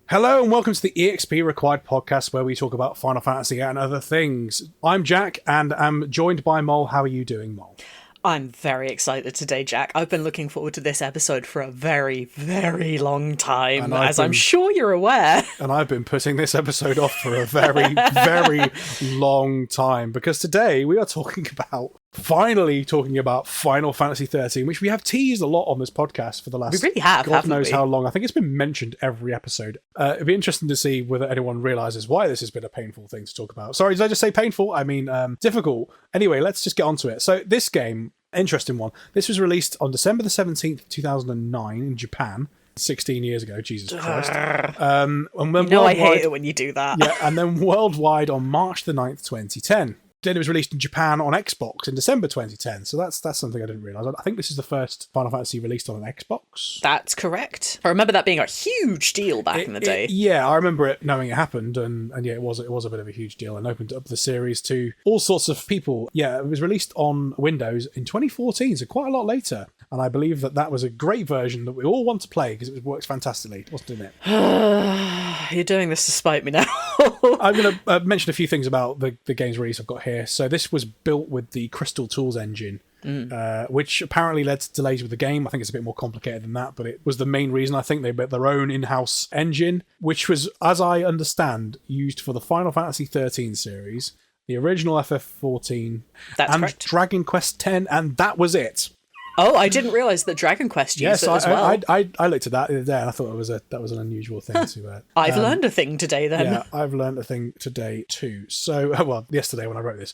Hello and welcome to the EXP Required podcast where we talk about Final Fantasy and other things. I'm Jack and I'm joined by Mole. How are you doing, Mole? I'm very excited today, Jack. I've been looking forward to this episode for a very, very long time, I'm sure you're aware. And I've been putting this episode off for a very, very long time because today we are finally talking about Final Fantasy XIII, which we have teased a lot on this podcast for the last... We really have, God knows how long. I think it's been mentioned every episode. It'd be interesting to see whether anyone realises why this has been a painful thing to talk about. Sorry, did I just say painful? I mean, difficult. Anyway, let's just get onto it. So this game, interesting one. This was released on December the 17th, 2009 in Japan. 16 years ago, Jesus Christ. And then I hate it when you do that. Yeah, and then worldwide on March the 9th, 2010. Then it was released in Japan on Xbox in December 2010. So that's something I didn't realise. I think this is the first Final Fantasy released on an Xbox. That's correct. I remember that being a huge deal back in the day. Yeah, I remember it knowing it happened, and yeah, it was a bit of a huge deal and opened up the series to all sorts of people. Yeah, it was released on Windows in 2014, so quite a lot later. And I believe that was a great version that we all want to play because it works fantastically, wasn't it? You're doing this to spite me now. I'm going to mention a few things about the game's release I've got here. So this was built with the Crystal Tools engine, which apparently led to delays with the game. I think it's a bit more complicated than that, but it was the main reason. I think they built their own in-house engine, which was, as I understand, used for the Final Fantasy XIII series, the original FF14, and correct. Dragon Quest X, and that was it. Oh, I didn't realise that Dragon Quest used it as well. I looked at that the other day and I thought that was an unusual thing to... I've learned a thing today then. Yeah, I've learned a thing today too. So, well, yesterday when I wrote this.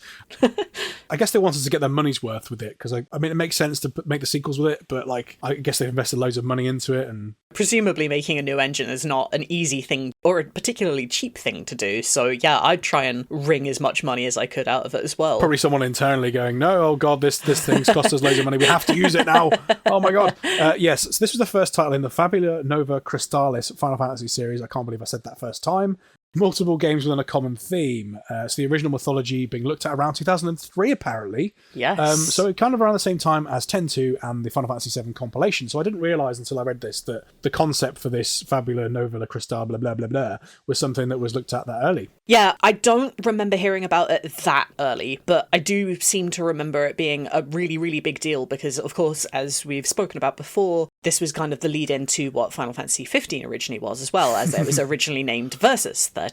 I guess they wanted to get their money's worth with it because, I mean, it makes sense to make the sequels with it, but I guess they've invested loads of money into it. And presumably making a new engine is not an easy thing or a particularly cheap thing to do. So, yeah, I'd try and wring as much money as I could out of it as well. Probably someone internally going, no, oh God, this thing's cost us loads of money. We have to use it now. Oh my God. Yes, so this was the first title in the Fabula Nova Crystallis Final Fantasy series. I can't believe I said that first time. Multiple games within a common theme. So the original mythology being looked at around 2003, apparently. Yes. So kind of around the same time as 10-2 and the Final Fantasy VII compilation. So I didn't realise until I read this that the concept for this Fabula Nova Crystal blah, blah, blah, blah was something that was looked at that early. Yeah, I don't remember hearing about it that early, but I do seem to remember it being a really, really big deal because, of course, as we've spoken about before, this was kind of the lead into what Final Fantasy XV originally was as well, as it was originally named Versus 13.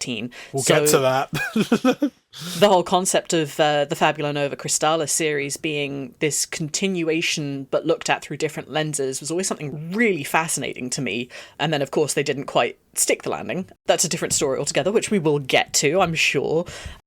We'll get to that. The whole concept of the Fabula Nova Crystallis series being this continuation but looked at through different lenses was always something really fascinating to me. And then, of course, they didn't quite stick the landing. That's a different story altogether, which we will get to, I'm sure.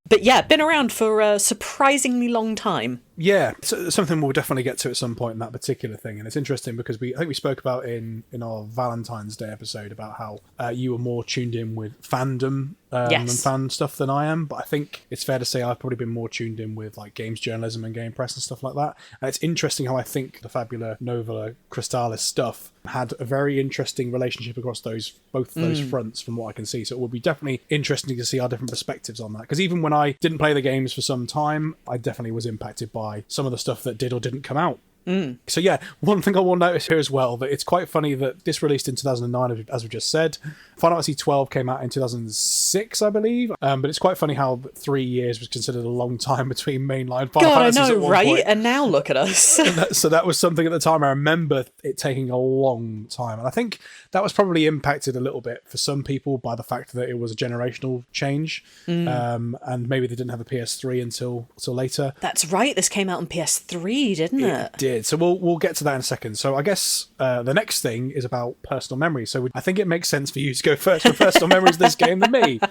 But yeah, been around for a surprisingly long time. Yeah, so something we'll definitely get to at some point in that particular thing. And it's interesting because I think we spoke about in our Valentine's Day episode about how you were more tuned in with fandom and fan stuff than I am. But I think it's fair to say I've probably been more tuned in with like games journalism and game press and stuff like that. And it's interesting how I think the Fabula Nova Crystallis stuff had a very interesting relationship across both those fronts from what I can see. So it would be definitely interesting to see our different perspectives on that. Because even when I didn't play the games for some time, I definitely was impacted by some of the stuff that did or didn't come out. So yeah, one thing I will notice here as well, that it's quite funny that this released in 2009, as we just said. Final Fantasy XII came out in 2006, I believe. But it's quite funny how 3 years was considered a long time between mainline Final Fantasies I know, at one right? point. And now look at us. So that was something at the time I remember it taking a long time. And I think that was probably impacted a little bit for some people by the fact that it was a generational change. And maybe they didn't have a PS3 until later. That's right. This came out on PS3, didn't it? It did. So we'll get to that in a second. So I guess the next thing is about personal memories. So I think it makes sense for you to go first for personal memories of this game than me.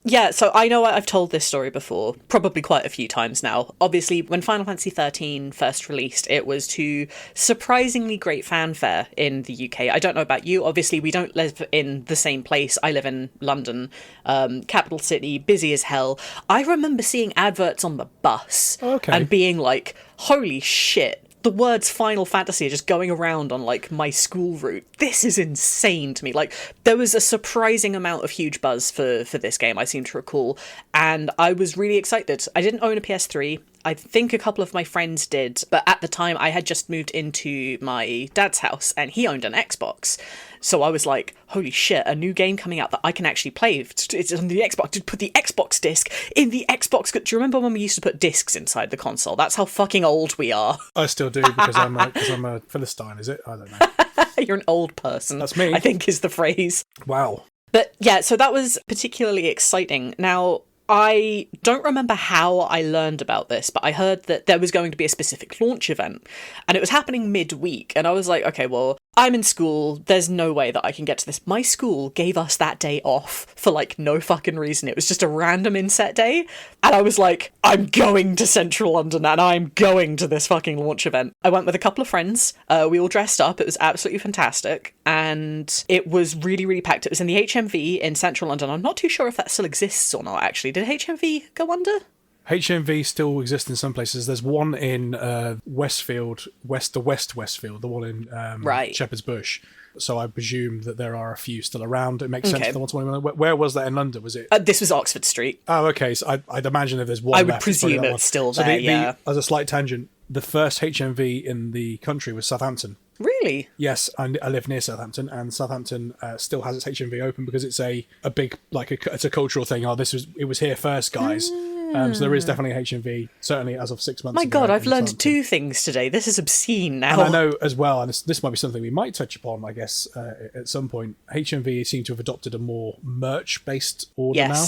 Yeah, so I know I've told this story before, probably quite a few times now. Obviously, when Final Fantasy XIII first released, it was to surprisingly great fanfare in the UK. I don't know about you. Obviously, we don't live in the same place. I live in London, capital city, busy as hell. I remember seeing adverts on the bus and being like, holy shit. The words Final Fantasy are just going around on, like, my school route. This is insane to me. Like, there was a surprising amount of huge buzz for this game, I seem to recall, and I was really excited. I didn't own a PS3. I think a couple of my friends did, but at the time I had just moved into my dad's house and he owned an Xbox. So I was like, holy shit, a new game coming out that I can actually play. It's on the Xbox. To put the Xbox disc in the Xbox. Do you remember when we used to put discs inside the console? That's how fucking old we are. I still do because I'm a Philistine, is it? I don't know. You're an old person. That's me. I think is the phrase. Wow. But yeah, so that was particularly exciting. Now, I don't remember how I learned about this, but I heard that there was going to be a specific launch event, and it was happening midweek, and I was like, okay, well, I'm in school, there's no way that I can get to this. My school gave us that day off for, like, no fucking reason. It was just a random inset day, and I was like, I'm going to Central London, and I'm going to this fucking launch event. I went with a couple of friends, we all dressed up, it was absolutely fantastic, and it was really, really packed. It was in the HMV in Central London. I'm not too sure if that still exists or not, actually. Did HMV go under? HMV still exists in some places. There's one in Westfield, Westfield, the one in Shepherd's Bush. So I presume that there are a few still around. It makes sense for the 121. Where was that in London? Was it? This was Oxford Street. Oh, okay. So I'd imagine if there's one I would left, presume it's still there, yeah. As a slight tangent, the first HMV in the country was Southampton. Really? Yes, and I live near Southampton, and Southampton still has its HMV open because it's a big, it's a cultural thing. Oh, it was here first, guys. So there is definitely a HMV, certainly as of 6 months ago. My God, I've learned two things today. This is obscene now. And I know as well, and this might be something we might touch upon, I guess, at some point, HMV seem to have adopted a more merch-based order now.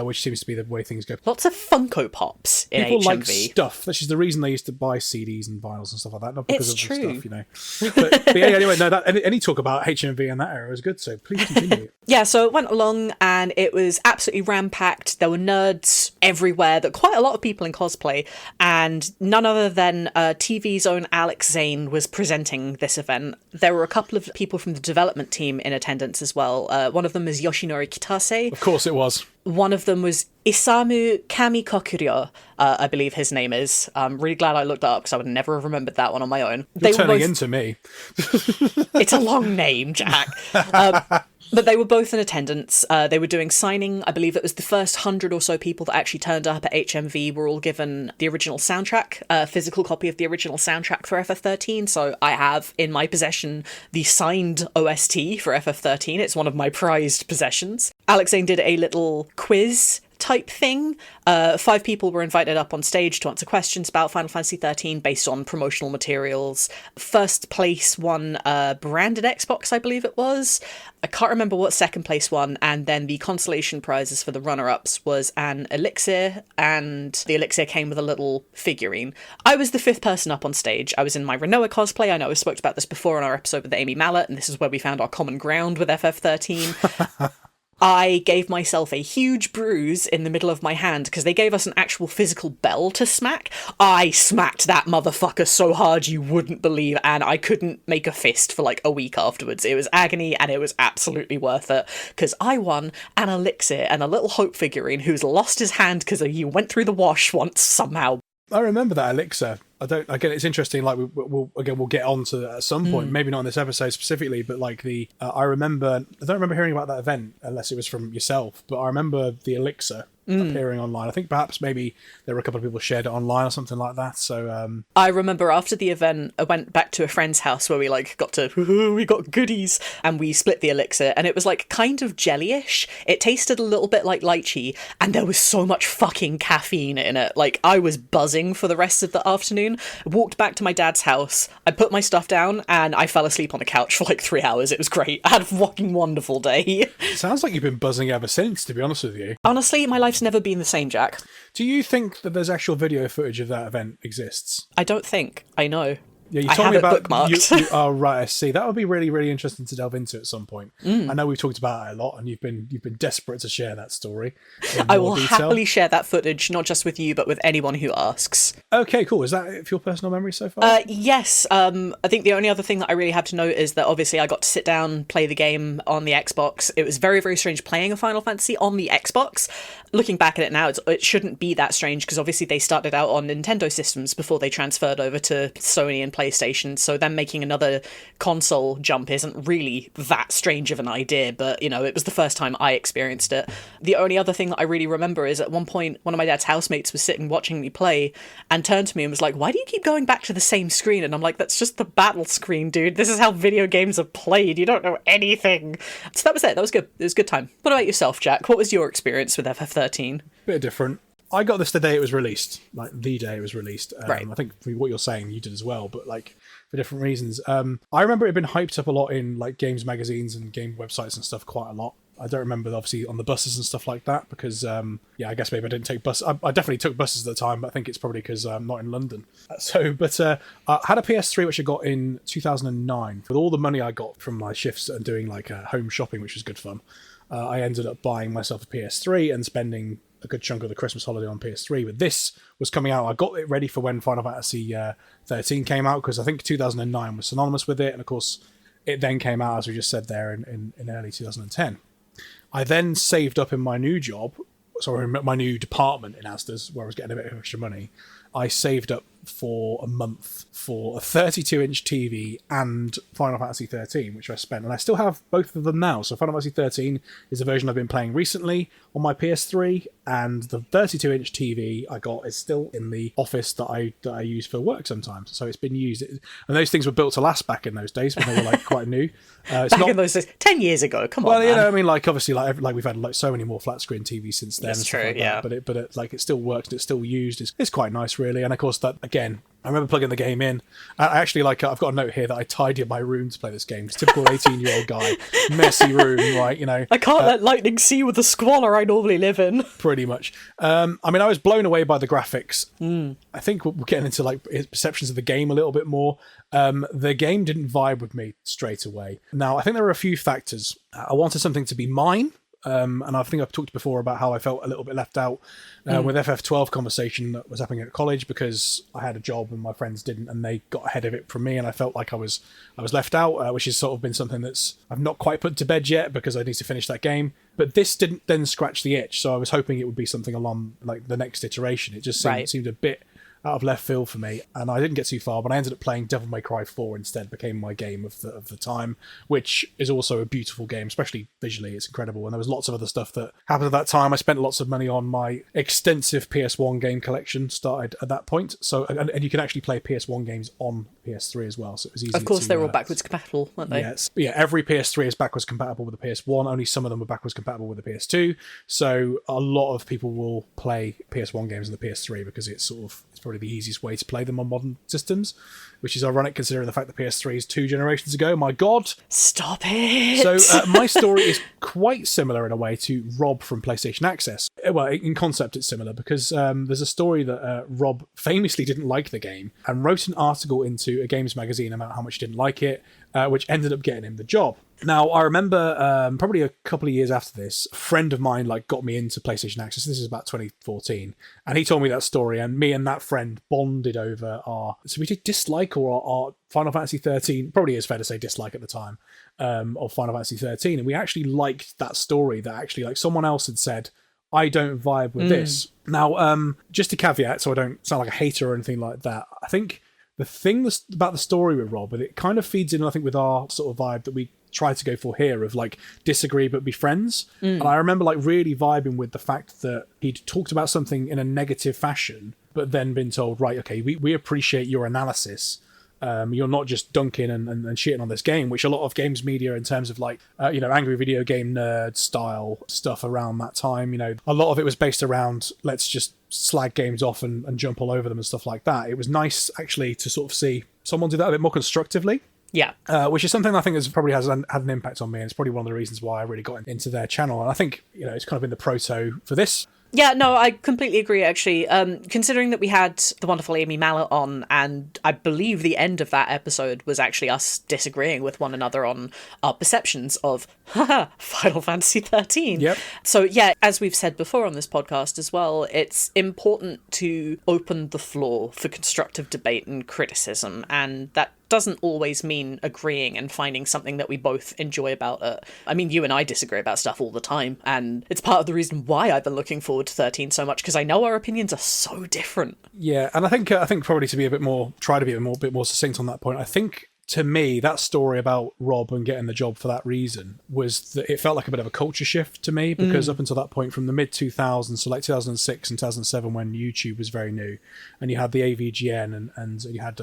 Which seems to be the way things go. Lots of Funko Pops in People HMV. like stuff. That's just the reason they used to buy CDs and vinyls and stuff like that. Not because It's of true. the stuff, you know. But yeah, anyway, no. Any talk about HMV in that era is good. So please continue. Yeah, so it went along and it was absolutely ram-packed. There were nerds everywhere, quite a lot of people in cosplay, and none other than TV's own Alex Zane was presenting this event. There were a couple of people from the development team in attendance as well. One of them is Yoshinori Kitase. Of course it was. One of them was Isamu Kamikokuryo, I believe his name is. I'm really glad I looked that up because I would never have remembered that one on my own. You're turning into me. It's a long name, Jack. But they were both in attendance. They were doing signing. I believe it was the first 100 or so people that actually turned up at HMV were all given the original soundtrack, a physical copy of the original soundtrack for FF13. So I have in my possession the signed OST for FF13. It's one of my prized possessions. Alex Zane did a little quiz type thing. 5 people were invited up on stage to answer questions about Final Fantasy XIII based on promotional materials. First place won a branded Xbox, I believe it was. I can't remember what second place won, and then the consolation prizes for the runner-ups was an elixir, and the elixir came with a little figurine. I was the 5th person up on stage. I was in my Renoa cosplay. I know I spoke about this before in our episode with Amy Mallet, and this is where we found our common ground with FF13. I gave myself a huge bruise in the middle of my hand because they gave us an actual physical bell to smack. I smacked that motherfucker so hard you wouldn't believe, and I couldn't make a fist for like a week afterwards. It was agony, and it was absolutely worth it because I won an elixir and a little hope figurine who's lost his hand because he went through the wash once somehow. I remember that elixir. Again, it's interesting. Like we'll get on to that at some point. Maybe not in this episode specifically, but like I don't remember hearing about that event unless it was from yourself. But I remember the elixir appearing online. I think perhaps maybe there were a couple of people shared it online or something like that. So I remember after the event, I went back to a friend's house where we we got goodies, and we split the elixir, and it was like kind of jellyish. It tasted a little bit like lychee, and there was so much fucking caffeine in it. Like I was buzzing for the rest of the afternoon. I walked back to my dad's house. I put my stuff down, and I fell asleep on the couch for like 3 hours. It was great. I had a fucking wonderful day. Sounds like you've been buzzing ever since, to be honest with you. Honestly, my life's never been the same, Jack. Do you think that there's actual video footage of that event exists? I don't think. I know. Yeah, you I told have me it about bookmarked. Oh, right, I see. That would be really, really interesting to delve into at some point. I know we've talked about it a lot, and you've been desperate to share that story. I will happily share that footage, not just with you, but with anyone who asks. Okay, cool. Is that it for your personal memory so far? Yes. I think the only other thing that I really have to note is that obviously I got to sit down, play the game on the Xbox. It was very, very strange playing a Final Fantasy on the Xbox. Looking back at it now, it shouldn't be that strange because obviously they started out on Nintendo systems before they transferred over to Sony and PlayStation, so them making another console jump isn't really that strange of an idea, but, you know, it was the first time I experienced it. The only other thing that I really remember is at one point, one of my dad's housemates was sitting watching me play and turned to me and was like, why do you keep going back to the same screen? And I'm like, that's just the battle screen, dude. This is how video games are played. You don't know anything. So that was it. That was good. It was a good time. What about yourself, Jack? What was your experience with FF13? Bit different. I got this the day it was released, like the day it was released. Right. I think for what you're saying, you did as well, but like for different reasons. I remember it had been hyped up a lot in like games magazines and game websites and stuff quite a lot. I don't remember, obviously, on the buses and stuff like that because, I guess maybe I didn't take buses. I definitely took buses at the time, but I think it's probably because I'm not in London. I had a PS3, which I got in 2009. With all the money I got from my shifts and doing like home shopping, which was good fun, I ended up buying myself a PS3 and spending a good chunk of the Christmas holiday on PS3. But this was coming out. I got it ready for when Final Fantasy 13 came out because I think 2009 was synonymous with it. And of course, it then came out, as we just said there, in early 2010. I then saved up in my new job, my new department in Asda's, where I was getting a bit of extra money. I saved up for a month for a 32-inch TV and Final Fantasy XIII, which I spent. And I still have both of them now. So Final Fantasy XIII is the version I've been playing recently on my PS3, and the 32-inch TV I got is still in the office that I use for work sometimes. So it's been used. And those things were built to last back in those days when they were like quite new. In those days, 10 years ago, come on, well, man. You know, I mean, like obviously, like we've had like so many more flat screen TVs since then. That's and stuff true, like yeah. That. But it still works. It's still used. It's quite nice, really. And of course, that again, I remember plugging the game in. I actually I've got a note here that I tidied my room to play this game. It's typical 18-year-old guy, messy room, right? You know, I can't let lightning see with the squalor I normally live in. Pretty much. I mean, I was blown away by the graphics. I think we're getting into like perceptions of the game a little bit more. The game didn't vibe with me straight away. Now, I think there were a few factors. I wanted something to be mine. And I think I've talked before about how I felt a little bit left out with FF12 conversation that was happening at college because I had a job and my friends didn't, and they got ahead of it from me, and I felt like I was left out, which has sort of been something that's I've not quite put to bed yet because I need to finish that game. But this didn't then scratch the itch, so I was hoping it would be something along like the next iteration. It just seemed a bit out of left field for me, and I didn't get too far, but I ended up playing Devil May Cry 4 instead. Became my game of the time, which is also a beautiful game, especially visually. It's incredible, and there was lots of other stuff that happened at that time. I spent lots of money on my extensive PS1 game collection, started at that point. So, and you can actually play PS1 games on PS3 as well, so it was easy. Of course, they were all backwards compatible, weren't they? Yes, yeah. Every PS3 is backwards compatible with the PS1. Only some of them were backwards compatible with the PS2. So a lot of people will play PS1 games on the PS3 because it's probably the easiest way to play them on modern systems, which is ironic considering the fact that PS3 is 2 generations ago. My God. Stop it. So my story is quite similar in a way to Rob from PlayStation Access. Well, in concept it's similar because there's a story that Rob famously didn't like the game and wrote an article into a games magazine about how much he didn't like it, which ended up getting him the job. Now, I remember probably a couple of years after this, a friend of mine got me into PlayStation Access. This is about 2014. And he told me that story, and me and that friend bonded over so we did dislike or our Final Fantasy XIII, probably is fair to say dislike at the time, of Final Fantasy XIII. And we actually liked that story that actually someone else had said, I don't vibe with this. Now, just a caveat, so I don't sound like a hater or anything like that, I think the thing about the story with Rob, and it kind of feeds in, I think, with our sort of vibe that we try to go for here of disagree but be friends. And I remember really vibing with the fact that he'd talked about something in a negative fashion, but then been told, right, okay, we appreciate your analysis. You're not just dunking and shitting on this game, which a lot of games media in terms of angry video game nerd style stuff around that time, a lot of it was based around let's just slag games off and jump all over them and stuff like that. It was nice actually to sort of see someone do that a bit more constructively. Yeah. Which is something I think probably has had an impact on me, and it's probably one of the reasons why I really got into their channel. And I think, it's kind of been the proto for this. Yeah, no, I completely agree, actually. Considering that we had the wonderful Amy Mallet on, and I believe the end of that episode was actually us disagreeing with one another on our perceptions of Final Fantasy XIII. Yep. So yeah, as we've said before on this podcast as well, it's important to open the floor for constructive debate and criticism, and that doesn't always mean agreeing and finding something that we both enjoy about it. I mean, you and I disagree about stuff all the time, and it's part of the reason why I've been looking forward to 13 so much, because I know our opinions are so different. Yeah, and I think probably to be a bit more succinct on that point, I think to me, that story about Rob and getting the job for that reason was that it felt like a bit of a culture shift to me, because up until that point, from the mid 2000s, so like 2006 and 2007, when YouTube was very new, and you had the AVGN and you had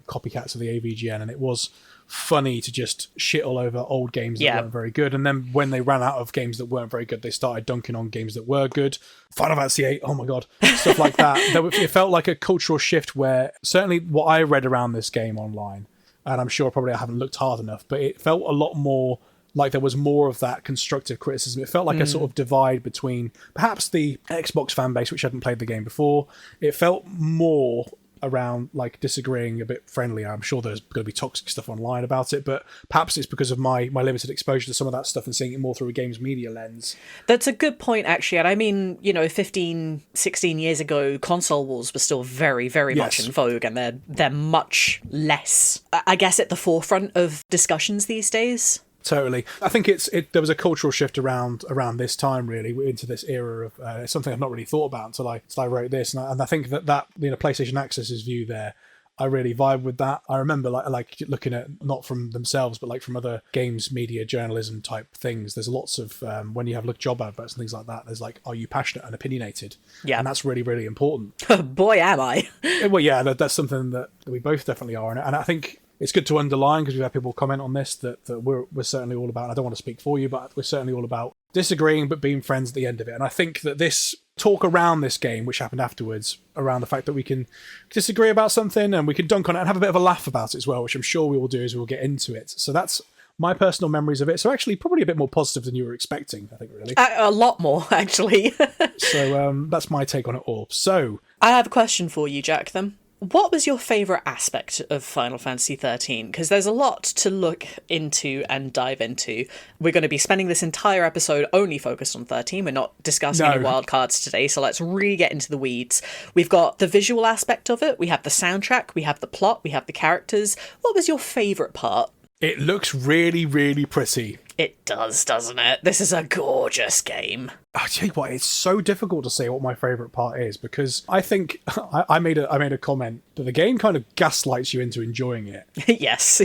copycats of the AVGN, and it was funny to just shit all over old games that weren't very good. And then when they ran out of games that weren't very good, they started dunking on games that were good. Final Fantasy VIII, oh my god, stuff like that. It felt like a cultural shift where certainly what I read around this game online, and I'm sure probably I haven't looked hard enough, but it felt a lot more like there was more of that constructive criticism. It felt like a sort of divide between perhaps the Xbox fan base, which hadn't played the game before. It felt more around like disagreeing a bit friendly. I'm sure there's going to be toxic stuff online about it, but perhaps it's because of my limited exposure to some of that stuff and seeing it more through a games media lens. That's a good point, actually. And I mean, 15, 16 years ago, console wars were still very, very much in vogue, and they're much less, I guess, at the forefront of discussions these days. Totally. I think there was a cultural shift around this time, really, into this era of something I've not really thought about until I wrote this, and I think that PlayStation Access's view there, I really vibe with that. I remember like looking at, not from themselves, but like from other games media journalism type things. There's lots of when you have job adverts and things like that. There's like, are you passionate and opinionated? Yeah, and that's really, really important. Boy, am I! Well, yeah, that's something that we both definitely are, and I think it's good to underline, because we've had people comment on this, that we're certainly all about, and I don't want to speak for you, but we're certainly all about disagreeing but being friends at the end of it. And I think that this talk around this game, which happened afterwards, around the fact that we can disagree about something and we can dunk on it and have a bit of a laugh about it as well, which I'm sure we will do as we'll get into it. So that's my personal memories of it. So actually probably a bit more positive than you were expecting, I think, really. A lot more, actually. So that's my take on it all. So I have a question for you, Jack, then. What was your favourite aspect of Final Fantasy XIII? Because there's a lot to look into and dive into. We're going to be spending this entire episode only focused on 13. We're not discussing any wildcards today, so let's really get into the weeds. We've got the visual aspect of it, we have the soundtrack, we have the plot, we have the characters. What was your favourite part? It looks really, really pretty. It does, doesn't it? This is a gorgeous game. I tell you what, it's so difficult to say what my favourite part is, because I think I made a comment that the game kind of gaslights you into enjoying it. Yes.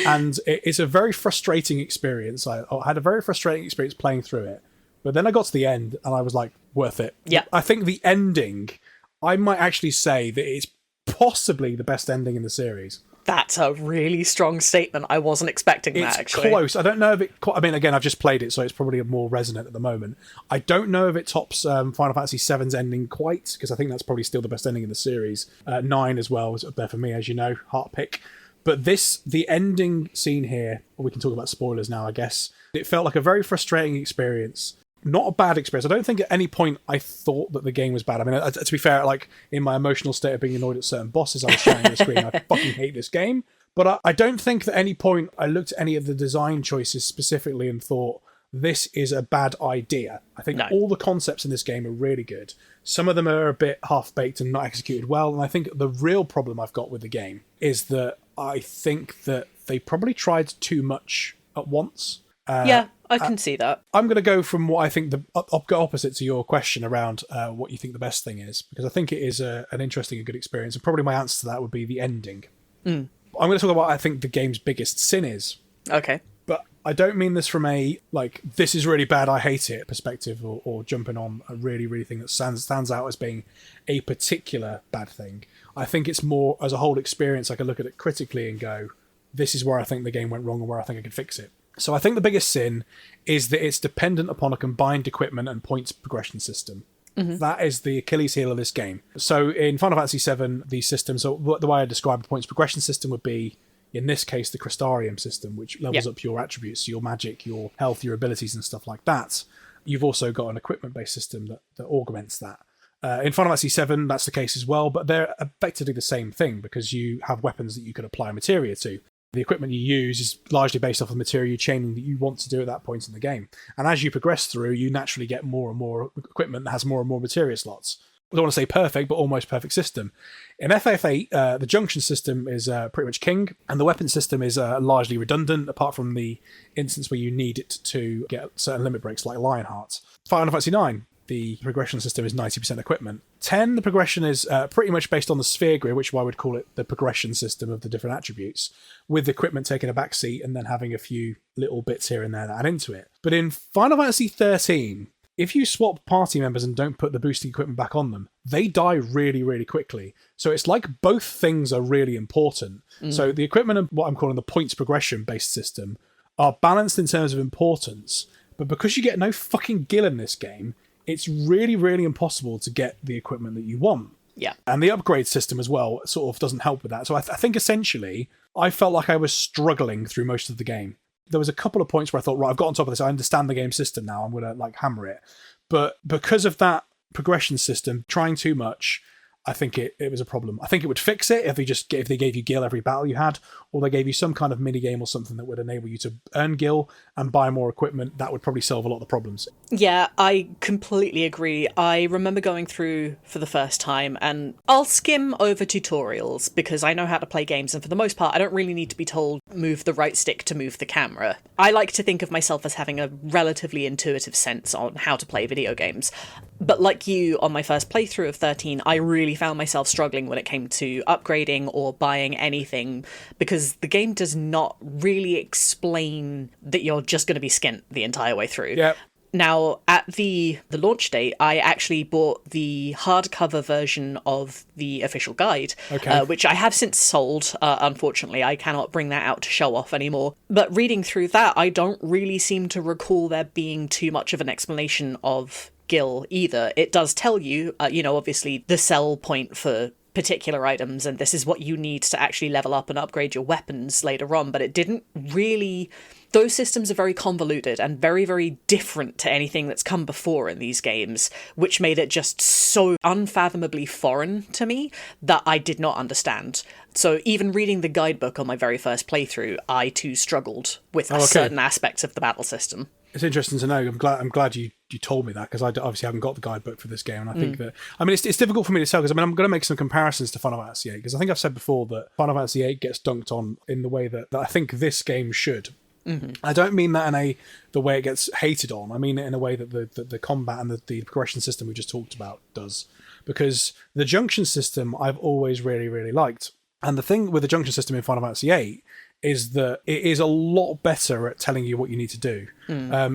And it's a very frustrating experience. I had a very frustrating experience playing through it, but then I got to the end and I was like, worth it. Yeah. I think the ending, I might actually say that it's possibly the best ending in the series. That's a really strong statement. I wasn't expecting that, actually. It's close. I don't know if it... I mean, again, I've just played it, so it's probably more resonant at the moment. I don't know if it tops Final Fantasy VII's ending quite, because I think that's probably still the best ending in the series. 9 as well was up there for me, as you know, heart pick. But the ending scene here, or we can talk about spoilers now, I guess, it felt like a very frustrating experience. Not a bad experience. I don't think at any point I thought that the game was bad. I mean, to be fair, like in my emotional state of being annoyed at certain bosses, I was shouting at the screen, I fucking hate this game. But I don't think that at any point I looked at any of the design choices specifically and thought, this is a bad idea. I think all the concepts in this game are really good. Some of them are a bit half-baked and not executed well. And I think the real problem I've got with the game is that I think that they probably tried too much at once. Yeah, I can see that. I'm going to go from what I think the opposite to your question around what you think the best thing is, because I think it is an interesting and good experience, and probably my answer to that would be the ending. I'm going to talk about what I think the game's biggest sin is. Okay. But I don't mean this from a, like, this is really bad, I hate it perspective, or jumping on a really, really thing that stands out as being a particular bad thing. I think it's more, as a whole experience, I can look at it critically and go, this is where I think the game went wrong and where I think I could fix it. So I think the biggest sin is that it's dependent upon a combined equipment and points progression system. Mm-hmm. That is the Achilles heel of this game. So in Final Fantasy VII, the system, so the way I describe the points progression system would be, in this case, the Crystarium system, which levels up your attributes, your magic, your health, your abilities and stuff like that. You've also got an equipment-based system that augments that. In Final Fantasy VII, that's the case as well, but they're effectively the same thing, because you have weapons that you can apply materia to. The equipment you use is largely based off of material chaining that you want to do at that point in the game. And as you progress through, you naturally get more and more equipment that has more and more materia slots. I don't want to say perfect, but almost perfect system. In FF8, the junction system is pretty much king, and the weapon system is largely redundant, apart from the instance where you need it to get certain limit breaks like Lionheart. Final Fantasy IX, the progression system is 90% equipment. 10, the progression is pretty much based on the sphere grid, which I would call it the progression system of the different attributes, with equipment taking a back seat and then having a few little bits here and there that add into it. But in Final Fantasy XIII, if you swap party members and don't put the boosting equipment back on them, they die really, really quickly. So it's like both things are really important. So the equipment and what I'm calling the points progression based system are balanced in terms of importance, but because you get no fucking gil in this game, it's really, really impossible to get the equipment that you want. Yeah. And the upgrade system as well sort of doesn't help with that. So I think essentially I felt like I was struggling through most of the game. There was a couple of points where I thought, right, I've got on top of this. I understand the game system now. I'm going to like hammer it. But because of that progression system, trying too much, I think it was a problem. I think it would fix it if they gave you gil every battle you had, or they gave you some kind of mini game or something that would enable you to earn gil and buy more equipment. That would probably solve a lot of the problems. Yeah, I completely agree. I remember going through for the first time, and I'll skim over tutorials because I know how to play games, and for the most part, I don't really need to be told move the right stick to move the camera. I like to think of myself as having a relatively intuitive sense on how to play video games. But like you, on my first playthrough of 13, I really found myself struggling when it came to upgrading or buying anything, because the game does not really explain that you're just going to be skint the entire way through. Yep. Now, at the launch date, I actually bought the hardcover version of the official guide, which I have since sold. Unfortunately, I cannot bring that out to show off anymore. But reading through that, I don't really seem to recall there being too much of an explanation of gil either. It does tell you, obviously the sell point for particular items, and this is what you need to actually level up and upgrade your weapons later on, but it didn't really... Those systems are very convoluted and very, very different to anything that's come before in these games, which made it just so unfathomably foreign to me that I did not understand. So even reading the guidebook on my very first playthrough, I too struggled with certain aspects of the battle system. It's interesting to know. I'm glad you told me that, because I obviously haven't got the guidebook for this game, and I think that it's difficult for me to tell, because I'm going to make some comparisons to Final Fantasy VIII, because I think I've said before that Final Fantasy VIII gets dunked on in the way that I think this game should. I don't mean that in the way it gets hated on. I mean it in a way that the combat and the progression system we just talked about does, because the junction system I've always really, really liked. And the thing with the junction system in Final Fantasy VIII is that it is a lot better at telling you what you need to do.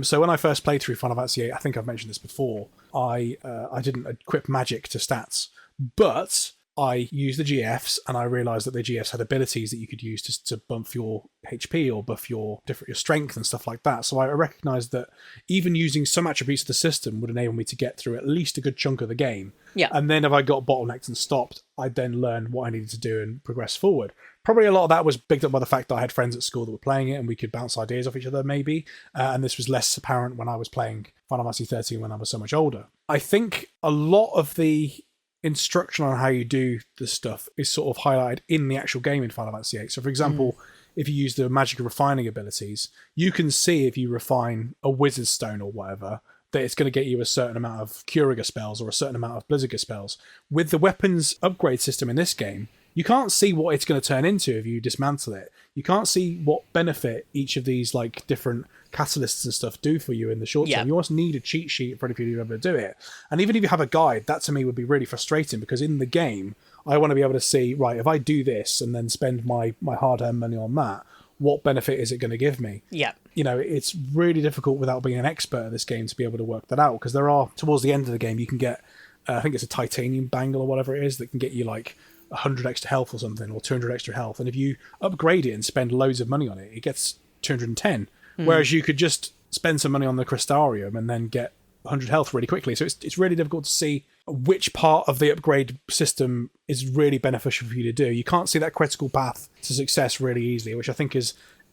So when I first played through Final Fantasy VIII, I think I've mentioned this before, I didn't equip magic to stats, but I used the GFs, and I realised that the GFs had abilities that you could use to bump your HP or buff your strength and stuff like that. So I recognised that even using some attributes of the system would enable me to get through at least a good chunk of the game. Yeah. And then if I got bottlenecked and stopped, I'd then learn what I needed to do and progress forward. Probably a lot of that was picked up by the fact that I had friends at school that were playing it, and we could bounce ideas off each other maybe. And this was less apparent when I was playing Final Fantasy XIII when I was so much older. I think a lot of the instruction on how you do the stuff is sort of highlighted in the actual game in Final Fantasy VIII. So for example, if you use the magic refining abilities, you can see if you refine a wizard's stone or whatever, that it's going to get you a certain amount of Curiga spells or a certain amount of Blizziga spells. With the weapons upgrade system in this game, you can't see what it's going to turn into if you dismantle it. You can't see what benefit each of these like different catalysts and stuff do for you in the short term. You almost need a cheat sheet for anybody to be able to do it. And even if you have a guide, that to me would be really frustrating, because in the game, I want to be able to see, right, if I do this and then spend my hard-earned money on that, what benefit is it going to give me? Yeah. It's really difficult without being an expert at this game to be able to work that out, because there are, towards the end of the game, you can get, I think it's a titanium bangle or whatever it is, that can get you like 100 extra health or something, or 200 extra health. And if you upgrade it and spend loads of money on it, it gets 210. Whereas you could just spend some money on the Crystarium and then get 100 health really quickly. So it's really difficult to see which part of the upgrade system is really beneficial for you to do. You can't see that critical path to success really easily, which I think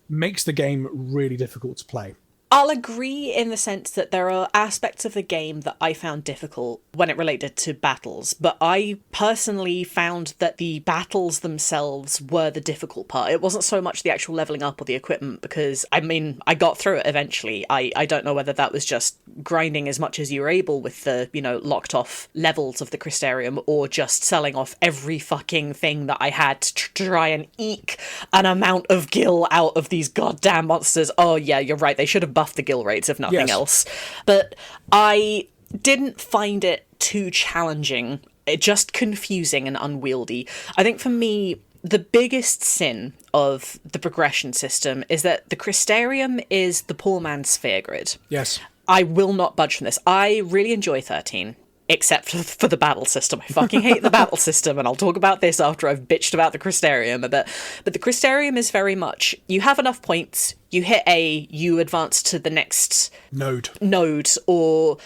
makes the game really difficult to play. I'll agree in the sense that there are aspects of the game that I found difficult when it related to battles, but I personally found that the battles themselves were the difficult part. It wasn't so much the actual leveling up or the equipment, because, I mean, I got through it eventually. I don't know whether that was just grinding as much as you were able with the, locked off levels of the Crystarium, or just selling off every fucking thing that I had to try and eke an amount of gil out of these goddamn monsters. Oh yeah, you're right, they should have buffed the gil rates if nothing else. But I didn't find it too challenging, just confusing and unwieldy. I think for me, the biggest sin of the progression system is that the Crystarium is the poor man's sphere grid. Yes. I will not budge from this. I really enjoy 13. Except for the battle system. I fucking hate the battle system, and I'll talk about this after I've bitched about the Crystarium a bit. But the Crystarium is very much, you have enough points, you hit A, you advance to the next node, or,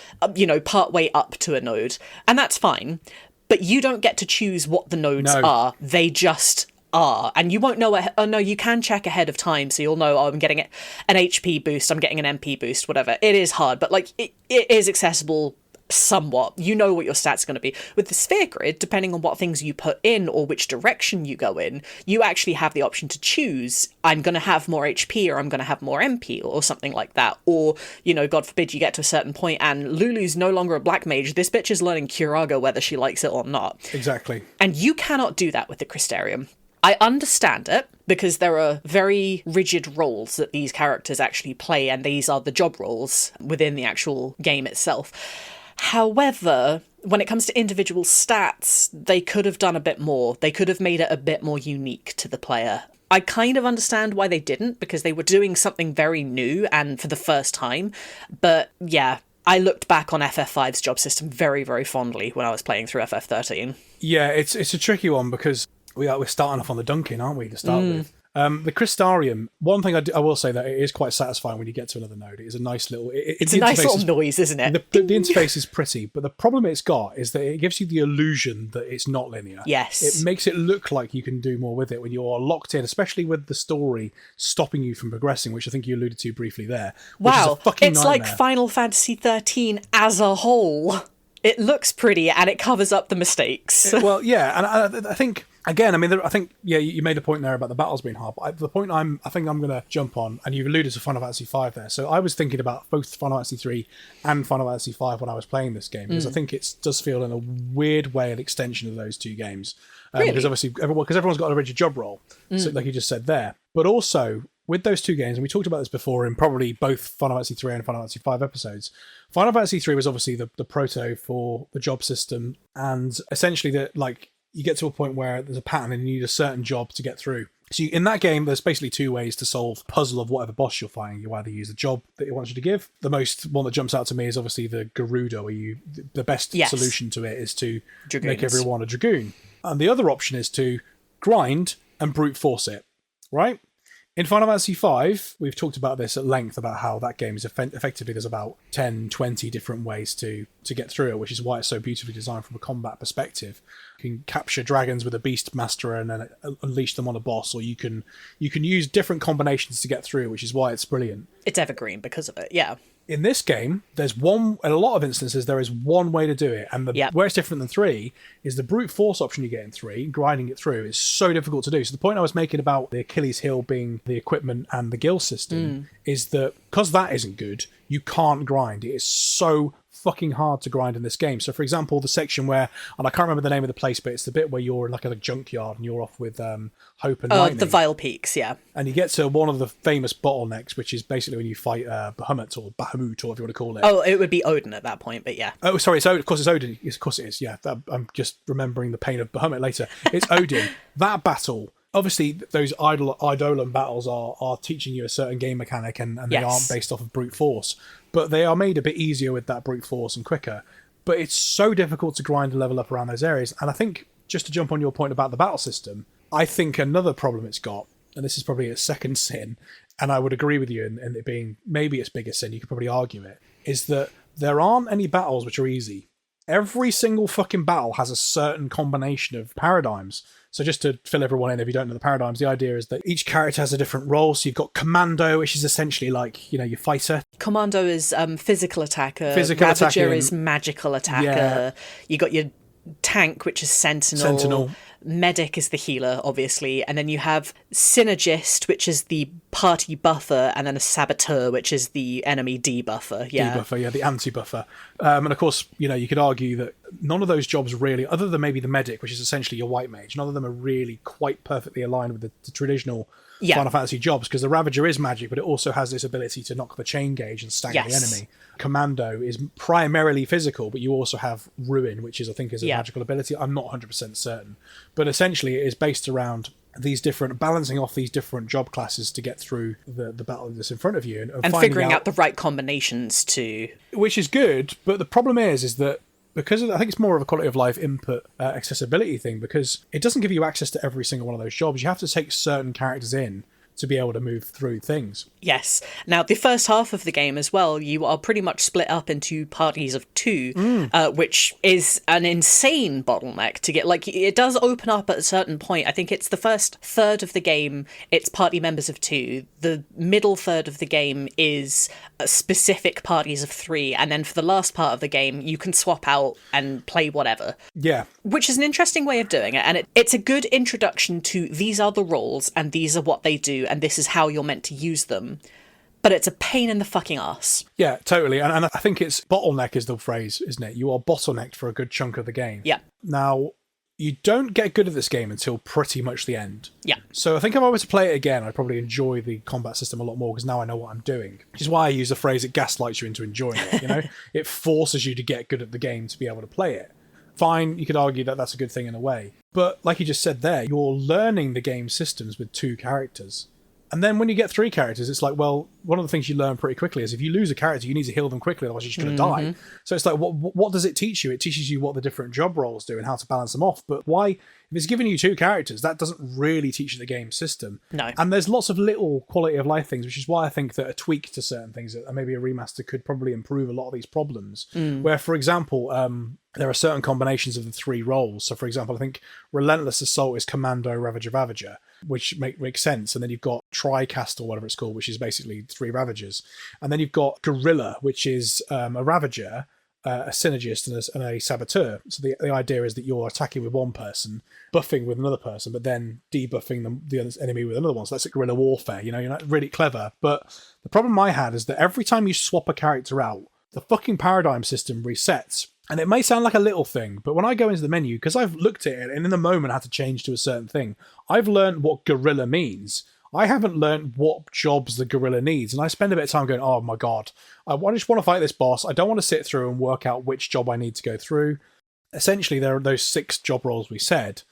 part way up to a node. And that's fine. But you don't get to choose what the nodes are. They just are. And you won't know, you can check ahead of time, so you'll know, I'm getting an HP boost, I'm getting an MP boost, whatever. It is hard, but, it is accessible somewhat. You know what your stats are going to be. With the sphere grid, depending on what things you put in or which direction you go in, you actually have the option to choose, I'm going to have more HP or I'm going to have more MP or something like that. Or, God forbid you get to a certain point and Lulu's no longer a black mage. This bitch is learning Curaga whether she likes it or not. Exactly. And you cannot do that with the Crystarium. I understand it, because there are very rigid roles that these characters actually play, and these are the job roles within the actual game itself. However, when it comes to individual stats, they could have done a bit more. They could have made it a bit more unique to the player. I kind of understand why they didn't, because they were doing something very new and for the first time. But yeah, I looked back on FF5's job system very, very fondly when I was playing through FF13. Yeah, it's a tricky one, because we're starting off on the dunking, aren't we, to start with? The Crystarium, one thing I will say that it is quite satisfying when you get to another node. It is a nice little... It's a nice little noise, isn't it? The interface is pretty, but the problem it's got is that it gives you the illusion that it's not linear. Yes. It makes it look like you can do more with it when you're locked in, especially with the story stopping you from progressing, which I think you alluded to briefully there. Wow, it's nightmare. Like Final Fantasy XIII as a whole. It looks pretty and it covers up the mistakes. Well, yeah, and I think... Again, I think, you made a point there about the battles being hard, but the point I think I'm going to jump on, and you've alluded to Final Fantasy V there, so I was thinking about both Final Fantasy III and Final Fantasy V when I was playing this game, because I think it does feel in a weird way an extension of those two games. Really? Because obviously, everyone's got a rigid job role, so like you just said there. But also, with those two games, and we talked about this before in probably both Final Fantasy III and Final Fantasy V episodes, Final Fantasy III was obviously the proto for the job system, and essentially you get to a point where there's a pattern and you need a certain job to get through. So in that game, there's basically two ways to solve the puzzle of whatever boss you're fighting. You either use the job that it wants you to give. The most one that jumps out to me is obviously the Garuda, where the best solution to it is to make everyone a Dragoon. And the other option is to grind and brute force it, right? In Final Fantasy V, we've talked about this at length, about how that game is effectively, there's about 10, 20 different ways to get through it, which is why it's so beautifully designed from a combat perspective. You can capture dragons with a beast master and then unleash them on a boss, or you can use different combinations to get through, which is why it's brilliant. It's evergreen because of it, yeah. In this game, in a lot of instances, there is one way to do it. And where it's different than 3 is the brute force option you get in 3, grinding it through, is so difficult to do. So the point I was making about the Achilles heel being the equipment and the guild system is that because that isn't good, you can't grind. It is so fucking hard to grind in this game. So for example, the section where, and I can't remember the name of the place, but it's the bit where you're like at a junkyard and you're off with Hope and Lightning. The Vile Peaks, yeah. And you get to one of the famous bottlenecks, which is basically when you fight Bahamut or Bahamut, or whatever you want to call it. Oh, it would be Odin at that point, but yeah. Oh, sorry, of course it's Odin. Yes, of course it is, yeah. I'm just remembering the pain of Bahamut later. It's Odin. That battle, obviously those Eidolon battles are teaching you a certain game mechanic, and they aren't based off of brute force. But they are made a bit easier with that brute force and quicker. But it's so difficult to grind and level up around those areas. And I think, just to jump on your point about the battle system, I think another problem it's got, and this is probably its second sin, and I would agree with you in it being maybe its biggest sin, you could probably argue it, is that there aren't any battles which are easy. every single fucking battle has a certain combination of paradigms. So just to fill everyone in, if you don't know the paradigms, the idea is that each character has a different role. So you've got Commando, which is essentially like, your fighter. Commando is physical attacker. Ravager is magical attacker. Yeah. You got your tank, which is Sentinel. Medic is the healer, obviously, and then you have Synergist, which is the party buffer, and then a Saboteur, which is the enemy debuffer. The anti-buffer. And of course, you could argue that none of those jobs really, other than maybe the Medic, which is essentially your white mage, none of them are really quite perfectly aligned with the traditional Final Fantasy jobs, because the Ravager is magic, but it also has this ability to knock the chain gauge and stagger the enemy. Commando is primarily physical, but you also have Ruin, which is, I think, is a magical ability. I'm not 100% certain. But essentially, it is based around these different, balancing off these different job classes to get through the battle that's in front of you. And figuring out the right combinations to... Which is good, but the problem is that because I think it's more of a quality of life input accessibility thing, because it doesn't give you access to every single one of those jobs. You have to take certain characters in to be able to move through things. Yes. Now, the first half of the game as well, you are pretty much split up into parties of 2, which is an insane bottleneck to get. Like, it does open up at a certain point. I think it's the first third of the game, it's party members of 2. The middle third of the game is specific parties of 3. And then for the last part of the game, you can swap out and play whatever. Yeah. Which is an interesting way of doing it. And it's a good introduction to these are the roles and these are what they do and this is how you're meant to use them. But it's a pain in the fucking ass. Yeah, totally. And I think it's bottleneck is the phrase, isn't it? You are bottlenecked for a good chunk of the game. Yeah. Now, you don't get good at this game until pretty much the end. Yeah. So I think if I were to play it again, I'd probably enjoy the combat system a lot more because now I know what I'm doing. Which is why I use the phrase it gaslights you into enjoying it, It forces you to get good at the game to be able to play it. Fine, you could argue that that's a good thing in a way. But like you just said there, you're learning the game systems with 2 characters. And then when you get 3 characters, it's like, well, one of the things you learn pretty quickly is if you lose a character, you need to heal them quickly, otherwise you're just going to die. So it's like, what does it teach you? It teaches you what the different job roles do and how to balance them off. But why, if it's giving you 2 characters, that doesn't really teach you the game system. No. And there's lots of little quality of life things, which is why I think that a tweak to certain things, and maybe a remaster, could probably improve a lot of these problems. Where, for example, there are certain combinations of the 3 roles. So, for example, I think Relentless Assault is Commando, Ravager, which makes sense. And then you've got Tricast, or whatever it's called, which is basically 3 Ravagers. And then you've got Guerrilla, which is a Ravager, a Synergist, and a Saboteur. So the idea is that you're attacking with one person, buffing with another person, but then debuffing the other enemy with another one. So that's like guerrilla warfare. You're not really clever. But the problem I had is that every time you swap a character out, the fucking paradigm system resets. And it may sound like a little thing, but when I go into the menu, because I've looked at it and in the moment had to change to a certain thing, I've learned what guerrilla means. I haven't learned what jobs the guerrilla needs. And I spend a bit of time going, oh my God, I just want to fight this boss. I don't want to sit through and work out which job I need to go through. Essentially, there are those 6 job roles we said,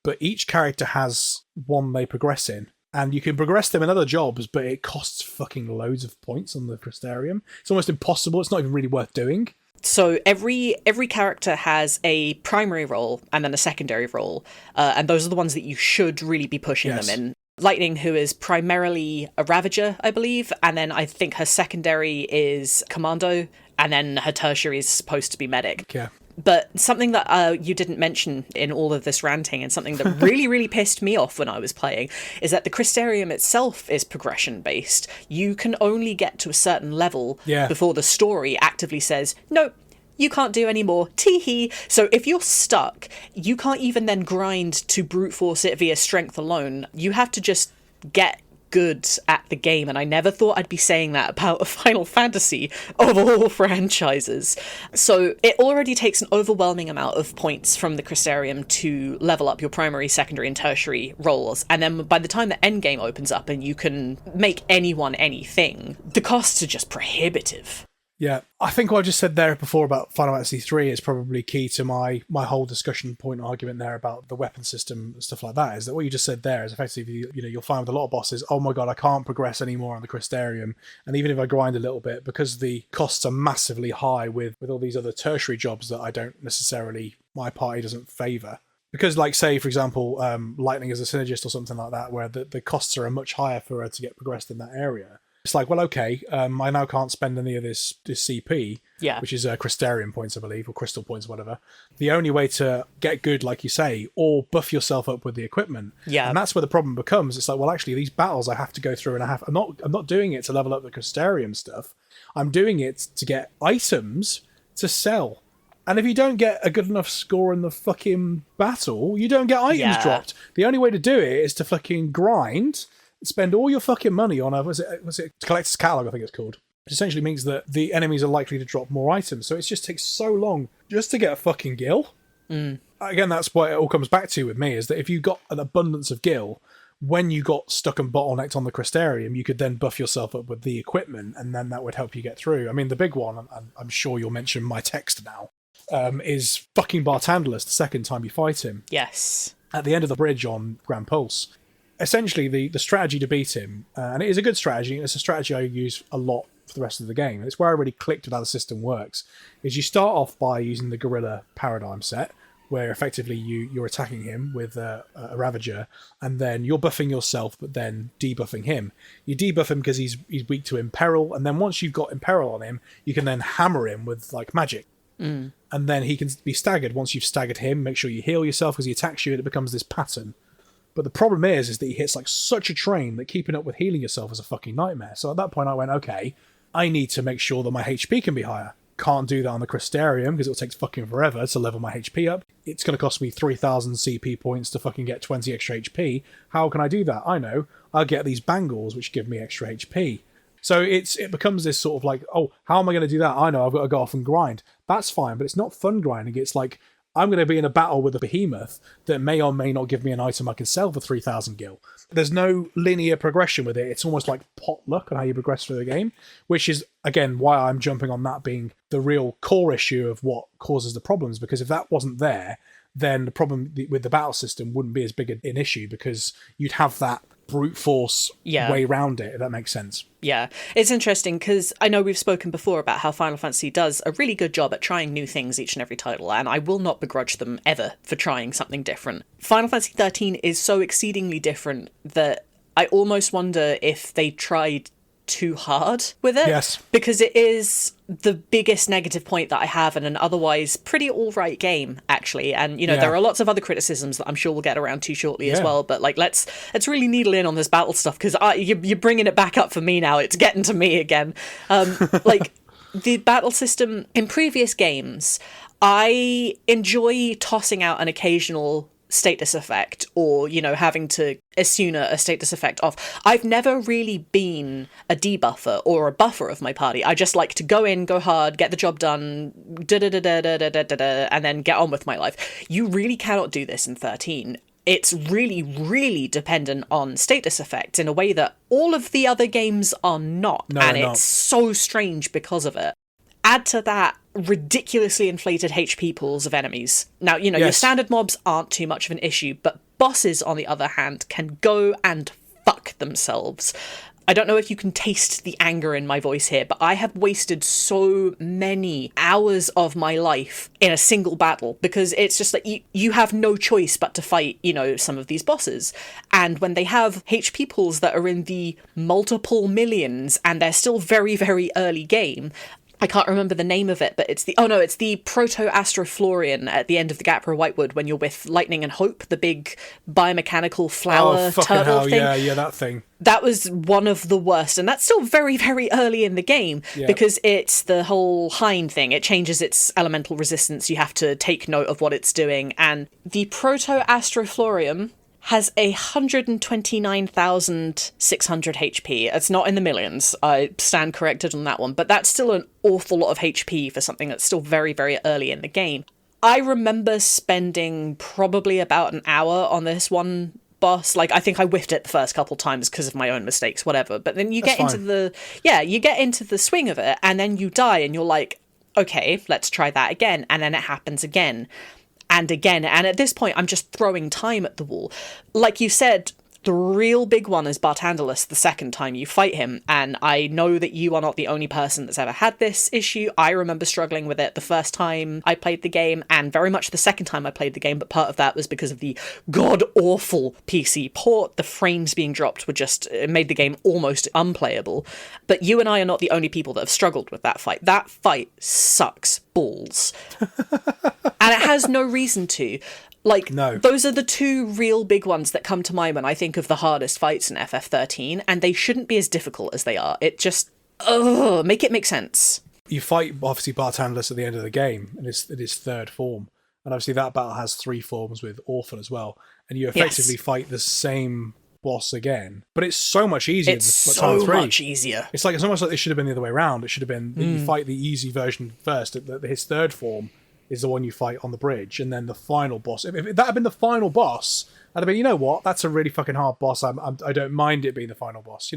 but each character has one they progress in. And you can progress them in other jobs, but it costs fucking loads of points on the Crystarium. It's almost impossible. It's not even really worth doing. So every character has a primary role and then a secondary role, and those are the ones that you should really be pushing them in. Lightning, who is primarily a Ravager, I believe, and then I think her secondary is Commando, and then her tertiary is supposed to be Medic. Yeah. But something that you didn't mention in all of this ranting, and something that really, really pissed me off when I was playing, is that the Crystarium itself is progression-based. You can only get to a certain level before the story actively says, nope, you can't do any more. Tee-hee. So if you're stuck, you can't even then grind to brute force it via strength alone. You have to just get good at the game, and I never thought I'd be saying that about a Final Fantasy of all franchises. So it already takes an overwhelming amount of points from the Crystarium to level up your primary, secondary, and tertiary roles, and then by the time the end game opens up and you can make anyone anything, the costs are just prohibitive. Yeah, I think what I just said there before about Final Fantasy III is probably key to my whole discussion point argument there about the weapon system and stuff like that, is that what you just said there is effectively, you'll find with a lot of bosses, oh my God, I can't progress anymore on the Crystarium. And even if I grind a little bit, because the costs are massively high with all these other tertiary jobs that I don't necessarily, my party doesn't favour. Because, like, say, for example, Lightning is a Synergist or something like that, where the costs are much higher for her to get progressed in that area. It's like, well, okay, I now can't spend any of this CP, which is Crystarium points, I believe, or Crystal points, whatever. The only way to get good, like you say, or buff yourself up with the equipment. Yeah. And that's where the problem becomes. It's like, well, actually, these battles I have to go through, and I'm not doing it to level up the Crystarium stuff. I'm doing it to get items to sell. And if you don't get a good enough score in the fucking battle, you don't get items dropped. The only way to do it is to fucking grind, spend all your fucking money on was it Collector's Catalog, I think it's called. Which essentially means that the enemies are likely to drop more items. So it just takes so long just to get a fucking gil. Again, that's what it all comes back to with me, is that if you got an abundance of gil, when you got stuck and bottlenecked on the Crystarium, you could then buff yourself up with the equipment, and then that would help you get through. I mean, the big one, and I'm sure you'll mention my text now, is fucking Bartandalus the second time you fight him. Yes. At the end of the bridge on Grand Pulse. Essentially, the strategy to beat him, and it is a good strategy, and it's a strategy I use a lot for the rest of the game, and it's where I really clicked with how the system works, is you start off by using the Gorilla Paradigm set, where effectively you're attacking him with a Ravager, and then you're buffing yourself, but then debuffing him. You debuff him because he's weak to Imperil, and then once you've got Imperil on him, you can then hammer him with, like, magic. And then he can be staggered. Once you've staggered him, make sure you heal yourself because he attacks you, and it becomes this pattern. But the problem is that he hits like such a train that keeping up with healing yourself is a fucking nightmare. So at that point I went, okay, I need to make sure that my HP can be higher. Can't do that on the Crystarium because it'll take fucking forever to level my HP up. It's going to cost me 3,000 CP points to fucking get 20 extra HP. How can I do that? I know. I'll get these bangles which give me extra HP. So it becomes this sort of like, oh, how am I going to do that? I know, I've got to go off and grind. That's fine, but it's not fun grinding. It's like, I'm going to be in a battle with a behemoth that may or may not give me an item I can sell for 3,000 gil. There's no linear progression with it. It's almost like pot luck on how you progress through the game, which is, again, why I'm jumping on that being the real core issue of what causes the problems, because if that wasn't there, then the problem with the battle system wouldn't be as big an issue, because you'd have that brute force way around it, if that makes sense. Yeah, it's interesting because I know we've spoken before about how Final Fantasy does a really good job at trying new things each and every title, and I will not begrudge them ever for trying something different. Final Fantasy XIII is so exceedingly different that I almost wonder if they tried too hard with it. Yes. Because it is the biggest negative point that I have in an otherwise pretty alright game, actually. And, you know, there are lots of other criticisms that I'm sure we'll get around to shortly as well. But, like, let's really needle in on this battle stuff, because you're bringing it back up for me now. It's getting to me again. Like, the battle system in previous games, I enjoy tossing out an occasional status effect, or, you know, having to Asuna a status effect off. I've never really been a debuffer or a buffer of my party. I just like to go in, go hard, get the job done, and then get on with my life. You really cannot do this in 13. It's really, really dependent on status effects in a way that all of the other games are not. And it's so strange because of it. Add to that ridiculously inflated HP pools of enemies. Now, you know, your standard mobs aren't too much of an issue, but bosses, on the other hand, can go and fuck themselves. I don't know if you can taste the anger in my voice here, but I have wasted so many hours of my life in a single battle, because it's just like you have no choice but to fight, you know, some of these bosses. And when they have HP pools that are in the multiple millions and they're still very, very early game, I can't remember the name of it, but it's the Proto-Astroflorian at the end of the Gapra Whitewood when you're with Lightning and Hope, the big biomechanical flower turtle thing. Yeah, that thing. That was one of the worst, and that's still very, very early in the game, because it's the whole hind thing. It changes its elemental resistance. You have to take note of what it's doing, and the Proto-Astroflorium has 129,600 HP. It's not in the millions. I stand corrected on that one, but that's still an awful lot of HP for something that's still very, very early in the game. I remember spending probably about an hour on this one boss. Like, I think I whiffed it the first couple times because of my own mistakes, whatever. But then you get into the swing of it, and then you die, and you're like, okay, let's try that again. And then it happens again. And again, and at this point I'm just throwing time at the wall. Like you said, The real big one is Bartandalus the second time you fight him, and I know that you are not the only person that's ever had this issue. I remember struggling with it the first time I played the game, and very much the second time I played the game, but part of that was because of the god-awful PC port. The frames being dropped it made the game almost unplayable. But you and I are not the only people that have struggled with that fight. That fight sucks balls. And it has no reason to. No. Those are the two real big ones that come to mind when I think of the hardest fights in FF13, and they shouldn't be as difficult as they are. It just, make it make sense. You fight, obviously, Bartandalus at the end of the game, in his third form. And obviously that battle has 3 forms with Orphan as well. And you effectively fight the same boss again. But it's so much easier. It's so much easier. It's almost like it should have been the other way around. It should have been that you fight the easy version first. His third form is the one you fight on the bridge, and then the final boss. If that had been the final boss, I'd have been, you know what, that's a really fucking hard boss. I don't mind it being the final boss,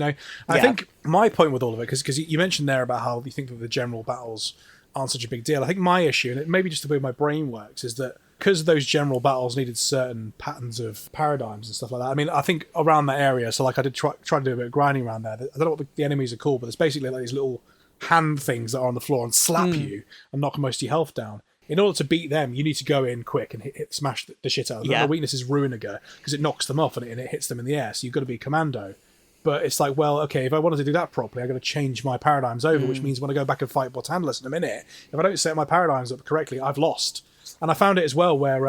I think my point with all of it, because you mentioned there about how you think that the general battles aren't such a big deal. I think my issue, and it may be just the way my brain works, is that because those general battles needed certain patterns of paradigms and stuff like that. I mean, I think around that area, so I did try to do a bit of grinding around there. I don't know what the enemies are called, but there's basically these little hand things that are on the floor and slap you and knock most of your health down. In order to beat them, you need to go in quick and smash the shit out of them. Yeah. The weakness is Ruiniger, because it knocks them off and it hits them in the air, so you've got to be commando. But it's if I wanted to do that properly, I've got to change my paradigms over, which means when I go back and fight Bartandalus in a minute, if I don't set my paradigms up correctly, I've lost. And I found it as well where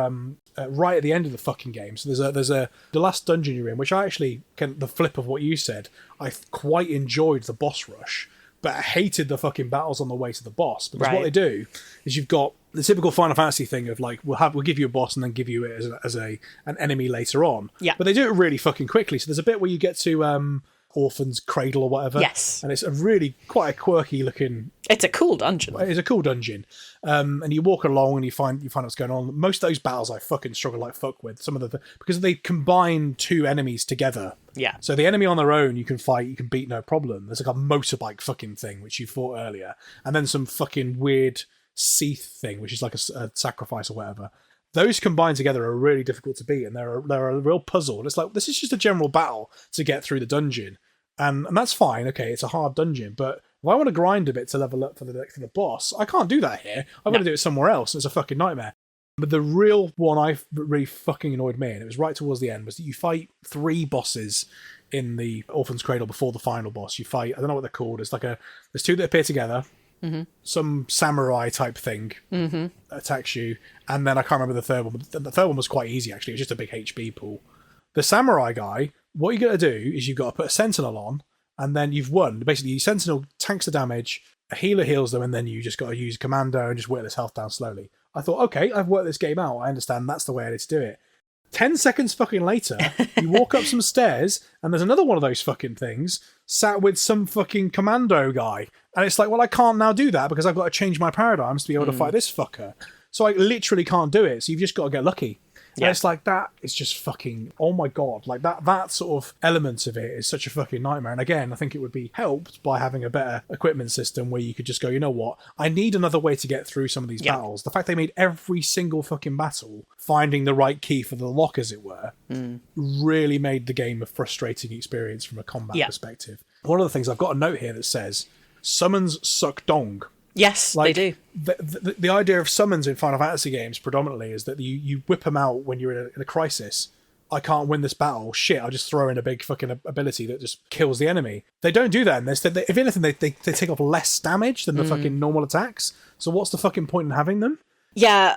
right at the end of the fucking game, so there's the last dungeon you're in, which I actually, the flip of what you said, I quite enjoyed the boss rush, but I hated the fucking battles on the way to the boss, because what they do is you've got the typical Final Fantasy thing of we'll give you a boss and then give you it as an enemy later on. Yeah. But they do it really fucking quickly. So there's a bit where you get to Orphan's Cradle or whatever. Yes. And it's a really quite a quirky looking. It's a cool dungeon. It's a cool dungeon. And you walk along and you find what's going on. Most of those battles I fucking struggle like fuck with. Some of because they combine 2 enemies together. Yeah. So the enemy on their own you can fight, you can beat no problem. There's a motorbike fucking thing which you fought earlier, and then some fucking weird Seath thing which is like a sacrifice or whatever. Those combined together are really difficult to beat, and they're a real puzzle. And it's this is just a general battle to get through the dungeon, and that's fine. Okay, it's a hard dungeon, but if I want to grind a bit to level up for the boss, I can't do that here. I've got to do it somewhere else. And it's a fucking nightmare. But the real one really fucking annoyed me, and it was right towards the end, was that you fight 3 bosses in the Orphan's Cradle before the final boss. You fight, I don't know what they're called. It's there's 2 that appear together. Mm-hmm. Some samurai type thing attacks you, and then I can't remember the third one. But the third one was quite easy actually. It was just a big HP pool. The samurai guy, what you got to do is you've got to put a sentinel on, and then you've won. Basically, your sentinel tanks the damage, a healer heals them, and then you just got to use commando and just whittle his health down slowly. I thought, okay, I've worked this game out. I understand that's the way I need to do it. 10 seconds fucking later, you walk up some stairs, and there's another one of those fucking things sat with some fucking commando guy. And it's well, I can't now do that because I've got to change my paradigms to be able to fight this fucker. So I literally can't do it. So you've just got to get lucky. Yeah. And it's that is just fucking, oh my God. That sort of element of it is such a fucking nightmare. And again, I think it would be helped by having a better equipment system where you could just go, you know what? I need another way to get through some of these battles. The fact they made every single fucking battle finding the right key for the lock, as it were, really made the game a frustrating experience from a combat perspective. One of the things I've got a note here that says, summons suck dong. Yes, they do. The idea of summons in Final Fantasy games predominantly is that you whip them out when you're in a crisis. I can't win this battle. Shit, I'll just throw in a big fucking ability that just kills the enemy. They don't do that in this. If anything, they take off less damage than the fucking normal attacks. So what's the fucking point in having them? Yeah,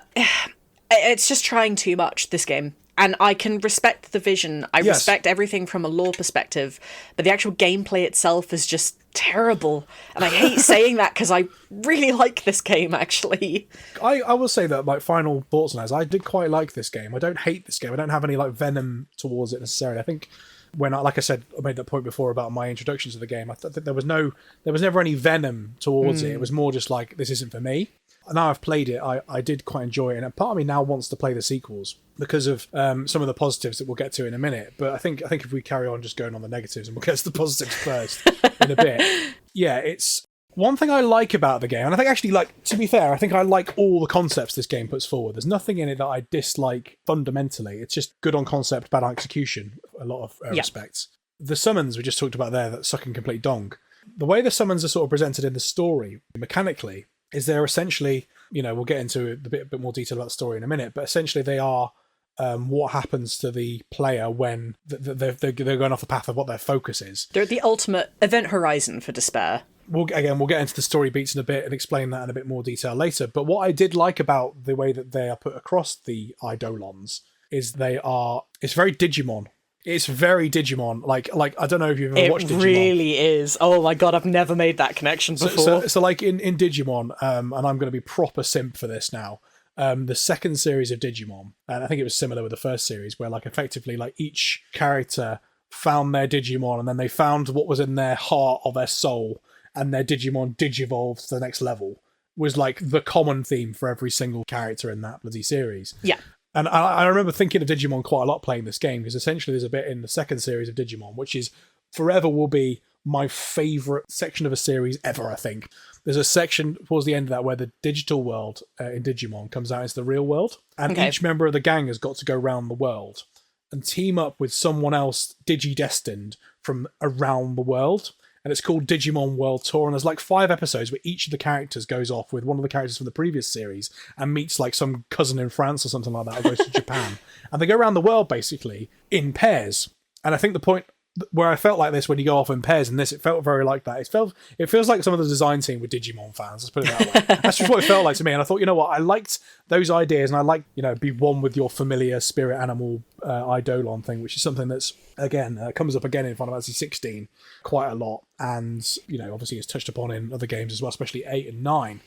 it's just trying too much, this game. And I can respect the vision. I respect everything from a lore perspective, but the actual gameplay itself is just terrible. And I hate saying that because I really like this game, actually. I will say that, final thoughts on this, I did quite like this game. I don't hate this game. I don't have any venom towards it necessarily. I think when I said, I made that point before about my introduction to the game, I thought that there was never any venom towards it. It was more just this isn't for me. Now I've played it, I did quite enjoy it, and part of me now wants to play the sequels because of some of the positives that we'll get to in a minute. But I think if we carry on just going on the negatives, and we'll get to the positives first in a bit. Yeah, it's one thing I like about the game, and I think actually, to be fair, I think I like all the concepts this game puts forward. There's nothing in it that I dislike fundamentally. It's just good on concept, bad on execution a lot of respects. The summons we just talked about there that sucking complete donk. The way the summons are sort of presented in the story mechanically is they're essentially, we'll get into a bit more detail about the story in a minute, but essentially they are what happens to the player when they're going off the path of what their focus is. They're the ultimate event horizon for despair. We'll get into the story beats in a bit and explain that in a bit more detail later. But what I did like about the way that they are put across the Eidolons is it's very Digimon. It's very Digimon. Like I don't know if you've ever watched Digimon. It really is. Oh my god, I've never made that connection before. So like in Digimon, and I'm going to be proper simp for this now. The second series of Digimon, and I think it was similar with the first series, where like effectively like each character found their Digimon, and then they found what was in their heart or their soul, and their Digimon digivolved to the next level. Was like the common theme for every single character in that bloody series. Yeah. And I remember thinking of Digimon quite a lot playing this game, because essentially there's a bit in the second series of Digimon, which is forever will be my favourite section of a series ever, I think. There's a section towards the end of that where the digital world in Digimon comes out into the real world, and each member of the gang has got to go around the world and team up with someone else digi-destined from around the world. And it's called Digimon World Tour, and there's like 5 episodes where each of the characters goes off with one of the characters from the previous series and meets like some cousin in France or something like that, or goes to Japan. And they go around the world basically in pairs. And I think the point where I felt like this when you go off in pairs in this, it felt very like that. It feels like some of the design team with Digimon fans, let's put it that way. That's just what it felt like to me. And I thought, you know what, I liked those ideas, and I like, be one with your familiar spirit animal Eidolon thing, which is something that's, again, comes up again in Final Fantasy 16 quite a lot. And, obviously it's touched upon in other games as well, especially 8 and 9.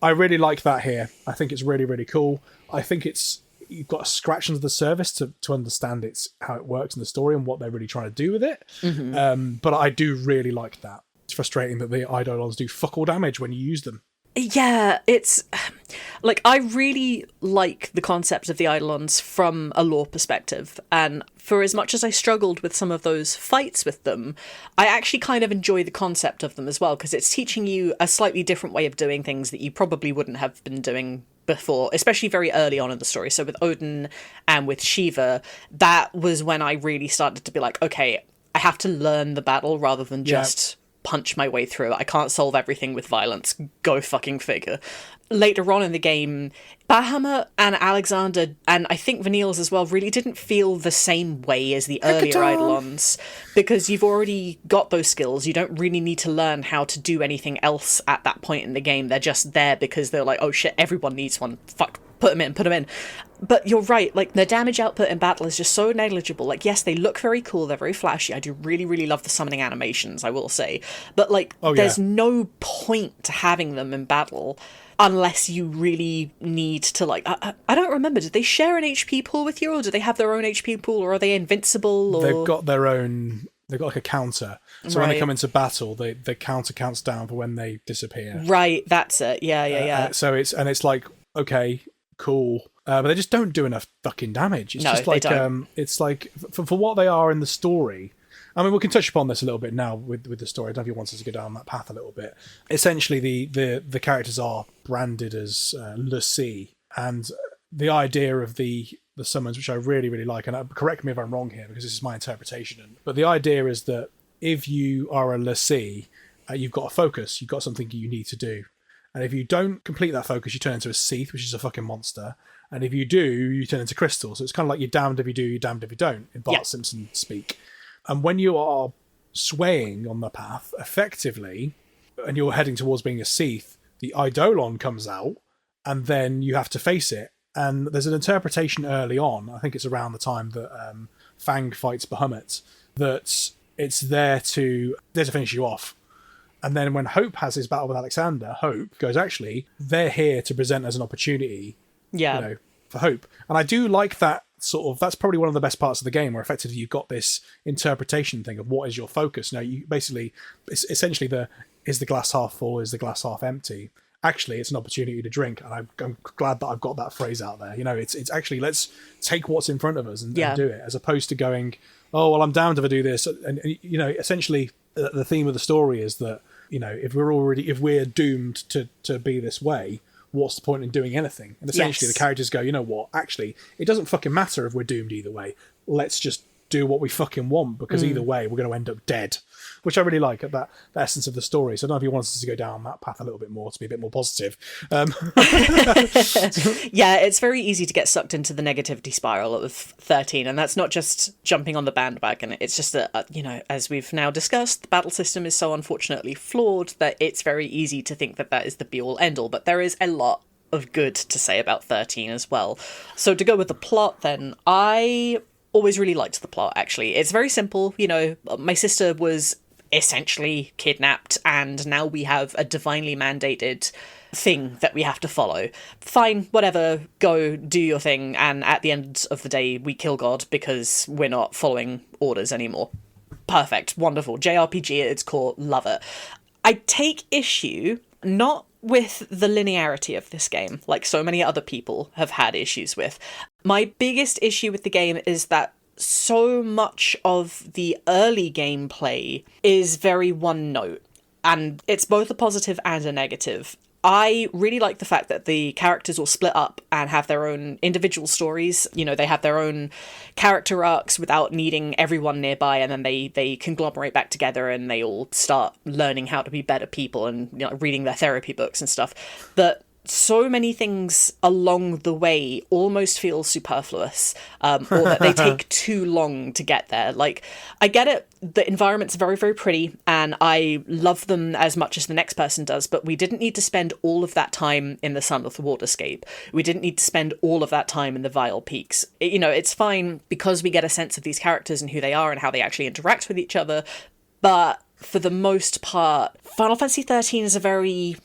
I really like that here. I think it's really, really cool. I think you've got to scratch under the surface to understand how it works in the story and what they're really trying to do with it. Mm-hmm. But I do really like that. It's frustrating that the Eidolons do fuck all damage when you use them. Yeah, it's like, I really like the concept of the Eidolons from a lore perspective, and for as much as I struggled with some of those fights with them, I actually kind of enjoy the concept of them as well, because it's teaching you a slightly different way of doing things that you probably wouldn't have been doing before, especially very early on in the story. So with Odin and with Shiva, that was when I really started to be like, okay, I have to learn the battle rather than just punch my way through it. I can't solve everything with violence. Go fucking figure. Later on in the game, Bahamut and Alexander, and I think Vanille's as well, really didn't feel the same way as the earlier Eidolons, because you've already got those skills. You don't really need to learn how to do anything else at that point in the game. They're just there because they're like, oh shit, everyone needs one. Fuck, put them in. But you're right, like, the damage output in battle is just so negligible. Like, yes, they look very cool, they're very flashy. I do really, really love the summoning animations, I will say. But, like, there's no point to having them in battle unless you really need to, like... I don't remember, did they share an HP pool with you, or do they have their own HP pool, or are they invincible, or... They've got their own... They've got like a counter. So when they come into battle, the counter counts down for when they disappear. Right, that's it. Yeah. So it's like, okay, cool. But they just don't do enough fucking damage. It's just like, they don't. It's like, for what they are in the story. I mean, we can touch upon this a little bit now with the story. I don't know if you want us to go down that path a little bit. Essentially, the characters are branded as l'Cie, and the idea of the summons, which I really, really like, and correct me if I'm wrong here, because this is my interpretation, but the idea is that if you are a l'Cie, you've got a focus, you've got something you need to do. And if you don't complete that focus, you turn into a Seath, which is a fucking monster. And if you do, you turn into Crystal. So it's kind of like you're damned if you do, you're damned if you don't, in Bart Simpson speak. And when you are swaying on the path, effectively, and you're heading towards being a Seath, the Eidolon comes out, and then you have to face it. And there's an interpretation early on, I think it's around the time that Fang fights Bahamut, that it's there to finish you off. And then when Hope has his battle with Alexander, Hope goes, actually, they're here to present as an opportunity, for Hope. And I do like that that's probably one of the best parts of the game, where effectively you've got this interpretation thing of what is your focus. You basically, it's essentially is the glass half full, is the glass half empty? Actually, it's an opportunity to drink. And I'm glad that I've got that phrase out there. It's actually, let's take what's in front of us and do it, as opposed to going, oh, well, I'm down to do this. And essentially the theme of the story is that, if we're doomed to be this way, what's the point in doing anything? And essentially the characters go, you know what, actually, it doesn't fucking matter if we're doomed either way. Let's just do what we fucking want, because either way we're going to end up dead, which I really like, the essence of the story. So I don't know if you want us to go down that path a little bit more, to be a bit more positive. Yeah, it's very easy to get sucked into the negativity spiral of 13, and that's not just jumping on the bandwagon. It's just that, as we've now discussed, the battle system is so unfortunately flawed that it's very easy to think that is the be-all end-all, but there is a lot of good to say about 13 as well. So to go with the plot then, I always really liked the plot, actually. It's very simple. My sister was essentially kidnapped, and now we have a divinely mandated thing that we have to follow. Fine, whatever, go do your thing, and at the end of the day we kill God because we're not following orders anymore. Perfect, wonderful. JRPG at its core, love it. I take issue not with the linearity of this game, like so many other people have had issues with. My biggest issue with the game is that so much of the early gameplay is very one note, and it's both a positive and a negative. I really like the fact that the characters will split up and have their own individual stories. They have their own character arcs without needing everyone nearby, and then they conglomerate back together and they all start learning how to be better people and reading their therapy books and stuff. But so many things along the way almost feel superfluous, or that they take too long to get there. Like, I get it, the environment's very, very pretty, and I love them as much as the next person does, but we didn't need to spend all of that time in the Sun of the Waterscape. We didn't need to spend all of that time in the Vile Peaks. It's fine because we get a sense of these characters and who they are and how they actually interact with each other, but for the most part, Final Fantasy XIII is a very...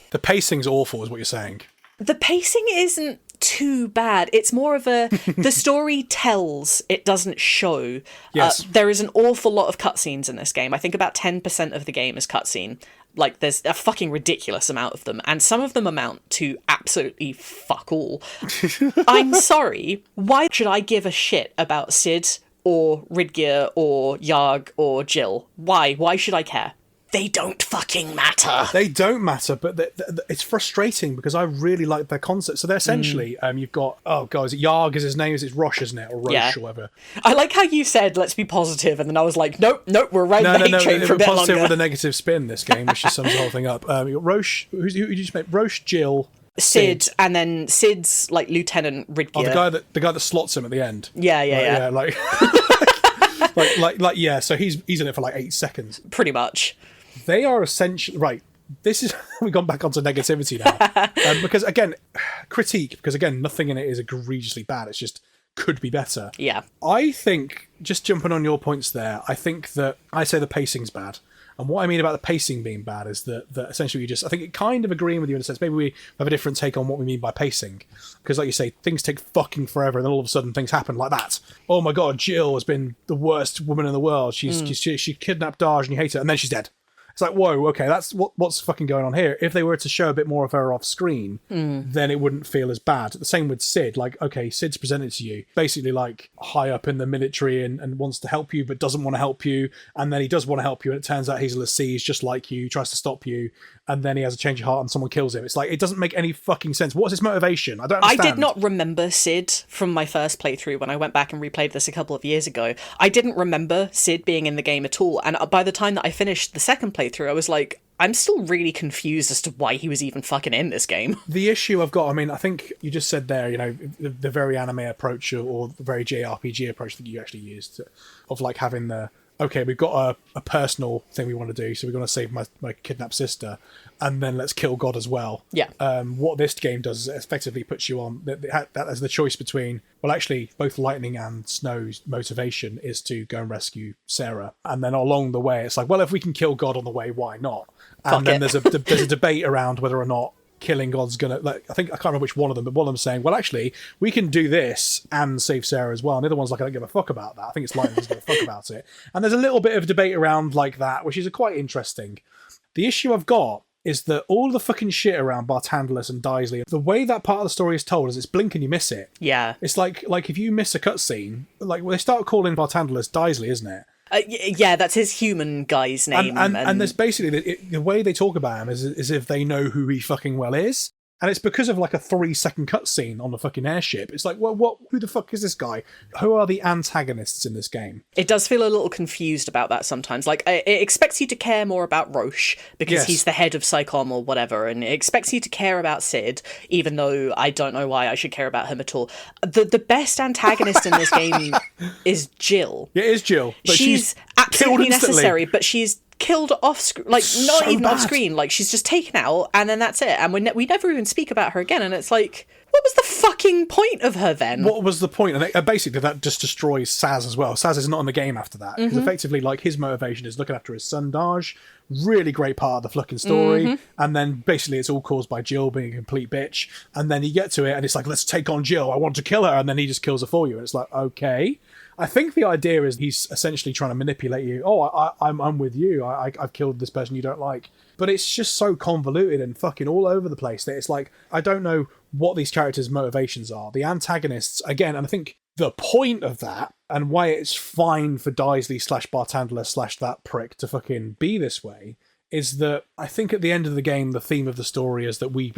The pacing's awful, is what you're saying. The pacing isn't too bad. It's more of the story tells, it doesn't show. Yes. There is an awful lot of cutscenes in this game. I think about 10% of the game is cutscene. Like, there's a fucking ridiculous amount of them, and some of them amount to absolutely fuck all. I'm sorry, why should I give a shit about Cid or Ridgear or Yarg or Jill? Why should I care? They don't fucking matter. They don't matter, but it's frustrating because I really like their concept. So they're essentially, you've got, is it Yarg is his name? Is it Rosh, isn't it? Or Roche or whatever. I like how you said, let's be positive, and then I was like, nope, we're riding the hate train for a bit positive longer. with a negative spin, this game, which just sums the whole thing up. You've got Roche, who did you just make? Roche, Jill, Cid, and then Cid's, like, Lieutenant Ridgear. Oh, the guy that slots him at the end. Yeah. Like, yeah, so he's in it for like 8 seconds. Pretty much. They are essentially right. This is we've gone back onto negativity now, because again, critique. Because again, nothing in it is egregiously bad. It's just could be better. Yeah. I think, just jumping on your points there, I think that I say the pacing's bad. And what I mean about the pacing being bad is that essentially I think it kind of agreeing with you in a sense. Maybe we have a different take on what we mean by pacing. Because like you say, things take fucking forever and then all of a sudden things happen like that. Oh my god, Jill has been the worst woman in the world. She kidnapped Darj and you hate her, and then she's dead. It's like, whoa, okay, that's what's fucking going on here. If they were to show a bit more of her off screen, then it wouldn't feel as bad. The same with Cid. Like, okay, Cid's presented to you, basically like high up in the military and wants to help you, but doesn't want to help you. And then he does want to help you, and it turns out he's a lessee, he's just like you, tries to stop you. And then he has a change of heart and someone kills him. It's like, it doesn't make any fucking sense. What's his motivation? I don't understand. I did not remember Cid from my first playthrough when I went back and replayed this a couple of years ago. I didn't remember Cid being in the game at all. And by the time that I finished the second playthrough, I was like, I'm still really confused as to why he was even fucking in this game. The issue I've got, I mean, I think you just said there, the very anime approach or the very JRPG approach that you actually used of like having okay, we've got a personal thing we want to do, so we're going to save my kidnapped sister, and then let's kill God as well. Yeah. What this game does is it effectively puts you on that as the choice between, well, actually, both Lightning and Snow's motivation is to go and rescue Sarah, and then along the way, it's like, well, if we can kill God on the way, why not? And then there's a debate around whether or not killing God's gonna, like, I can't remember which one of them, but one of them saying, well, actually, we can do this and save Sarah as well. And the other one's like, I don't give a fuck about that. I think it's Lightning doesn't give a fuck about it. And there's a little bit of debate around like that, which is quite interesting. The issue I've got is that all the fucking shit around Bartandalus and Daisley, the way that part of the story is told is it's blink and you miss it. Yeah. It's like if you miss a cutscene, like they start calling Bartandalus Daisley, isn't it? Yeah, that's his human guy's name. And there's basically the way they talk about him is as if they know who he fucking well is. And it's because of like a 3-second cutscene on the fucking airship. It's like, well, who the fuck is this guy? Who are the antagonists in this game? It does feel a little confused about that sometimes. Like, it expects you to care more about Roche because he's the head of Psychom or whatever, and it expects you to care about Sid, even though I don't know why I should care about him at all. The best antagonist in this game is Jill. Yeah, it is Jill. But she's absolutely necessary, but she's killed off screen, like not so even bad. off screen, like she's just taken out and then that's it, and we never even speak about her again, and it's like, what was the fucking point of her then? What was the point? And basically that just destroys Saz as well. Saz is not in the game after that, because effectively like his motivation is looking after his son Daj, really great part of the fucking story, and then basically it's all caused by Jill being a complete bitch, and then you get to it and it's like, let's take on Jill, I want to kill her, and then he just kills her for you, and it's like, okay. I think the idea is he's essentially trying to manipulate you. Oh, I'm with you. I've killed this person you don't like. But it's just so convoluted and fucking all over the place that it's like, I don't know what these characters' motivations are. The antagonists, again, and I think the point of that and why it's fine for Daisley / Bartandler / that prick to fucking be this way is that I think at the end of the game, the theme of the story is that we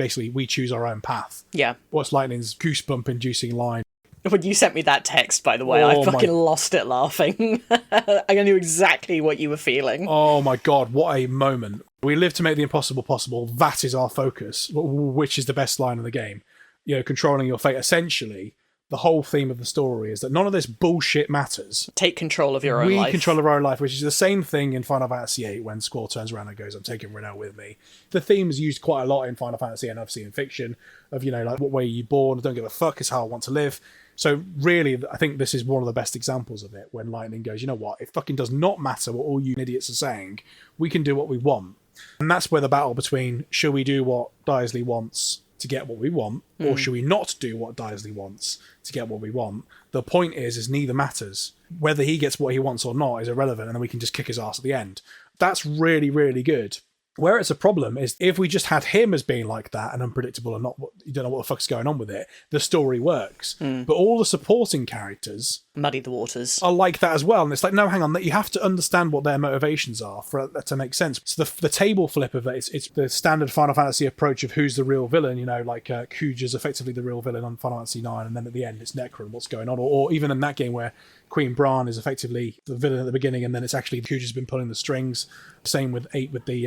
choose our own path. Yeah. What's Lightning's goosebump-inducing line? When you sent me that text, by the way, I fucking lost it laughing. I knew exactly what you were feeling. Oh my god, what a moment. We live to make the impossible possible. That is our focus, which is the best line in the game. You know, controlling your fate. Essentially, the whole theme of the story is that none of this bullshit matters. Take control of your own life. We control our own life, which is the same thing in Final Fantasy VIII when Squall turns around and goes, I'm taking Renelle with me. The theme is used quite a lot in Final Fantasy and obviously in fiction of, you know, like, what way are you born? I don't give a fuck, is how I want to live. So really, I think this is one of the best examples of it, when Lightning goes, you know what, it fucking does not matter what all you idiots are saying, we can do what we want. And that's where the battle between, should we do what Daisley wants to get what we want, or should we not do what Daisley wants to get what we want? The point is neither matters. Whether he gets what he wants or not is irrelevant, and then we can just kick his ass at the end. That's really, really good. Where it's a problem is if we just had him as being like that and unpredictable and you don't know what the fuck's going on with it, the story works. But all the supporting characters muddy the waters are like that as well, and it's like, no, hang on, that you have to understand what their motivations are for that to make sense. So the table flip of it, it's the standard Final Fantasy approach of who's the real villain, you know, like Kuja's effectively the real villain on Final Fantasy IX, and then at the end it's Necron, what's going on, or even in that game where Queen Bran is effectively the villain at the beginning, and then it's actually Kuja's been pulling the strings. Same with 8 with the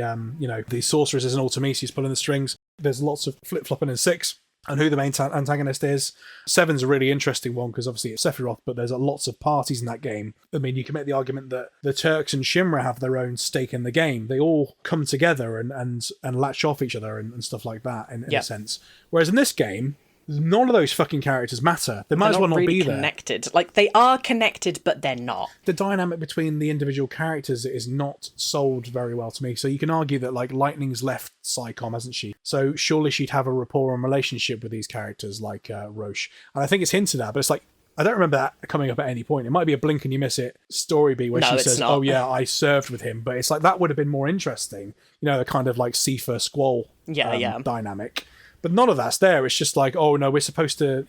you know, the sorceress is an Ultimisi's pulling the strings. There's lots of flip-flopping in 6 and who the main antagonist is. 7's a really interesting one because obviously it's Sephiroth, but there's lots of parties in that game. I mean, you can make the argument that the Turks and Shinra have their own stake in the game. They all come together and latch off each other and stuff like that in a sense. Whereas in this game, none of those fucking characters matter. They might as well not be there. Connected. Like, they are connected, but they're not. The dynamic between the individual characters is not sold very well to me. So you can argue that, like, Lightning's left Psychom, hasn't she? So surely she'd have a rapport and relationship with these characters like Roche. And I think it's hinted at, but it's like, I don't remember that coming up at any point. It might be a blink and you miss it story beat where she says, not. Oh yeah, I served with him. But it's like, that would have been more interesting. You know, the kind of like Sifa Squall dynamic. But none of that's there. It's just like, oh no, we're supposed to...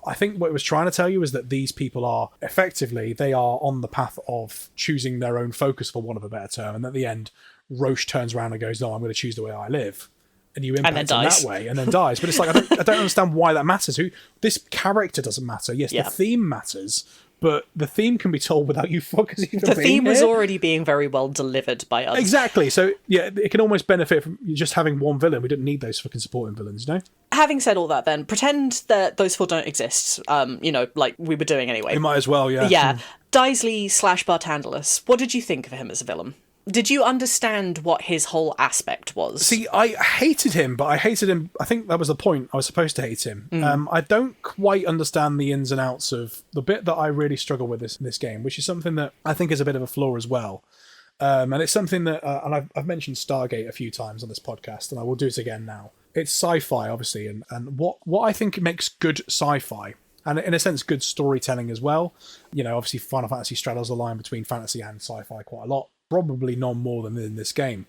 I think what it was trying to tell you is that these people are, effectively, they are on the path of choosing their own focus, for want of a better term. And at the end, Roche turns around and goes, no, I'm going to choose the way I live. And you impact him that way, and then dies. But it's like, I don't understand why that matters. This character doesn't matter. Yes, the theme matters, but the theme can be told without you fuckers even The theme was here. already being very well delivered by us. Exactly. So, yeah, it can almost benefit from just having one villain. We didn't need those fucking supporting villains, you know? Having said all that, then, pretend that those four don't exist, you know, like we were doing anyway. You might as well, yeah. Yeah. Daisley / Bartandler, what did you think of him as a villain? Did you understand what his whole aspect was? See, I hated him, but I hated him. I think that was the point. I was supposed to hate him. I don't quite understand the ins and outs of the bit that I really struggle with in this game, which is something that I think is a bit of a flaw as well. And it's something that, and I've mentioned Stargate a few times on this podcast, and I will do it again now. It's sci-fi, obviously, and what I think makes good sci-fi, and in a sense good storytelling as well. You know, obviously Final Fantasy straddles the line between fantasy and sci-fi quite a lot. Probably none more than in this game.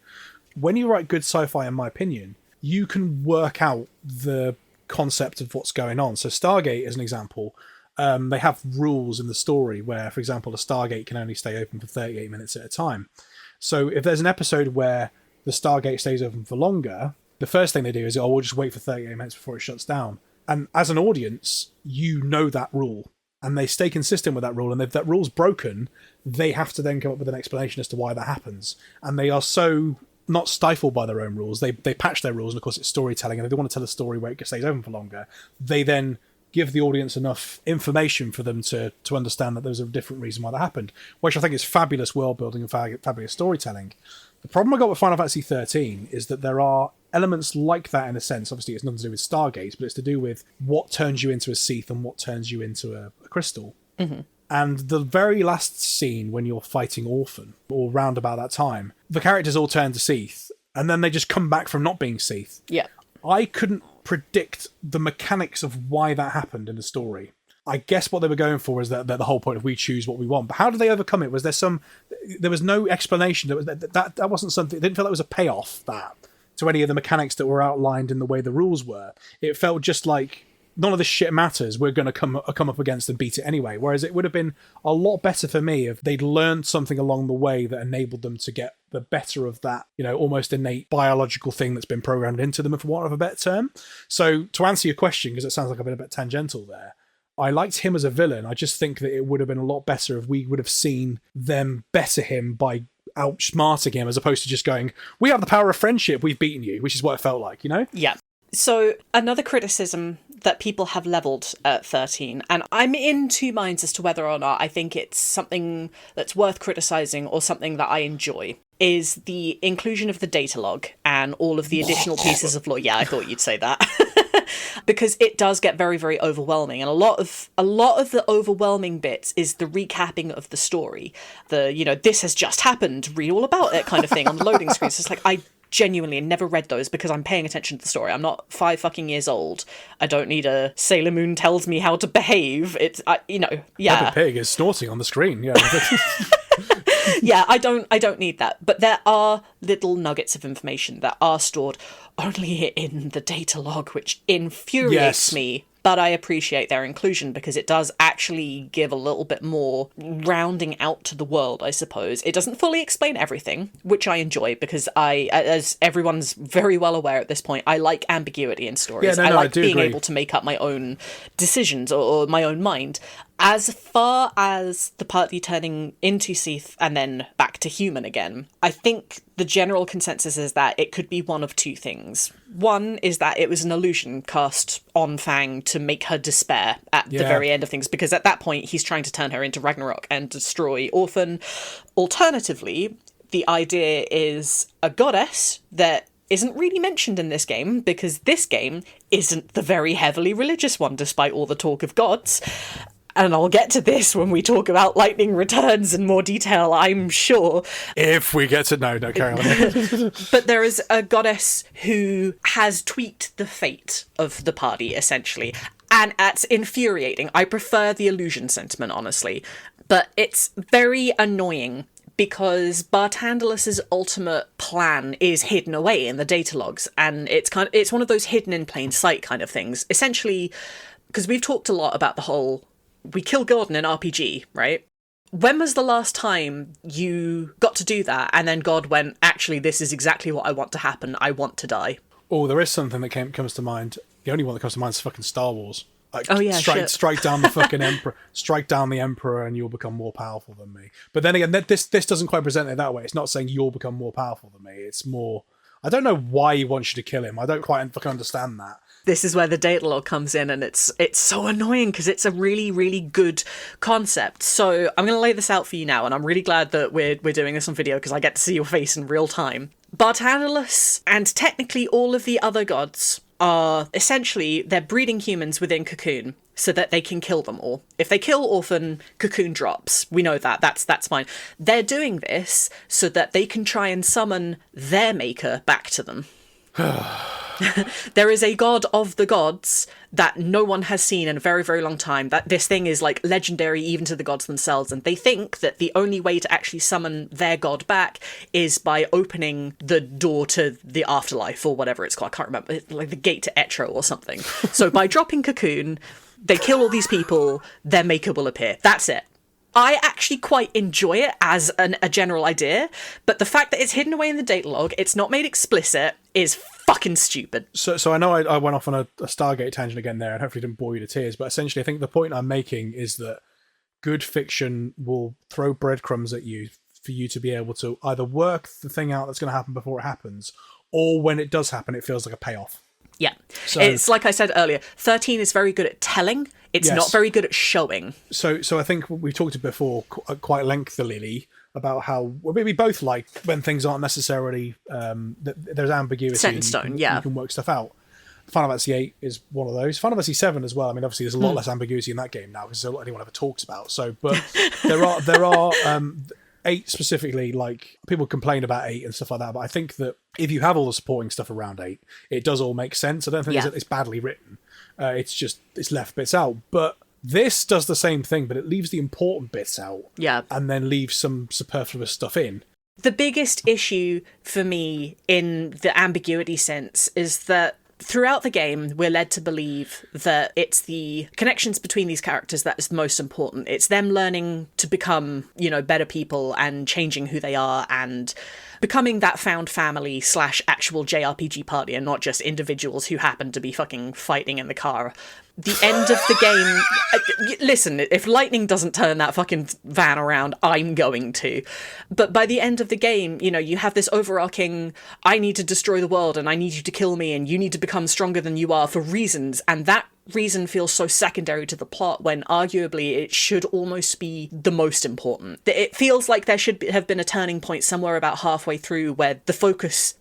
When you write good sci-fi, in my opinion, you can work out the concept of what's going on. So Stargate, as an example, they have rules in the story where, for example, a Stargate can only stay open for 38 minutes at a time. So if there's an episode where the Stargate stays open for longer, the first thing they do is, oh, we'll just wait for 38 minutes before it shuts down. And as an audience, you know that rule. And they stay consistent with that rule. And if that rule's broken, they have to then come up with an explanation as to why that happens. And they are so not stifled by their own rules. They patch their rules, and of course it's storytelling, and if they want to tell a story where it stays open for longer, they then give the audience enough information for them to understand that there's a different reason why that happened, which I think is fabulous world building and fabulous storytelling. The problem I got with Final Fantasy XIII is that there are elements like that in a sense. Obviously, it's nothing to do with Stargates, but it's to do with what turns you into a Seath and what turns you into a crystal. Mm-hmm. And the very last scene when you're fighting Orphan, or round about that time, the characters all turn to Seath, and then they just come back from not being Seath. Yeah. I couldn't predict the mechanics of why that happened in the story. I guess what they were going for is that the whole point of we choose what we want. But how did they overcome it? Was there was no explanation. That wasn't something. It didn't feel like it was a payoff to any of the mechanics that were outlined in the way the rules were. It felt just like none of this shit matters. We're going to come up against and beat it anyway. Whereas it would have been a lot better for me if they'd learned something along the way that enabled them to get the better of that, almost innate biological thing that's been programmed into them, for want of a better term. So to answer your question, because it sounds like I've been a bit tangential there, I liked him as a villain. I just think that it would have been a lot better if we would have seen them better him by outsmarting him, as opposed to just going, we have the power of friendship, we've beaten you, which is what it felt like, Yeah. So another criticism that people have levelled at 13, and I'm in two minds as to whether or not I think it's something that's worth criticising or something that I enjoy, is the inclusion of the data log and all of the additional pieces of lore. Yeah, I thought you'd say that. Because it does get very, very overwhelming. And a lot of the overwhelming bits is the recapping of the story. This has just happened, read all about it kind of thing on the loading screens. It's like, I genuinely never read those because I'm paying attention to the story. I'm not 5 fucking years old. I don't need a Sailor Moon tells me how to behave. Yeah. Peppa Pig is snorting on the screen. Yeah. Yeah, I don't need that. But there are little nuggets of information that are stored only in the data log, which infuriates me. But I appreciate their inclusion because it does actually give a little bit more rounding out to the world, I suppose. It doesn't fully explain everything, which I enjoy because as everyone's very well aware at this point, I like ambiguity in stories. I like being able to make up my own decisions or my own mind. As far as the party turning into Seath and then back to human again, I think the general consensus is that it could be one of two things. One is that it was an illusion cast on Fang to make her despair at the very end of things, because at that point he's trying to turn her into Ragnarok and destroy Orphan. Alternatively, the idea is a goddess that isn't really mentioned in this game, because this game isn't the very heavily religious one, despite all the talk of gods. And I'll get to this when we talk about Lightning Returns in more detail, I'm sure. If we get to know, no, carry on. But there is a goddess who has tweaked the fate of the party, essentially. And that's infuriating. I prefer the illusion sentiment, honestly. But it's very annoying because Bartandalus's ultimate plan is hidden away in the data logs. And it's one of those hidden in plain sight kind of things. Essentially, because we've talked a lot about the whole we kill God in an RPG, right? When was the last time you got to do that and then God went, actually, this is exactly what I want to happen. I want to die. Oh, there is something that comes to mind. The only one that comes to mind is fucking Star Wars. Like, strike down the fucking emperor, strike down the emperor, and you'll become more powerful than me. But then again, this doesn't quite present it that way. It's not saying you'll become more powerful than me. It's more, I don't know why he wants you to kill him. I don't quite fucking understand that. This is where the data log comes in, and it's so annoying because it's a really, really good concept. So I'm going to lay this out for you now, and I'm really glad that we're doing this on video because I get to see your face in real time. Bartandalus and technically all of the other gods are essentially, they're breeding humans within Cocoon so that they can kill them all. If they kill Orphan, Cocoon drops. We know that. That's fine. They're doing this so that they can try and summon their maker back to them. There is a god of the gods that no one has seen in a very, very long time. That this thing is like legendary even to the gods themselves, and they think that the only way to actually summon their god back is by opening the door to the afterlife or whatever it's called. I can't remember, like the gate to Etro or something. So by dropping Cocoon, they kill all these people, their maker will appear. That's it. I actually quite enjoy it as a general idea, but the fact that it's hidden away in the data log, it's not made explicit, is fucking stupid. So I know I went off on a Stargate tangent again there, and hopefully didn't bore you to tears, but essentially I think the point I'm making is that good fiction will throw breadcrumbs at you for you to be able to either work the thing out that's going to happen before it happens, or when it does happen, it feels like a payoff. Yeah. So, it's like I said earlier, 13 is very good at telling. It's not very good at showing. So I think we talked before quite lengthily about how we both like when things aren't necessarily there's ambiguity. Set in stone, yeah. You can work stuff out. Final Fantasy VIII is one of those. Final Fantasy VII as well. I mean, obviously, there's a lot less ambiguity in that game now because it's all anyone ever talks about. So, but there are 8 specifically. Like people complain about 8 and stuff like that, but I think that if you have all the supporting stuff around 8, it does all make sense. I don't think it's badly written. It's left bits out, but this does the same thing, but it leaves the important bits out. Yeah, and then leaves some superfluous stuff in. The biggest issue for me in the ambiguity sense is that throughout the game, we're led to believe that it's the connections between these characters that is most important. It's them learning to become, better people and changing who they are and becoming that found family / actual JRPG party and not just individuals who happen to be fucking fighting in the car. The end of the game... Listen, if lightning doesn't turn that fucking van around, I'm going to. But by the end of the game, you have this overarching, I need to destroy the world and I need you to kill me and you need to become stronger than you are for reasons. And that reason feels so secondary to the plot when arguably it should almost be the most important. It feels like there should have been a turning point somewhere about halfway through where the focus,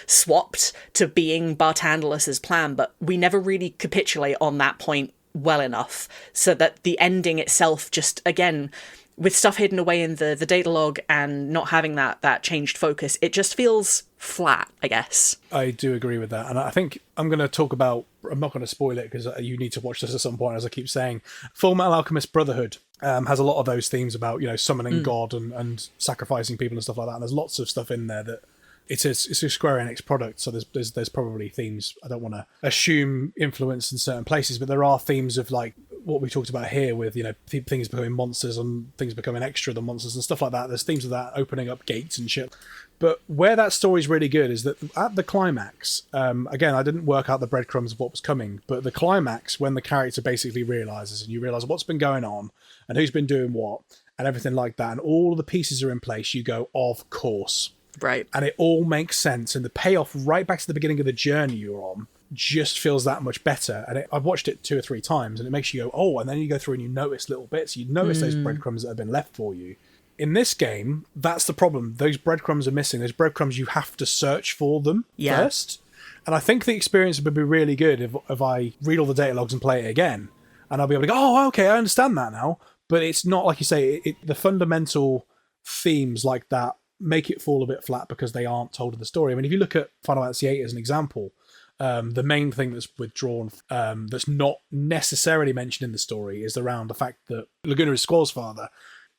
swapped to being Bartandalus's plan, but we never really capitulate on that point well enough so that the ending itself just, again, with stuff hidden away in the data log and not having that changed focus, it just feels flat, I guess. I do agree with that. And I think I'm going to talk about, I'm not going to spoil it because you need to watch this at some point, as I keep saying. Full Metal Alchemist Brotherhood has a lot of those themes about, summoning God and sacrificing people and stuff like that. And there's lots of stuff in there that it's a Square Enix product, so there's probably themes. I don't want to assume influence in certain places, but there are themes of like what we talked about here with things becoming monsters and things becoming extra than monsters and stuff like that. There's themes of that opening up gates and shit. But where that story's really good is that at the climax, again, I didn't work out the breadcrumbs of what was coming, but the climax, when the character basically realizes and you realize what's been going on and who's been doing what and everything like that, and all of the pieces are in place, you go, of course. Right. And it all makes sense. And the payoff right back to the beginning of the journey you're on just feels that much better. And I've watched it 2 or 3 times and it makes you go, oh, and then you go through and you notice little bits. You notice those breadcrumbs that have been left for you. In this game, that's the problem. Those breadcrumbs are missing. Those breadcrumbs, you have to search for them first. And I think the experience would be really good if I read all the data logs and play it again. And I'll be able to go, oh, okay, I understand that now. But it's not, like you say, the fundamental themes like that make it fall a bit flat because they aren't told in the story. I mean, if you look at Final Fantasy VIII as an example, the main thing that's withdrawn, that's not necessarily mentioned in the story, is around the fact that Laguna is Squall's father.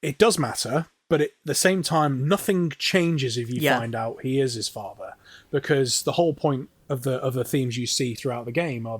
It does matter, but at the same time, nothing changes if you find out he is his father, because the whole point of the themes you see throughout the game are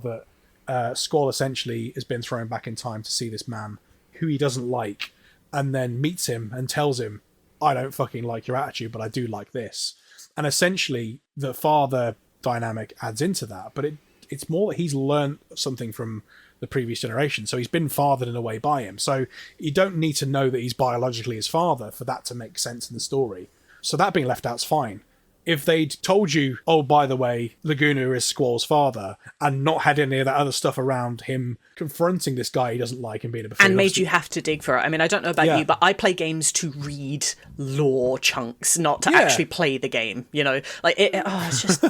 that Squall essentially has been thrown back in time to see this man who he doesn't like, and then meets him and tells him, I don't fucking like your attitude, but I do like this. And essentially, the father dynamic adds into that, but it's more that he's learned something from the previous generation, so he's been fathered in a way by him. So you don't need to know that he's biologically his father for that to make sense in the story. So that being left out's fine. If they'd told you, oh, by the way, Laguna is Squall's father, and not had any of that other stuff around him confronting this guy he doesn't like and being a buffoon. And made you have to dig for it. I mean, I don't know about you, but I play games to read lore chunks, not to actually play the game, Like, it's just...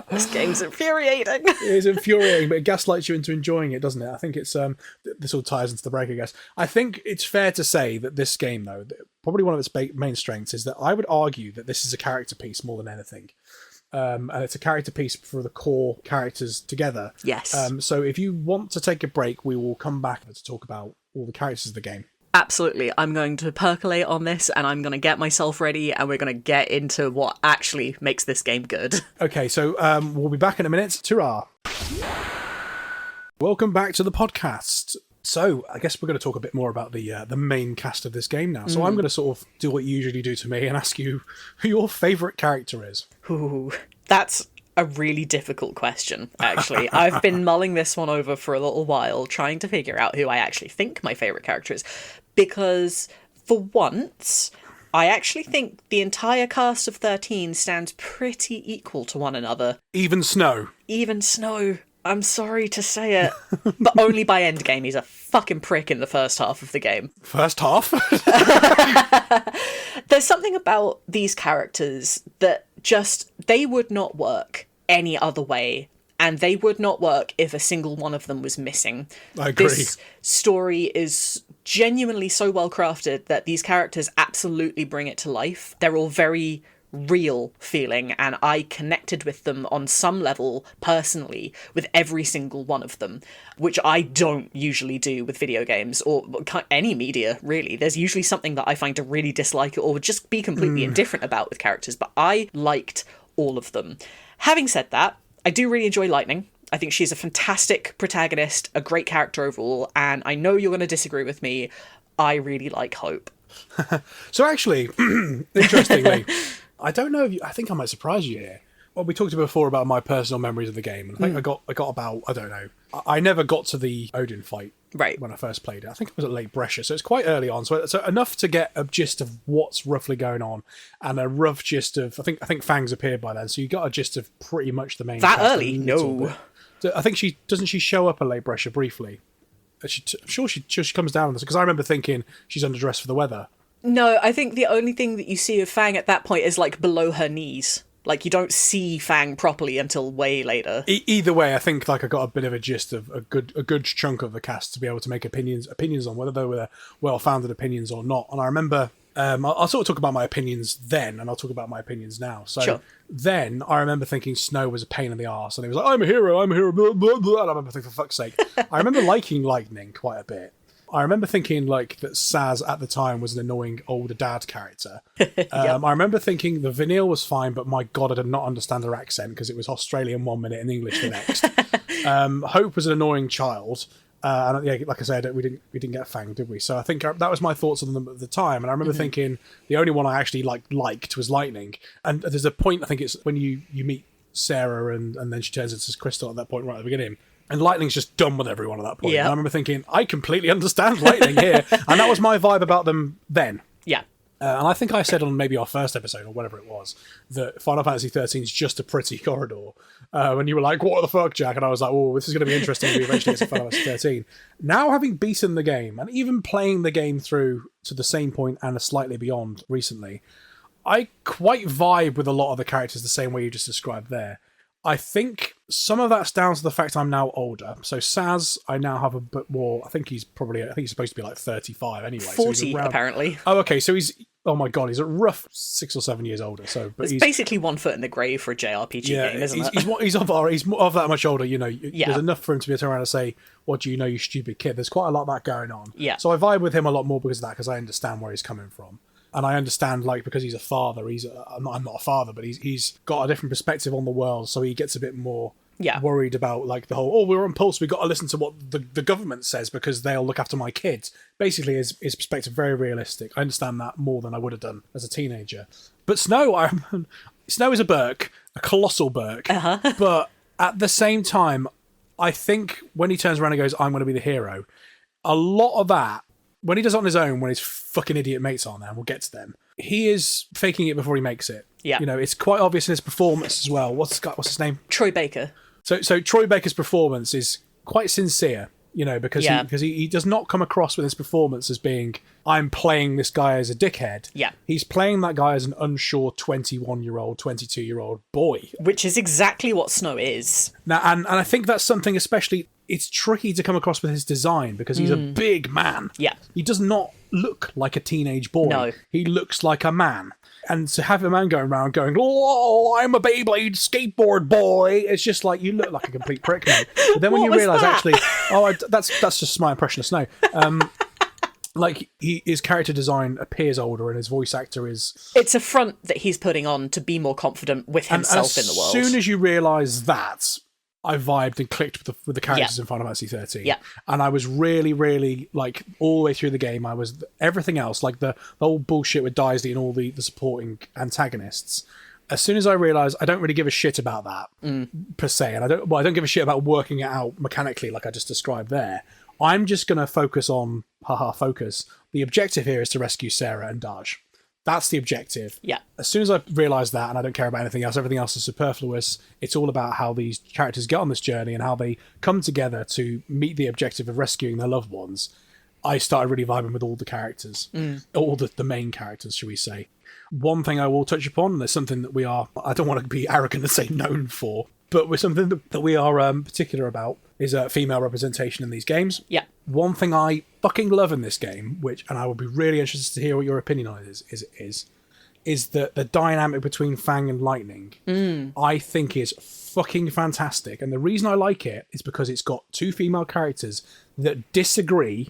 this game's infuriating. It is infuriating, but it gaslights you into enjoying it, doesn't it? I think it's... this all ties into the break, I guess. I think it's fair to say that this game, though, probably one of its main strengths is that I would argue that this is a character piece more than anything. And it's a character piece for the core characters together. Yes. So if you want to take a break, we will come back to talk about all the characters of the game. Absolutely. I'm going to percolate on this and I'm going to get myself ready and we're going to get into what actually makes this game good. Okay, so we'll be back in a minute. Ta-ra. Welcome back to the podcast. So I guess we're going to talk a bit more about the main cast of this game now. So I'm going to sort of do what you usually do to me and ask you who your favourite character is. Ooh, that's a really difficult question, actually. I've been mulling this one over for a little while, trying to figure out who I actually think my favourite character is. Because, for once, I actually think the entire cast of 13 stands pretty equal to one another. Even Snow. Even Snow. I'm sorry to say it, but only by endgame. He's a fucking prick in the first half of the game. First half? There's something about these characters that just, they would not work any other way, and they would not work if a single one of them was missing. I agree. This story is genuinely so well crafted that these characters absolutely bring it to life. They're all very real feeling, and I connected with them on some level personally with every single one of them, which I don't usually do with video games or any media, really. There's usually something that I find to really dislike or just be completely indifferent about with characters, but I liked all of them. Having said that, I do really enjoy Lightning. I think she's a fantastic protagonist, a great character overall, and I know you're going to disagree with me. I really like Hope. So actually, interestingly, I don't know if I think I might surprise you here. Well, we talked before about my personal memories of the game, and I think I got about, I don't know, I never got to the Odin fight when I first played it. I think it was at Lake Brescia, so it's quite early on. So enough to get a gist of what's roughly going on, and a rough gist of, I think Fang's appeared by then, so you got a gist of pretty much the main. That early? No. So I think she show up at Lake Brescia briefly. I'm sure she comes down on this, because I remember thinking she's underdressed for the weather. No, I think the only thing that you see of Fang at that point is, like, below her knees. Like, you don't see Fang properly until way later. Either way, I think, like, I got a bit of a gist of a good chunk of the cast to be able to make opinions on whether they were well-founded opinions or not. And I remember, I'll sort of talk about my opinions then, and I'll talk about my opinions now. So sure. Then I remember thinking Snow was a pain in the arse, and he was like, I'm a hero, blah, blah, blah. And I remember thinking, for fuck's sake. I remember liking Lightning quite a bit. I remember thinking, like, that Saz at the time was an annoying older dad character. Yep. I remember thinking the Vanille was fine, but my God, I did not understand her accent because it was Australian 1 minute and English the next. Hope was an annoying child. And yeah, like I said, we didn't get Fang, did we? So I think that was my thoughts on them at the time. And I remember thinking the only one I actually liked was Lightning. And there's a point, I think it's when you meet Sarah and then she turns into Crystal at that point right at the beginning. And Lightning's just done with everyone at that point. Yep. And I remember thinking, I completely understand Lightning here. And that was my vibe about them then. Yeah. And I think I said on maybe our first episode or whatever it was that Final Fantasy XIII is just a pretty corridor. And you were like, what the fuck, Jack? And I was like, oh, this is going to be interesting when we eventually get to Final Fantasy XIII. Now, having beaten the game and even playing the game through to the same point and a slightly beyond recently, I quite vibe with a lot of the characters the same way you just described there. I think some of that's down to the fact I'm now older. So Saz, I now have a bit more. I think he's supposed to be like 35 anyway. 40 so he's around, apparently. Oh, okay. So oh my God, he's a rough 6 or 7 years older. So, but it's basically 1 foot in the grave for a JRPG game, isn't it? He's of that much older. You know, there's enough for him to be able to turn around and say, "What do you know, you stupid kid?" There's quite a lot of that going on. Yeah. So I vibe with him a lot more because of that, because I understand where he's coming from. And I understand, like, because he's a father, I'm not a father, but he's got a different perspective on the world, so he gets a bit more worried about, like, the whole, we're on pulse, we've got to listen to what the government says because they'll look after my kids. Basically, his perspective very realistic. I understand that more than I would have done as a teenager. But Snow is a Burke, a colossal Burke, but at the same time, I think when he turns around and goes, I'm going to be the hero, a lot of that, when he does it on his own, when his fucking idiot mates aren't there, and we'll get to them, he is faking it before he makes it. Yeah. You know, it's quite obvious in his performance as well. What's his name? Troy Baker. So Troy Baker's performance is quite sincere, you know, because he does not come across with his performance as being, I'm playing this guy as a dickhead. Yeah. He's playing that guy as an unsure 21-year-old, 22-year-old boy. Which is exactly what Snow is. Now, and I think that's something especially, it's tricky to come across with his design because he's a big man. Yeah. He does not look like a teenage boy. No. He looks like a man. And to have a man going around going, oh, I'm a Beyblade skateboard boy, it's just like, you look like a complete prick, mate. But then when you realise, actually, that's just my impression of Snow. Like, his character design appears older and his voice actor is... It's a front that he's putting on to be more confident with himself in the world. As soon as you realise that, I vibed and clicked with the characters in Final Fantasy XIII. Yeah. And I was really, really, like, all the way through the game, I was, everything else, like the whole bullshit with Daisley and all the supporting antagonists, as soon as I realised I don't really give a shit about that, per se, and I don't give a shit about working it out mechanically like I just described there, I'm just going to focus on, focus. The objective here is to rescue Sarah and Daj. That's the objective. Yeah. As soon as I realised that, and I don't care about anything else, everything else is superfluous. It's all about how these characters get on this journey and how they come together to meet the objective of rescuing their loved ones. I started really vibing with all the characters, all the main characters, shall we say. One thing I will touch upon, and there's something that we are, I don't want to be arrogant and say known for, but with something that we are particular about, is female representation in these games. Yeah. One thing I fucking love in this game, and I would be really interested to hear what your opinion on it is that the dynamic between Fang and Lightning, I think is fucking fantastic. And the reason I like it is because it's got two female characters that disagree,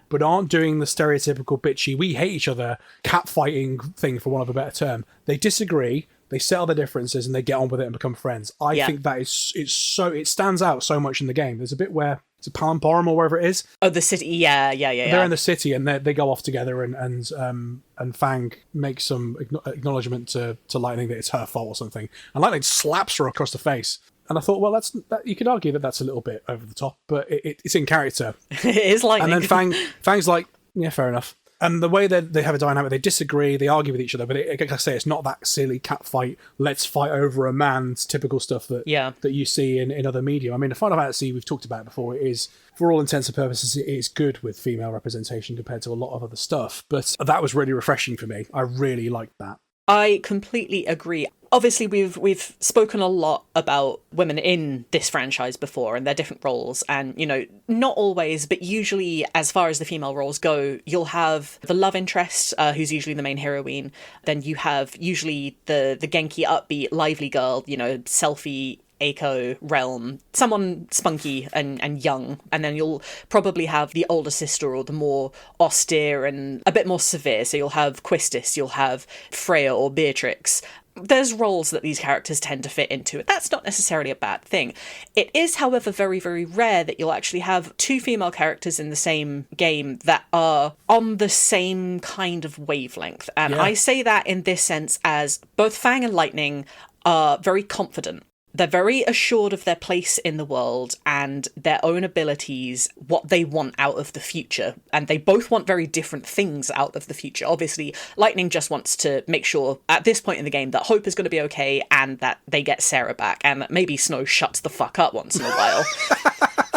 but aren't doing the stereotypical bitchy, we hate each other, catfighting thing, for want of a better term. They disagree, they settle their differences, and they get on with it and become friends. I think that it stands out so much in the game. There's a bit where it's a Palamporum or wherever it is. Oh, the city. Yeah. They're in the city and they go off together, and Fang makes some acknowledgement to Lightning that it's her fault or something, and Lightning slaps her across the face. And I thought, well, you could argue that that's a little bit over the top, but it's in character. It is Lightning. And then Fang's like, yeah, fair enough. And the way that they have a dynamic, they disagree, they argue with each other, but like I say, it's not that silly cat fight, let's fight over a man's typical stuff that you see in other media. I mean, the Final Fantasy, we've talked about it before, it is, for all intents and purposes, it is good with female representation compared to a lot of other stuff. But that was really refreshing for me. I really liked that. I completely agree. Obviously, we've spoken a lot about women in this franchise before and their different roles, and, you know, not always, but usually, as far as the female roles go, you'll have the love interest, who's usually the main heroine. Then you have usually the Genki, upbeat, lively girl, you know, selfie, Eiko realm, someone spunky and young, and then you'll probably have the older sister or the more austere and a bit more severe. So you'll have Quistis, you'll have Freya or Beatrix. There's roles that these characters tend to fit into. That's not necessarily a bad thing. It is, however, very, very rare that you'll actually have two female characters in the same game that are on the same kind of wavelength. And I say that in this sense as both Fang and Lightning are very confident. They're very assured of their place in the world and their own abilities, what they want out of the future. And they both want very different things out of the future. Obviously, Lightning just wants to make sure at this point in the game that Hope is going to be okay and that they get Sarah back and that maybe Snow shuts the fuck up once in a while.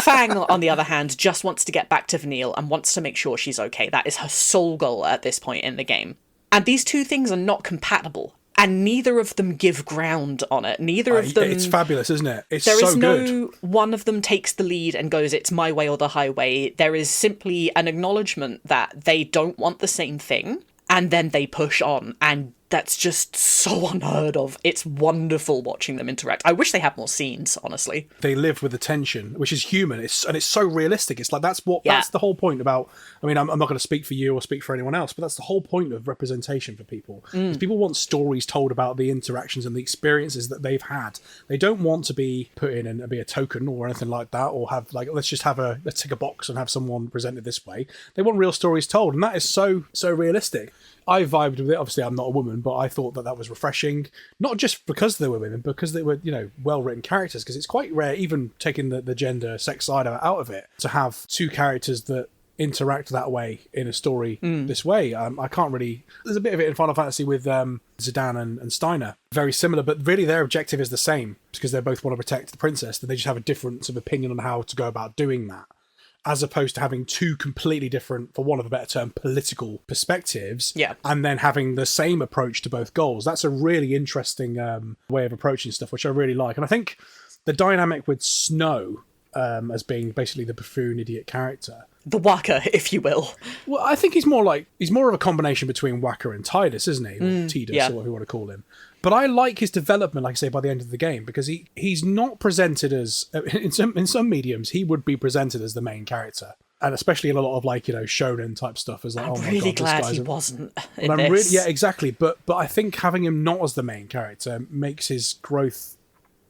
Fang, on the other hand, just wants to get back to Vanille and wants to make sure she's okay. That is her sole goal at this point in the game. And these two things are not compatible. And neither of them give ground on it. Neither of them... It's fabulous, isn't it? It's there so is no good. one of them takes the lead and goes, it's my way or the highway. There is simply an acknowledgement that they don't want the same thing, and then they push on. And that's just so unheard of. It's wonderful watching them interact. I wish they had more scenes, honestly. They live with the tension, which is human. And it's so realistic. It's like, that's the whole point about, I mean, I'm not going to speak for you or speak for anyone else, but that's the whole point of representation for people. Because people want stories told about the interactions and the experiences that they've had. They don't want to be put in and be a token or anything like that, or have like, let's tick a box and have someone presented this way. They want real stories told. And that is so realistic. I vibed with it. Obviously, I'm not a woman, but I thought that was refreshing. Not just because they were women, because they were, you know, well-written characters. Because it's quite rare, even taking the gender, sex side out of it, to have two characters that interact that way in a story this way. I can't really... There's a bit of it in Final Fantasy with Zidane and Steiner. Very similar, but really their objective is the same. Because they both want to protect the princess. They just have a difference of opinion on how to go about doing that. As opposed to having two completely different, for want of a better term, political perspectives, and then having the same approach to both goals. That's a really interesting way of approaching stuff, which I really like. And I think the dynamic with Snow as being basically the buffoon idiot character, the Waka, if you will. Well, I think he's more of a combination between Waka and Tidus, isn't he? Or Tidus, or what you want to call him. But I like his development, like I say, by the end of the game, because he's not presented as, in some mediums, he would be presented as the main character. And especially in a lot of, like, you know, shonen type stuff, as like, I'm oh my really God, glad he wasn't in this. Yeah, exactly. But I think having him not as the main character makes his growth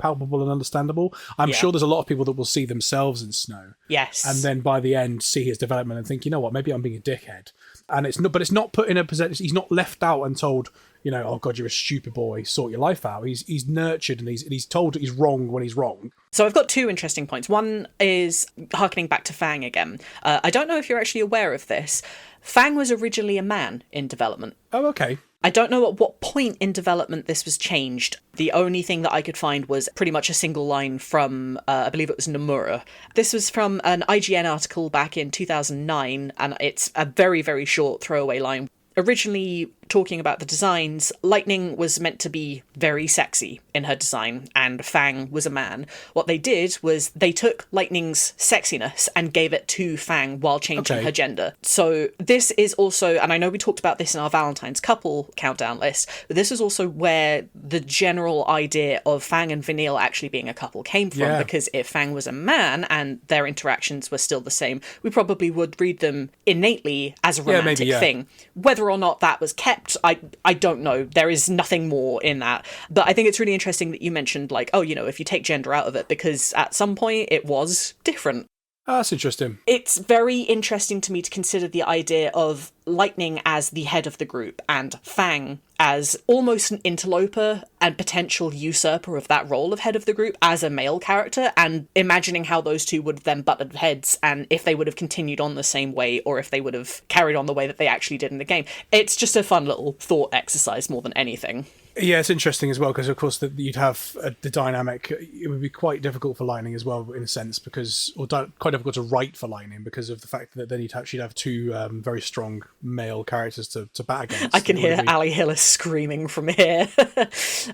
palpable and understandable. I'm sure there's a lot of people that will see themselves in Snow. Yes. And then by the end see his development and think, you know what, maybe I'm being a dickhead. And it's not put in a position, he's not left out and told, you know, oh God, you're a stupid boy, sort your life out. He's nurtured and he's told that he's wrong when he's wrong. So I've got two interesting points. One is harkening back to Fang again. I don't know if you're actually aware of this. Fang was originally a man in development. Oh, okay. I don't know at what point in development this was changed. The only thing that I could find was pretty much a single line from, I believe it was Nomura. This was from an IGN article back in 2009, and it's a very, very short throwaway line. Originally talking about the designs, Lightning was meant to be very sexy in her design, and Fang was a man. What they did was they took Lightning's sexiness and gave it to Fang while changing her gender. So this is also, and I know we talked about this in our Valentine's couple countdown list, but this is also where the general idea of Fang and Vanille actually being a couple came from, because if Fang was a man and their interactions were still the same, we probably would read them innately as a romantic thing. Whether or not that was kept, I don't know. There is nothing more in that. But I think it's really interesting that you mentioned, like, oh, you know, if you take gender out of it, because at some point it was different. Oh, that's interesting. It's very interesting to me to consider the idea of Lightning as the head of the group and Fang as almost an interloper and potential usurper of that role of head of the group as a male character, and imagining how those two would have then butted heads and if they would have continued on the same way or if they would have carried on the way that they actually did in the game. It's just a fun little thought exercise more than anything. Yeah, it's interesting as well because, of course, you'd have the dynamic. It would be quite difficult for Lightning as well, in a sense, quite difficult to write for Lightning because of the fact that then you'd have two very strong male characters to bat against. I can hear Ali Hillis screaming from here.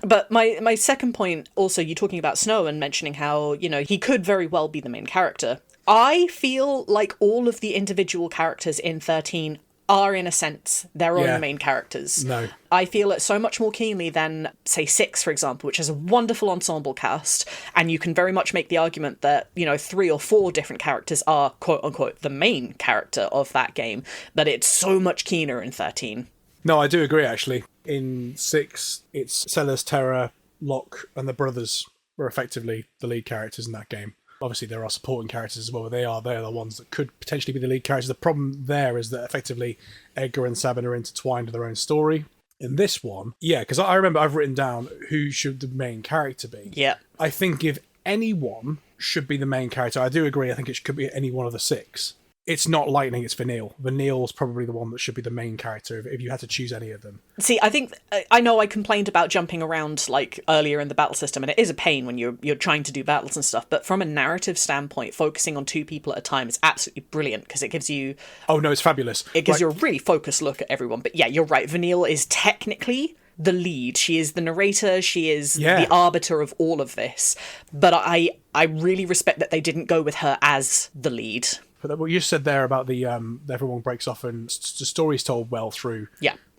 But my second point, also, you talking about Snow and mentioning how, you know, he could very well be the main character. I feel like all of the individual characters in 13 are, in a sense, their own main characters. No. I feel it so much more keenly than, say, 6, for example, which has a wonderful ensemble cast, and you can very much make the argument that, you know, 3 or 4 different characters are, quote-unquote, the main character of that game, but it's so much keener in 13. No, I do agree, actually. In 6, it's Sellers, Terra, Locke, and the brothers were effectively the lead characters in that game. Obviously, there are supporting characters as well, but they're the ones that could potentially be the lead characters. The problem there is that effectively Edgar and Sabin are intertwined with their own story. In this one, because I remember I've written down who should the main character be. Yeah. I think if anyone should be the main character, I do agree, I think it could be any one of the 6. It's not Lightning, it's Vanille. Vanille's probably the one that should be the main character if you had to choose any of them. See, I think, I know I complained about jumping around, like, earlier in the battle system, and it is a pain when you're trying to do battles and stuff, but from a narrative standpoint, focusing on 2 people at a time is absolutely brilliant, because it gives you... Oh, no, it's fabulous. It gives you a really focused look at everyone. But yeah, you're right, Vanille is technically the lead. She is the narrator, she is the arbiter of all of this. But I really respect that they didn't go with her as the lead. But what you said there about the everyone breaks off and the story's told well through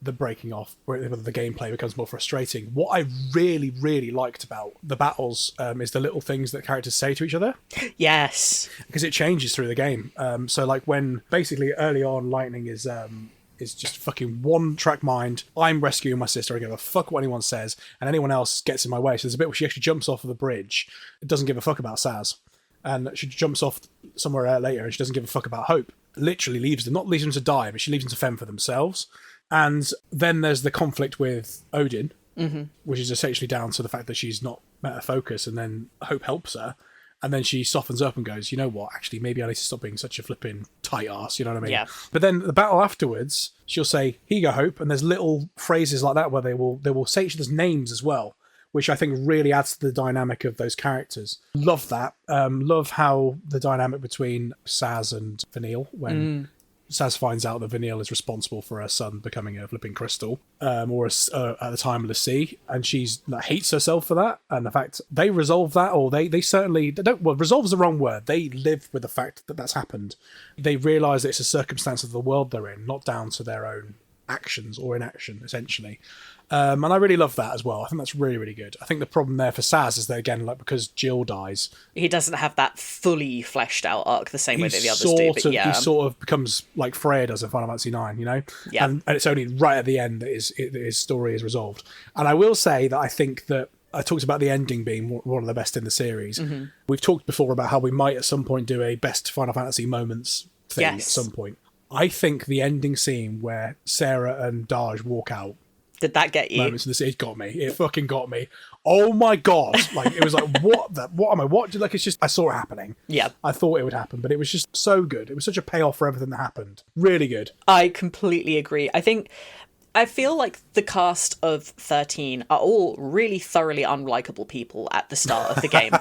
the breaking off, where the gameplay becomes more frustrating. What I really, really liked about the battles is the little things that characters say to each other. Yes. Because it changes through the game. So like when basically early on Lightning is just fucking one-track mind. I'm rescuing my sister. I give a fuck what anyone says, and anyone else gets in my way. So there's a bit where she actually jumps off of the bridge. It doesn't give a fuck about Saz. And she jumps off somewhere later and she doesn't give a fuck about Hope. Literally leaves them to die, but she leaves them to fend for themselves. And then there's the conflict with Odin, which is essentially down to the fact that she's not met her focus, and then Hope helps her. And then she softens up and goes, you know what, actually, maybe I need to stop being such a flipping tight ass, you know what I mean? Yeah. But then the battle afterwards, she'll say, here you go, Hope, and there's little phrases like that where they will say each other's names as well, which I think really adds to the dynamic of those characters. Love that. Love how the dynamic between Saz and Vanille, when Saz finds out that Vanille is responsible for her son becoming a flipping crystal, or at the time of the sea, and she's hates herself for that. And the fact they resolve that, or they certainly they don't. Well, resolve's the wrong word. They live with the fact that that's happened. They realise that it's a circumstance of the world they're in, not down to their own actions or inaction, essentially. And I really love that as well. I think that's really, really good. I think the problem there for Saz is that, again, like because Jill dies, he doesn't have that fully fleshed out arc the same way that the others do. But he sort of becomes like Freya does in Final Fantasy IX, you know? Yeah. And it's only right at the end that his story is resolved. And I will say that I think that I talked about the ending being one of the best in the series. We've talked before about how we might at some point do a best Final Fantasy moments thing at some point. I think the ending scene where Sarah and Daj walk out. Did that get you? Moments in this, it got me. It fucking got me. Oh my god! Like it was like, what am I watching? Like it's just, I saw it happening. Yeah, I thought it would happen, but it was just so good. It was such a payoff for everything that happened. Really good. I completely agree. I feel like the cast of 13 are all really thoroughly unlikable people at the start of the game.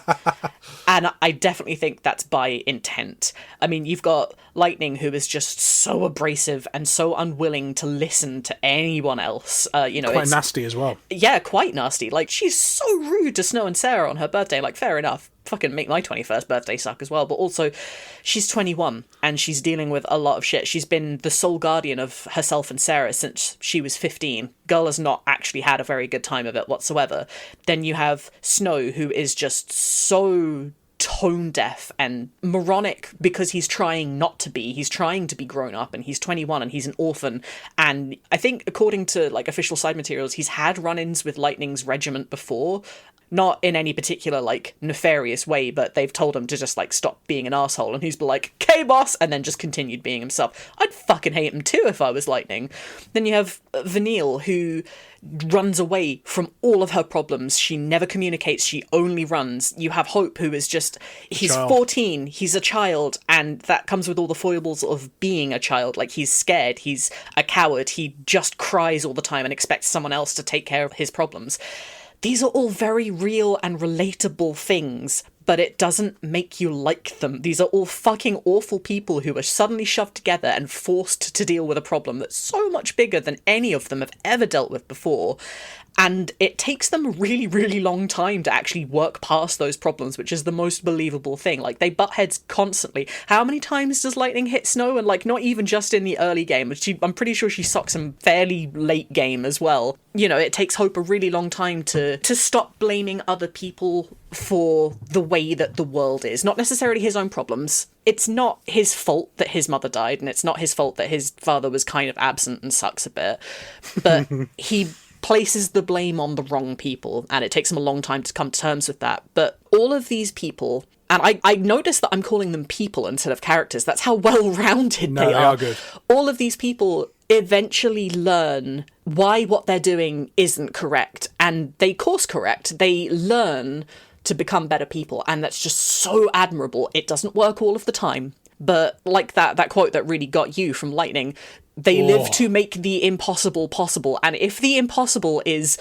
And I definitely think that's by intent. I mean, you've got Lightning, who is just so abrasive and so unwilling to listen to anyone else. Quite nasty as well. Yeah, quite nasty. Like, she's so rude to Snow and Sarah on her birthday. Like, fair enough. Fucking make my 21st birthday suck as well. But also, she's 21 and she's dealing with a lot of shit. She's been the sole guardian of herself and Sarah since she was 15. Girl has not actually had a very good time of it whatsoever. Then you have Snow, who is just so tone deaf and moronic because he's trying not to be. He's trying to be grown up, and he's 21 and he's an orphan. And I think, according to like official side materials, he's had run-ins with Lightning's regiment before. Not in any particular, like, nefarious way, but they've told him to just, like, stop being an asshole, and he's been like, "Okay, boss," and then just continued being himself. I'd fucking hate him too if I was Lightning. Then you have Vanille, who runs away from all of her problems. She never communicates, she only runs. You have Hope, who is just, he's 14, he's a child, and that comes with all the foibles of being a child. Like, he's scared, he's a coward, he just cries all the time and expects someone else to take care of his problems. These are all very real and relatable things, but it doesn't make you like them. These are all fucking awful people who are suddenly shoved together and forced to deal with a problem that's so much bigger than any of them have ever dealt with before. And it takes them a really, really long time to actually work past those problems, which is the most believable thing. Like, they butt heads constantly. How many times does Lightning hit Snow? And, like, not even just in the early game. I'm pretty sure she socks him fairly late game as well. You know, it takes Hope a really long time to stop blaming other people for the way that the world is. Not necessarily his own problems. It's not his fault that his mother died, and it's not his fault that his father was kind of absent and sucks a bit. But he places the blame on the wrong people, and it takes him a long time to come to terms with that. But all of these people, and I noticed that I'm calling them people instead of characters. That's how well-rounded they are. Good. All of these people eventually learn why what they're doing isn't correct, and they course correct. They learn to become better people, and that's just so admirable. It doesn't work all of the time, but like that quote that really got you from Lightning, they live to make the impossible possible. And if the impossible is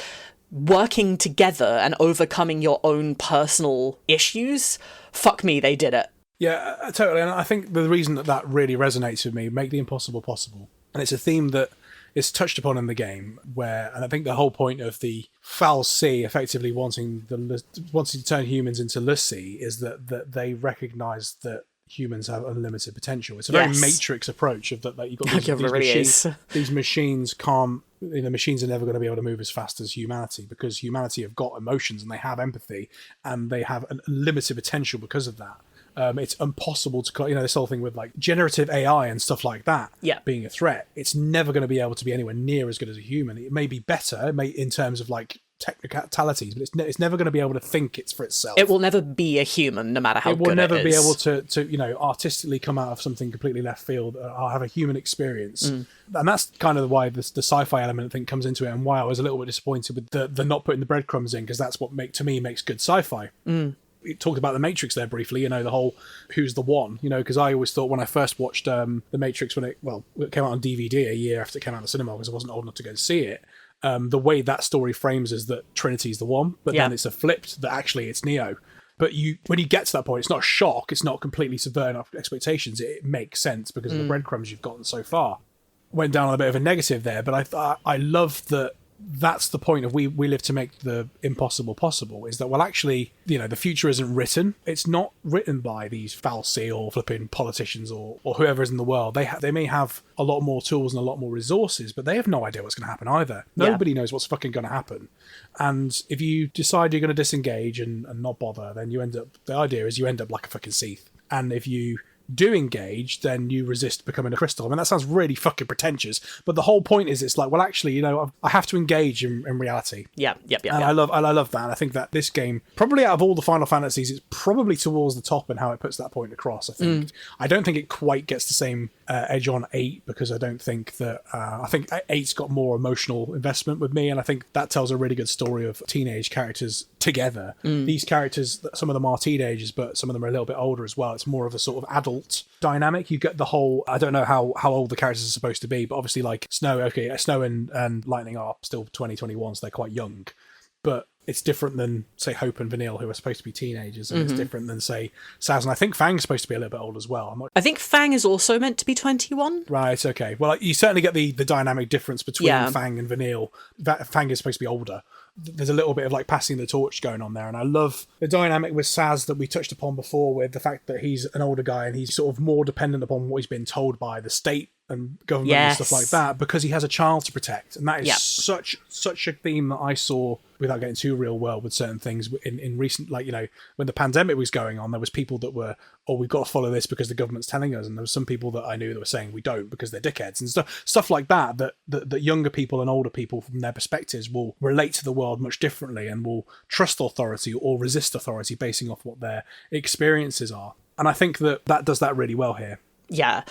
working together and overcoming your own personal issues, fuck me, they did it. Yeah, totally. And I think the reason that really resonates with me, make the impossible possible. And it's a theme that is touched upon in the game, and I think the whole point of the Foul Sea effectively wanting to turn humans into Lucy is that they recognise that humans have unlimited potential. It's a very Matrix approach of that you've got these machines can't, machines are never going to be able to move as fast as humanity, because humanity have got emotions and they have empathy and they have a limited potential because of that. It's impossible to, this whole thing with like generative AI and stuff like that being a threat. It's never going to be able to be anywhere near as good as a human. It may be better, in terms of like technicalities, but it's never going to be able to think it's for itself. It will never be a human, no matter how good it is. It will never be able to artistically come out of something completely left field or have a human experience. And that's kind of why the sci-fi element, I think, comes into it, and why I was a little bit disappointed with the not putting the breadcrumbs in, because that's what makes good sci-fi. We talked about the Matrix there briefly, the whole who's the one, because I always thought when I first watched the Matrix when it came out on DVD a year after it came out in the cinema, because I wasn't old enough to go to see it. The way that story frames is that Trinity's the one, but then it's flipped that actually it's Neo. But when you get to that point, it's not a shock, it's not completely subverting our expectations. It makes sense because of the breadcrumbs you've gotten so far. Went down on a bit of a negative there, but I love that. That's the point of we live to make the impossible possible, is that, well, actually, the future isn't written. It's not written by these Foul Sea or flipping politicians or whoever is in the world. They may have a lot more tools and a lot more resources, but they have no idea what's going to happen either. Nobody knows what's fucking going to happen. And if you decide you're going to disengage and not bother, then the idea is you end up like a fucking Sith. And if you do engage, then you resist becoming a crystal. I mean, that sounds really fucking pretentious, but the whole point is it's like, well, actually, you know, I have to engage in reality. Yeah. And I love that. And I think that this game, probably out of all the Final Fantasies, it's probably towards the top in how it puts that point across. I think. I don't think it quite gets the same edge on 8, because I don't think that I think 8's got more emotional investment with me, and I think that tells a really good story of teenage characters together. These characters, some of them are teenagers, but some of them are a little bit older as well. It's more of a sort of adult dynamic. You get the whole, I don't know how old the characters are supposed to be, but obviously like Snow and Lightning are still 2021, so they're quite young, but it's different than, say, Hope and Vanille, who are supposed to be teenagers, and it's different than, say, Saz. And I think Fang's supposed to be a little bit old as well. I think Fang is also meant to be 21. Right, okay. Well, you certainly get the dynamic difference between Fang and Vanille. Fang is supposed to be older. There's a little bit of like passing the torch going on there, and I love the dynamic with Saz that we touched upon before, with the fact that he's an older guy and he's sort of more dependent upon what he's been told by the state and government and stuff like that, because he has a child to protect. And that is such a theme that I saw, without getting too real world with certain things, in recent, like, you know, when the pandemic was going on, there was people that were, oh, we've got to follow this because the government's telling us, and there was some people that I knew that were saying we don't because they're dickheads and stuff like that younger people and older people from their perspectives will relate to the world much differently and will trust authority or resist authority basing off what their experiences are. And I think that does that really well here. Yeah.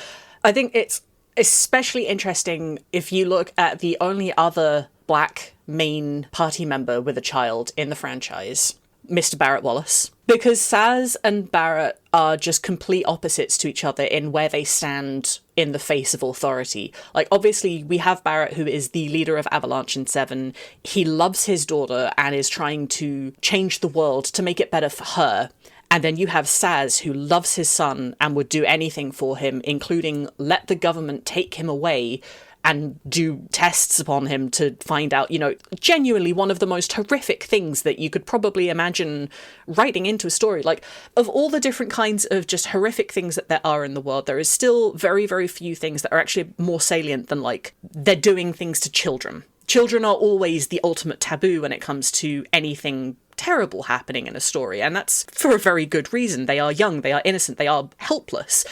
I think it's especially interesting if you look at the only other black main party member with a child in the franchise, Mr. Barrett Wallace. Because Saz and Barrett are just complete opposites to each other in where they stand in the face of authority. Like, obviously, we have Barrett, who is the leader of Avalanche in 7. He loves his daughter and is trying to change the world to make it better for her. And then you have Saz, who loves his son and would do anything for him, including let the government take him away and do tests upon him to find out, you know, genuinely one of the most horrific things that you could probably imagine writing into a story. Like, of all the different kinds of just horrific things that there are in the world, there is still very, very few things that are actually more salient than, like, they're doing things to children. Children are always the ultimate taboo when it comes to anything terrible happening in a story, and that's for a very good reason. They are young, they are innocent, they are helpless.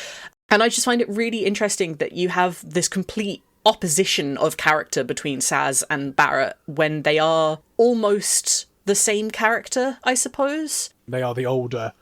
And I just find it really interesting that you have this complete opposition of character between Saz and Barrett when they are almost the same character, I suppose. They are the older.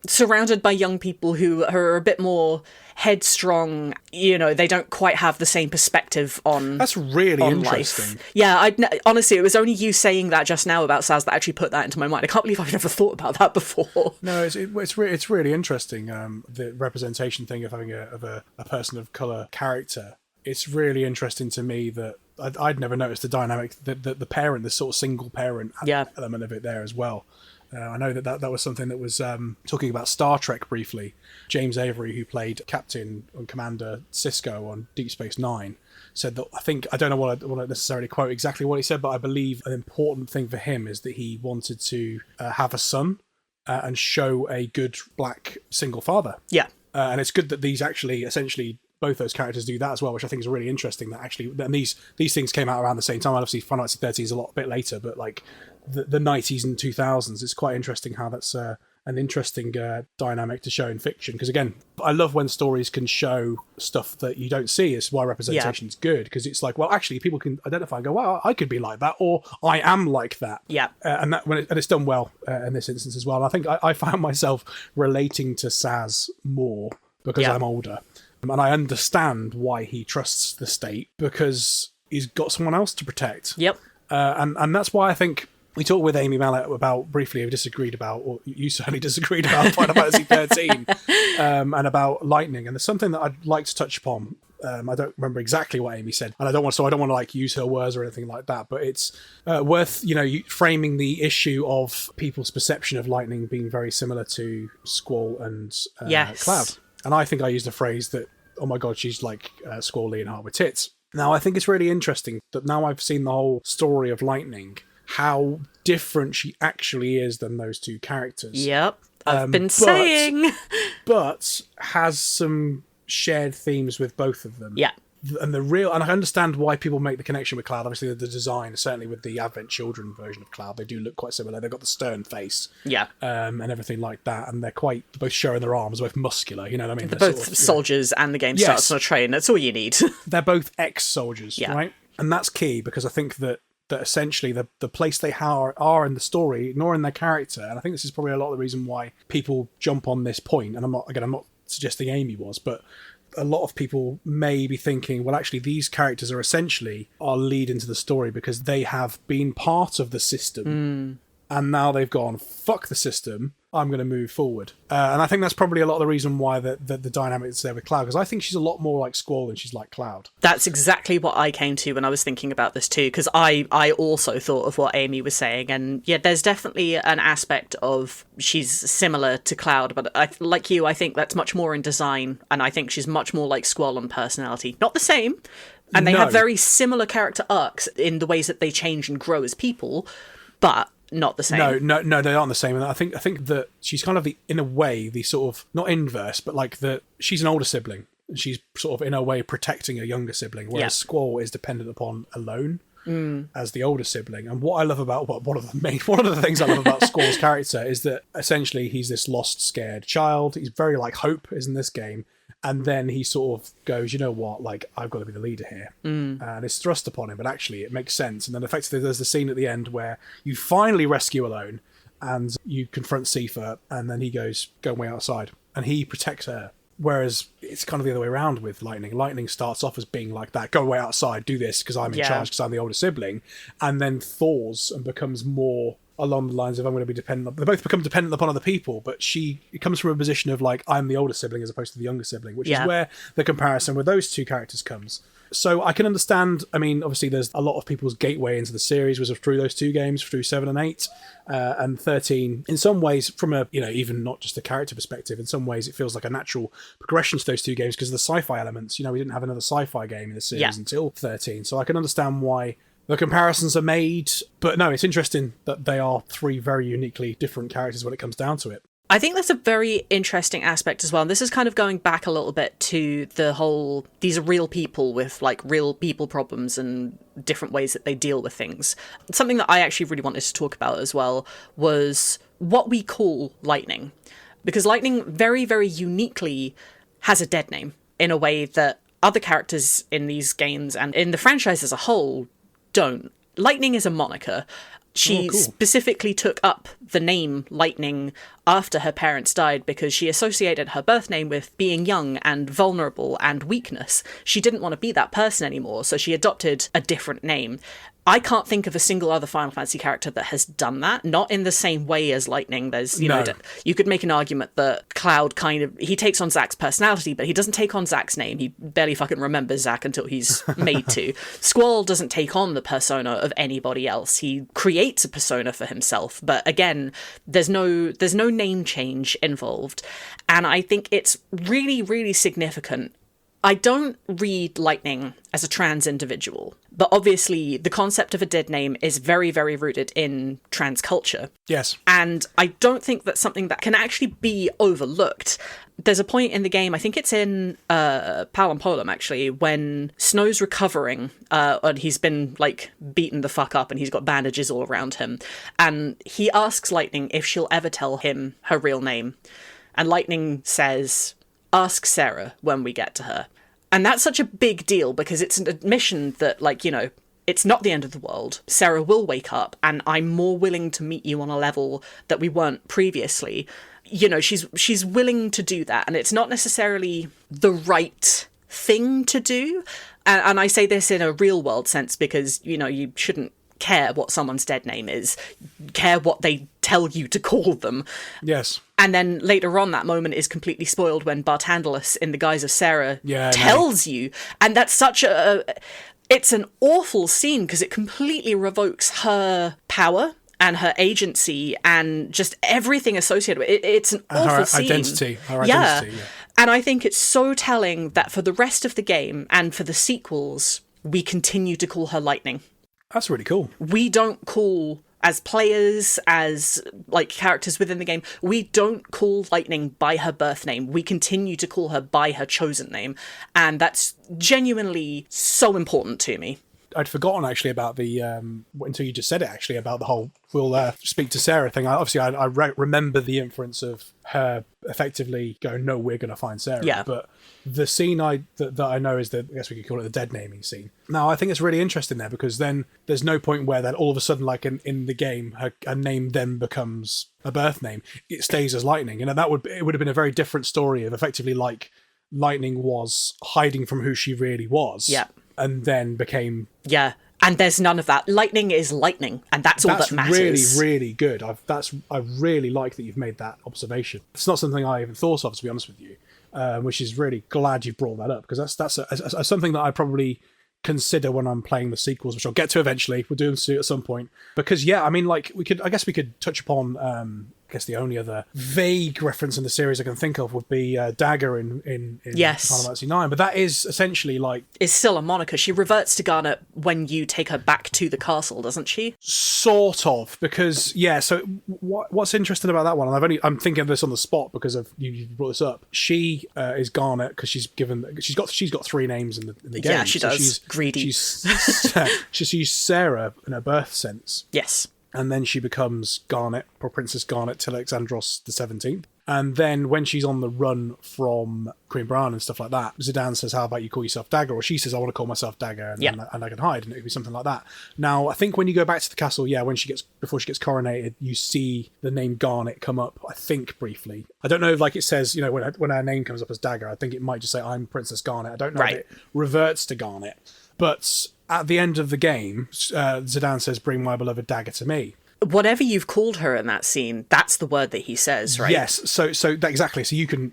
Surrounded by young people who are a bit more headstrong, you know, they don't quite have the same perspective on That's really interesting. Life. Yeah, honestly, it was only you saying that just now about Saz that actually put that into my mind. I can't believe I've never thought about that before. No, it's really interesting, the representation thing of having a person of colour character. It's really interesting to me that I'd never noticed the dynamic, the parent, the sort of single parent element of it there as well. I know that was something that was talking about Star Trek briefly. James Avery, who played Captain and Commander Sisko on Deep Space Nine, said that, I don't want to necessarily quote exactly what he said, but I believe an important thing for him is that he wanted to have a son and show a good black single father. Yeah. And it's good that these actually essentially both those characters do that as well, which I think is really interesting. That actually, and these things came out around the same time. Obviously, Final Fantasy XIII is a bit later, but like the 90s and 2000s, it's quite interesting how that's an interesting dynamic to show in fiction. Because again, I love when stories can show stuff that you don't see. It's why representation is good, because it's like, well, actually, people can identify and go, well, I could be like that, or I am like that. Yeah, and it's done well in this instance as well. And I think I found myself relating to Saz more because I'm older. And I understand why he trusts the state, because he's got someone else to protect. Yep. And that's why I think we talked with Amy Mallet about, briefly, we disagreed about, or you certainly disagreed about Final Fantasy XIII and about Lightning. And there's something that I'd like to touch upon. I don't remember exactly what Amy said, and I don't want to like use her words or anything like that, but it's worth, framing the issue of people's perception of Lightning being very similar to Squall and Cloud. And I think I used a phrase that, oh my god, she's like Squall Leonhart with tits. Now, I think it's really interesting that now I've seen the whole story of Lightning, how different she actually is than those two characters. Yep, I've been saying. But has some shared themes with both of them. Yeah. and I understand why people make the connection with Cloud. Obviously, the design, certainly with the Advent Children version of Cloud, they do look quite similar. They've got the stern face, and everything like that, and they're both showing their arms, both muscular. You know what I mean? They're both soldiers, and the game starts on a train. That's all you need. They're both ex-soldiers, right? And that's key, because I think that essentially the place they are in the story, ignoring their character, and I think this is probably a lot of the reason why people jump on this point. And I'm not suggesting Amy was, but a lot of people may be thinking, well, actually, these characters are essentially our lead into the story because they have been part of the system, and now they've gone, fuck the system, I'm going to move forward. And I think that's probably a lot of the reason why the dynamic is there with Cloud, because I think she's a lot more like Squall than she's like Cloud. That's exactly what I came to when I was thinking about this too, because I also thought of what Amy was saying, and yeah, there's definitely an aspect of she's similar to Cloud, but like you, I think that's much more in design, and I think she's much more like Squall on personality. Not the same, and they have very similar character arcs in the ways that they change and grow as people, but not the same. No, they aren't the same. And I think that she's kind of in a way, the sort of, not inverse, but like she's an older sibling. And she's sort of, in a way, protecting a younger sibling, whereas Squall is dependent upon alone as the older sibling. And what I love about, one of the things I love about Squall's character is that essentially he's this lost, scared child. He's very like Hope is in this game. And then he sort of goes, you know what, like, I've got to be the leader here. And it's thrust upon him, but actually it makes sense. And then effectively there's the scene at the end where you finally rescue Alone and you confront Sifa, and then he goes, go way outside. And he protects her. Whereas it's kind of the other way around with Lightning. Lightning starts off as being like that, go way outside, do this because I'm in charge, because I'm the older sibling. And then thaws and becomes more along the lines of, I'm going to be dependent. They both become dependent upon other people, but it comes from a position of like, I'm the older sibling as opposed to the younger sibling, which is where the comparison with those two characters comes. So I can understand, I mean, obviously there's a lot of people's gateway into the series was through those two games, through 7 and 8, and 13. In some ways, from a, even not just a character perspective, in some ways it feels like a natural progression to those two games because of the sci-fi elements. We didn't have another sci-fi game in the series until 13. So I can understand why the comparisons are made, but no, it's interesting that they are three very uniquely different characters when it comes down to it. I think that's a very interesting aspect as well. And this is kind of going back a little bit to the whole, these are real people with like real people problems and different ways that they deal with things. Something that I actually really wanted to talk about as well was what we call Lightning. Because Lightning very, very uniquely has a dead name in a way that other characters in these games and in the franchise as a whole don't. Lightning is a moniker. She specifically took up the name Lightning after her parents died because she associated her birth name with being young and vulnerable and weakness. She didn't want to be that person anymore, so she adopted a different name. I can't think of a single other Final Fantasy character that has done that, not in the same way as Lightning. There's, you could make an argument that Cloud he takes on Zack's personality, but he doesn't take on Zack's name. He barely fucking remembers Zack until he's made to. Squall doesn't take on the persona of anybody else. He creates a persona for himself, but again, there's no name change involved. And I think it's really, really significant. I don't read Lightning as a trans individual, but obviously the concept of a dead name is very, very rooted in trans culture. Yes. And I don't think that's something that can actually be overlooked. There's a point in the game, I think it's in Palom Polum actually, when Snow's recovering and he's been like beaten the fuck up and he's got bandages all around him. And he asks Lightning if she'll ever tell him her real name. And Lightning says, ask Sarah when we get to her. And that's such a big deal because it's an admission that, it's not the end of the world. Sarah will wake up and I'm more willing to meet you on a level that we weren't previously. She's willing to do that. And it's not necessarily the right thing to do. And I say this in a real world sense because, you shouldn't care what someone's dead name is, care what they tell you to call them. Yes. And then later on, that moment is completely spoiled when Bartandalus, in the guise of Sarah, tells you. And that's it's an awful scene because it completely revokes her power and her agency and just everything associated with it. It's an awful scene. Her identity. Yeah. And I think it's so telling that for the rest of the game and for the sequels, we continue to call her Lightning. That's really cool. We don't call... as players, as like characters within the game, we don't call Lightning by her birth name. We continue to call her by her chosen name. And that's genuinely so important to me. I'd forgotten actually about the until you just said it actually about the whole we'll speak to Sarah thing. I remember the inference of her effectively going, no, we're going to find Sarah. Yeah. But the scene that I know is I guess we could call it the dead naming scene. Now I think it's really interesting there because then there's no point where that all of a sudden, like in the game, her name then becomes a birth name. It stays as Lightning, and it would have been a very different story of effectively like Lightning was hiding from who she really was. Yeah. And then became... Yeah, and there's none of that. Lightning is lightning, and that's all that matters. That's really, really good. I really like that you've made that observation. It's not something I even thought of, to be honest with you, which is really glad you've brought that up, because that's something that I probably consider when I'm playing the sequels, which I'll get to eventually. We'll do them at some point. Because, yeah, I mean, like, we could touch upon... I guess the only other vague reference in the series I can think of would be Dagger in yes. Final Fantasy IX, but that is essentially like... It's still a moniker. She reverts to Garnet when you take her back to the castle, doesn't she? Sort of, because, yeah, so what's interesting about that one, and I'm thinking of this on the spot because of you brought this up, she is Garnet because she's got three names in the game. Yeah, she does. She's greedy. She's Sarah in her birth sense. Yes. And then she becomes Garnet, or Princess Garnet, till Alexandros the 17th. And then when she's on the run from Queen Brahne and stuff like that, Zidane says, how about you call yourself Dagger? Or she says, I want to call myself Dagger, and I can hide. And it would be something like that. Now, I think when you go back to the castle, yeah, before she gets coronated, you see the name Garnet come up, I think, briefly. I don't know if, like, it says, you know, when her name comes up as Dagger, I think it might just say, I'm Princess Garnet. I don't know if it reverts to Garnet. But at the end of the game, Zidane says, bring my beloved Dagger to me. Whatever you've called her in that scene, that's the word that he says, right? Yes, so that, exactly. So you can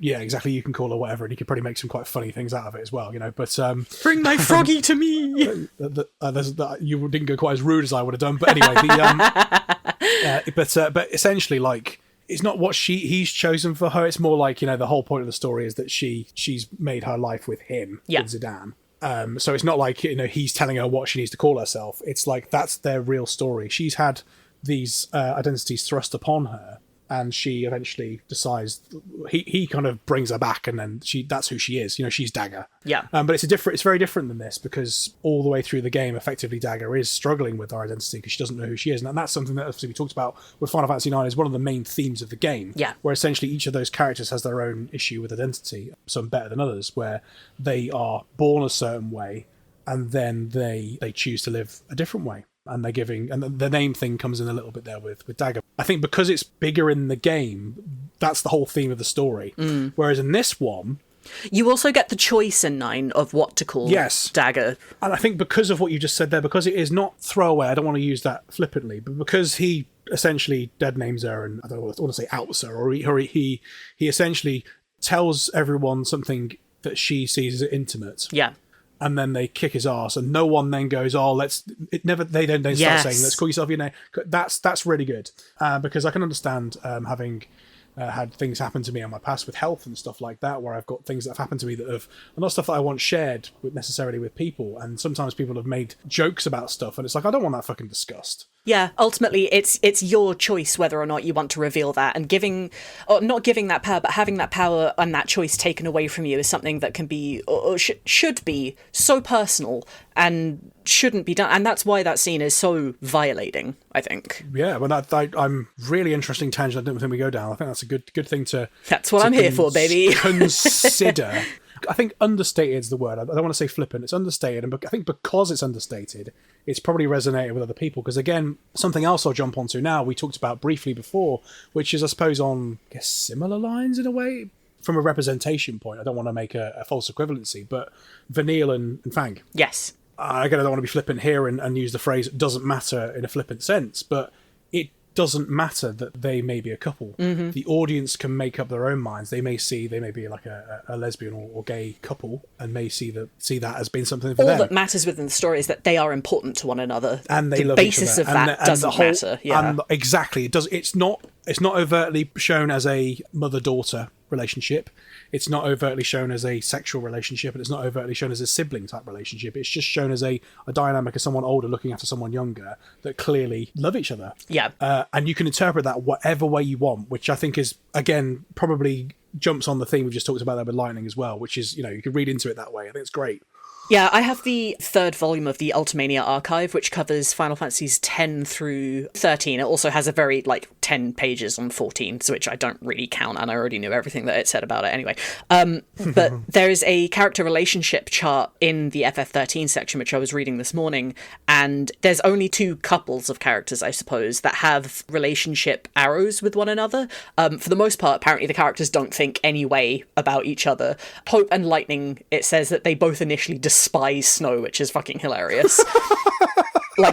call her whatever, and you can probably make some quite funny things out of it as well, you know. But bring my froggy to me. You didn't go quite as rude as I would have done, but anyway, but essentially, like, it's not what he's chosen for her. It's more like, you know, the whole point of the story is that she's made her life with him, with Zidane. So it's not like, you know, he's telling her what she needs to call herself. It's like that's their real story. She's had these identities thrust upon her, and she eventually decides he kind of brings her back, and then that's who she is. You know, she's Dagger. Yeah. But it's very different than this, because all the way through the game, effectively Dagger is struggling with her identity because she doesn't know who she is, and that's something that obviously we talked about with Final Fantasy IX is one of the main themes of the game. Yeah. Where essentially each of those characters has their own issue with identity, some better than others, where they are born a certain way, and then they choose to live a different way. And the name thing comes in a little bit there with Dagger. I think because it's bigger in the game, that's the whole theme of the story. Whereas in this one, you also get the choice in 9 of what to call Dagger. And I think because of what you just said there, because it is not throwaway, I don't want to use that flippantly, but because he essentially dead names her, and I don't want to say outs her, or he essentially tells everyone something that she sees as intimate. Yeah. And then they kick his ass, and no one then goes, they don't start saying, let's call yourself your name. That's really good, because I can understand having had things happen to me in my past with health and stuff like that, where I've got things that have happened to me that are not stuff that I want shared necessarily with people, and sometimes people have made jokes about stuff, and it's like, I don't want that fucking discussed. Yeah, ultimately, it's your choice whether or not you want to reveal that, and not giving that power, but having that power and that choice taken away from you is something that can be, or should be, so personal and shouldn't be done, and that's why that scene is so violating, I think. Yeah, well, I'm really interesting tangent. I don't think we go down. I think that's a good thing to. That's what I'm here for, baby. Consider. I think understated is the word. I don't want to say flippant. It's understated, and I think because it's understated, it's probably resonated with other people. Because again, something else I'll jump onto now, we talked about briefly before, which is, I suppose, on similar lines in a way, from a representation point. I don't want to make a false equivalency, but Vanille and Fang. Yes. Again, I don't want to be flippant here and use the phrase "doesn't matter" in a flippant sense, but it doesn't matter that they may be a couple. Mm-hmm. The audience can make up their own minds. They may be like a lesbian or gay couple, and may see that as being something for them. All that matters within the story is that they are important to one another, and they the love basis each other. of that doesn't matter. Yeah, exactly. It does. It's not It's not overtly shown as a mother-daughter relationship. It's not overtly shown as a sexual relationship, and it's not overtly shown as a sibling type relationship. It's just shown as a dynamic of someone older looking after someone younger that clearly love each other. Yeah. And you can interpret that whatever way you want, which I think is, again, probably jumps on the theme we've just talked about there with Lightning as well, which is, you can read into it that way. I think it's great. Yeah, I have the third volume of the Ultimania archive, which covers Final Fantasies X through 13. It also has a very, 10 pages on 14, so which I don't really count, and I already knew everything that it said about it anyway. But there is a character relationship chart in the FF13 section, which I was reading this morning, and there's only 2 couples of characters, I suppose, that have relationship arrows with one another. For the most part, apparently the characters don't think any way about each other. Hope and Lightning, it says that they both initially despise Snow, which is fucking hilarious.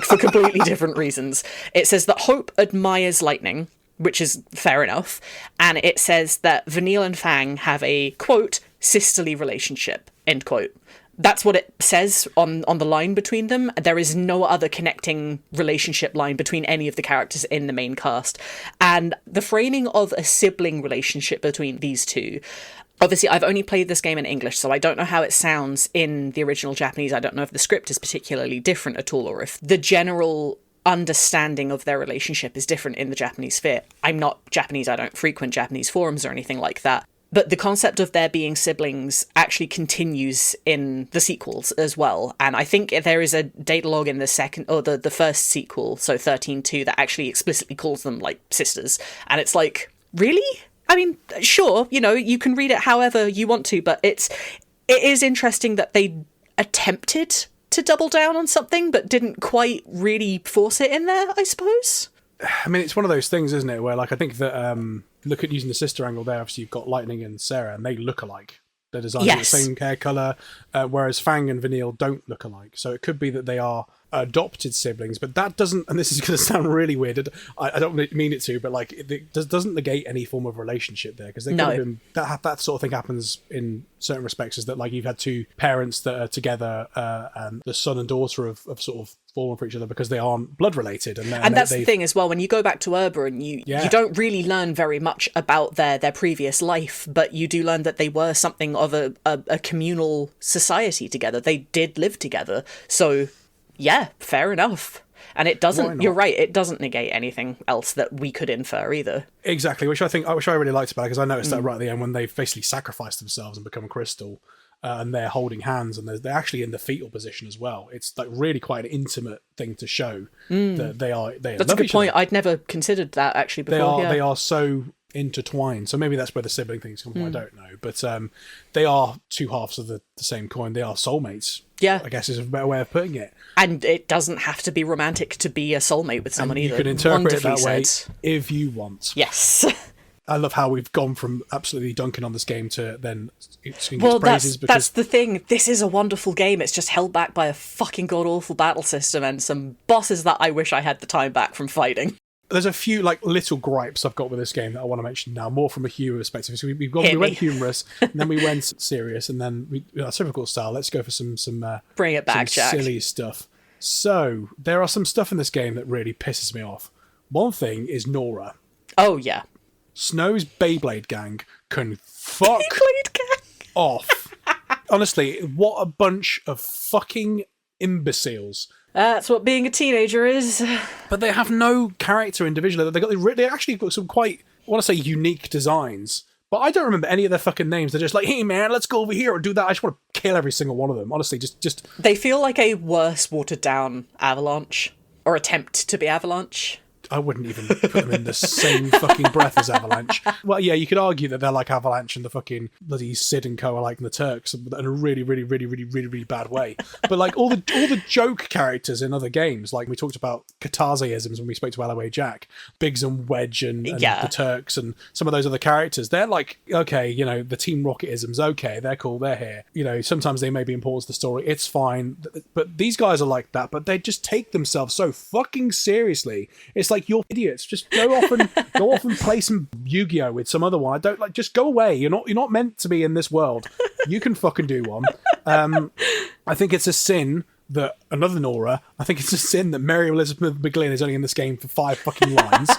For completely different reasons. It says that Hope admires Lightning, which is fair enough, and it says that Vanille and Fang have a, quote, sisterly relationship, end quote. That's what it says on the line between them. There is no other connecting relationship line between any of the characters in the main cast. And the framing of a sibling relationship between these two, obviously, I've only played this game in English, so I don't know how it sounds in the original Japanese. I don't know if the script is particularly different at all, or if the general understanding of their relationship is different in the Japanese sphere. I'm not Japanese, I don't frequent Japanese forums or anything like that. But the concept of there being siblings actually continues in the sequels as well. And I think there is a data log in the second, or the first sequel, so 13.2, that actually explicitly calls them, sisters. And it's really? I mean, sure, you can read it however you want to, but it is interesting that they attempted to double down on something, but didn't quite really force it in there, I suppose. I mean, it's one of those things, isn't it, where I think that look at using the sister angle there. Obviously, you've got Lightning and Sarah, and they look alike. They're designed with the same hair colour, whereas Fang and Vanille don't look alike. So it could be that they are adopted siblings, but that doesn't, and this is going to sound really weird, I don't mean it to, but it doesn't negate any form of relationship there, because that sort of thing happens in certain respects, is that you've had 2 parents that are together, and the son and daughter have sort of fallen for each other because they aren't blood related, and that's the thing as well. When you go back to Urba, and you don't really learn very much about their previous life, but you do learn that they were something of a communal society together. They did live together, so yeah, fair enough. And it doesn't, you're right, it doesn't negate anything else that we could infer either. Exactly, which I really liked about it, because I noticed that right at the end when they basically sacrificed themselves and become crystal, and they're holding hands, and they're actually in the fetal position as well. It's really quite an intimate thing to show that they That's a good point. I'd never considered that actually before. They are so intertwined, so maybe that's where the sibling things come from. I don't know, but they are 2 halves of the same coin. They are soulmates. Yeah, I guess is a better way of putting it. And it doesn't have to be romantic to be a soulmate with someone either. You can interpret it that way if you want. Yes. I love how we've gone from absolutely dunking on this game to then singing its praises. That's the thing. This is a wonderful game. It's just held back by a fucking god-awful battle system and some bosses that I wish I had the time back from fighting. There's a few little gripes I've got with this game that I want to mention now, more from a humour perspective. So we went humorous, and then we went serious, and then our typical style. Let's go for some bring it back, Jack. Silly stuff. So there are some stuff in this game that really pisses me off. One thing is Nora. Oh yeah, Snow's Beyblade gang can fuck off. Honestly, what a bunch of fucking imbeciles. That's what being a teenager is. But they have no character individually. They actually got some quite, I want to say, unique designs. But I don't remember any of their fucking names. They're just hey man, let's go over here and do that. I just want to kill every single one of them. Honestly, just. They feel like a worse watered down Avalanche, or attempt to be Avalanche. I wouldn't even put them in the same fucking breath as Avalanche. Well, yeah, you could argue that they're like Avalanche and the fucking bloody Sid and co are like the Turks in a really, really, really, really, really, really bad way. But all the joke characters in other games, we talked about Katase-isms when we spoke to LOA Jack, Biggs and Wedge and the Turks and some of those other characters, they're okay, the Team Rocket-isms, okay, they're cool, they're here. Sometimes they may be important to the story, it's fine. But these guys are like that, but they just take themselves so fucking seriously. It's you're idiots. Just go off and play some Yu-Gi-Oh with some other one. I don't just go away. You're not meant to be in this world. You can fucking do one. I think it's a sin that another Nora, I think it's a sin that Mary Elizabeth McGlynn is only in this game for 5 fucking lines.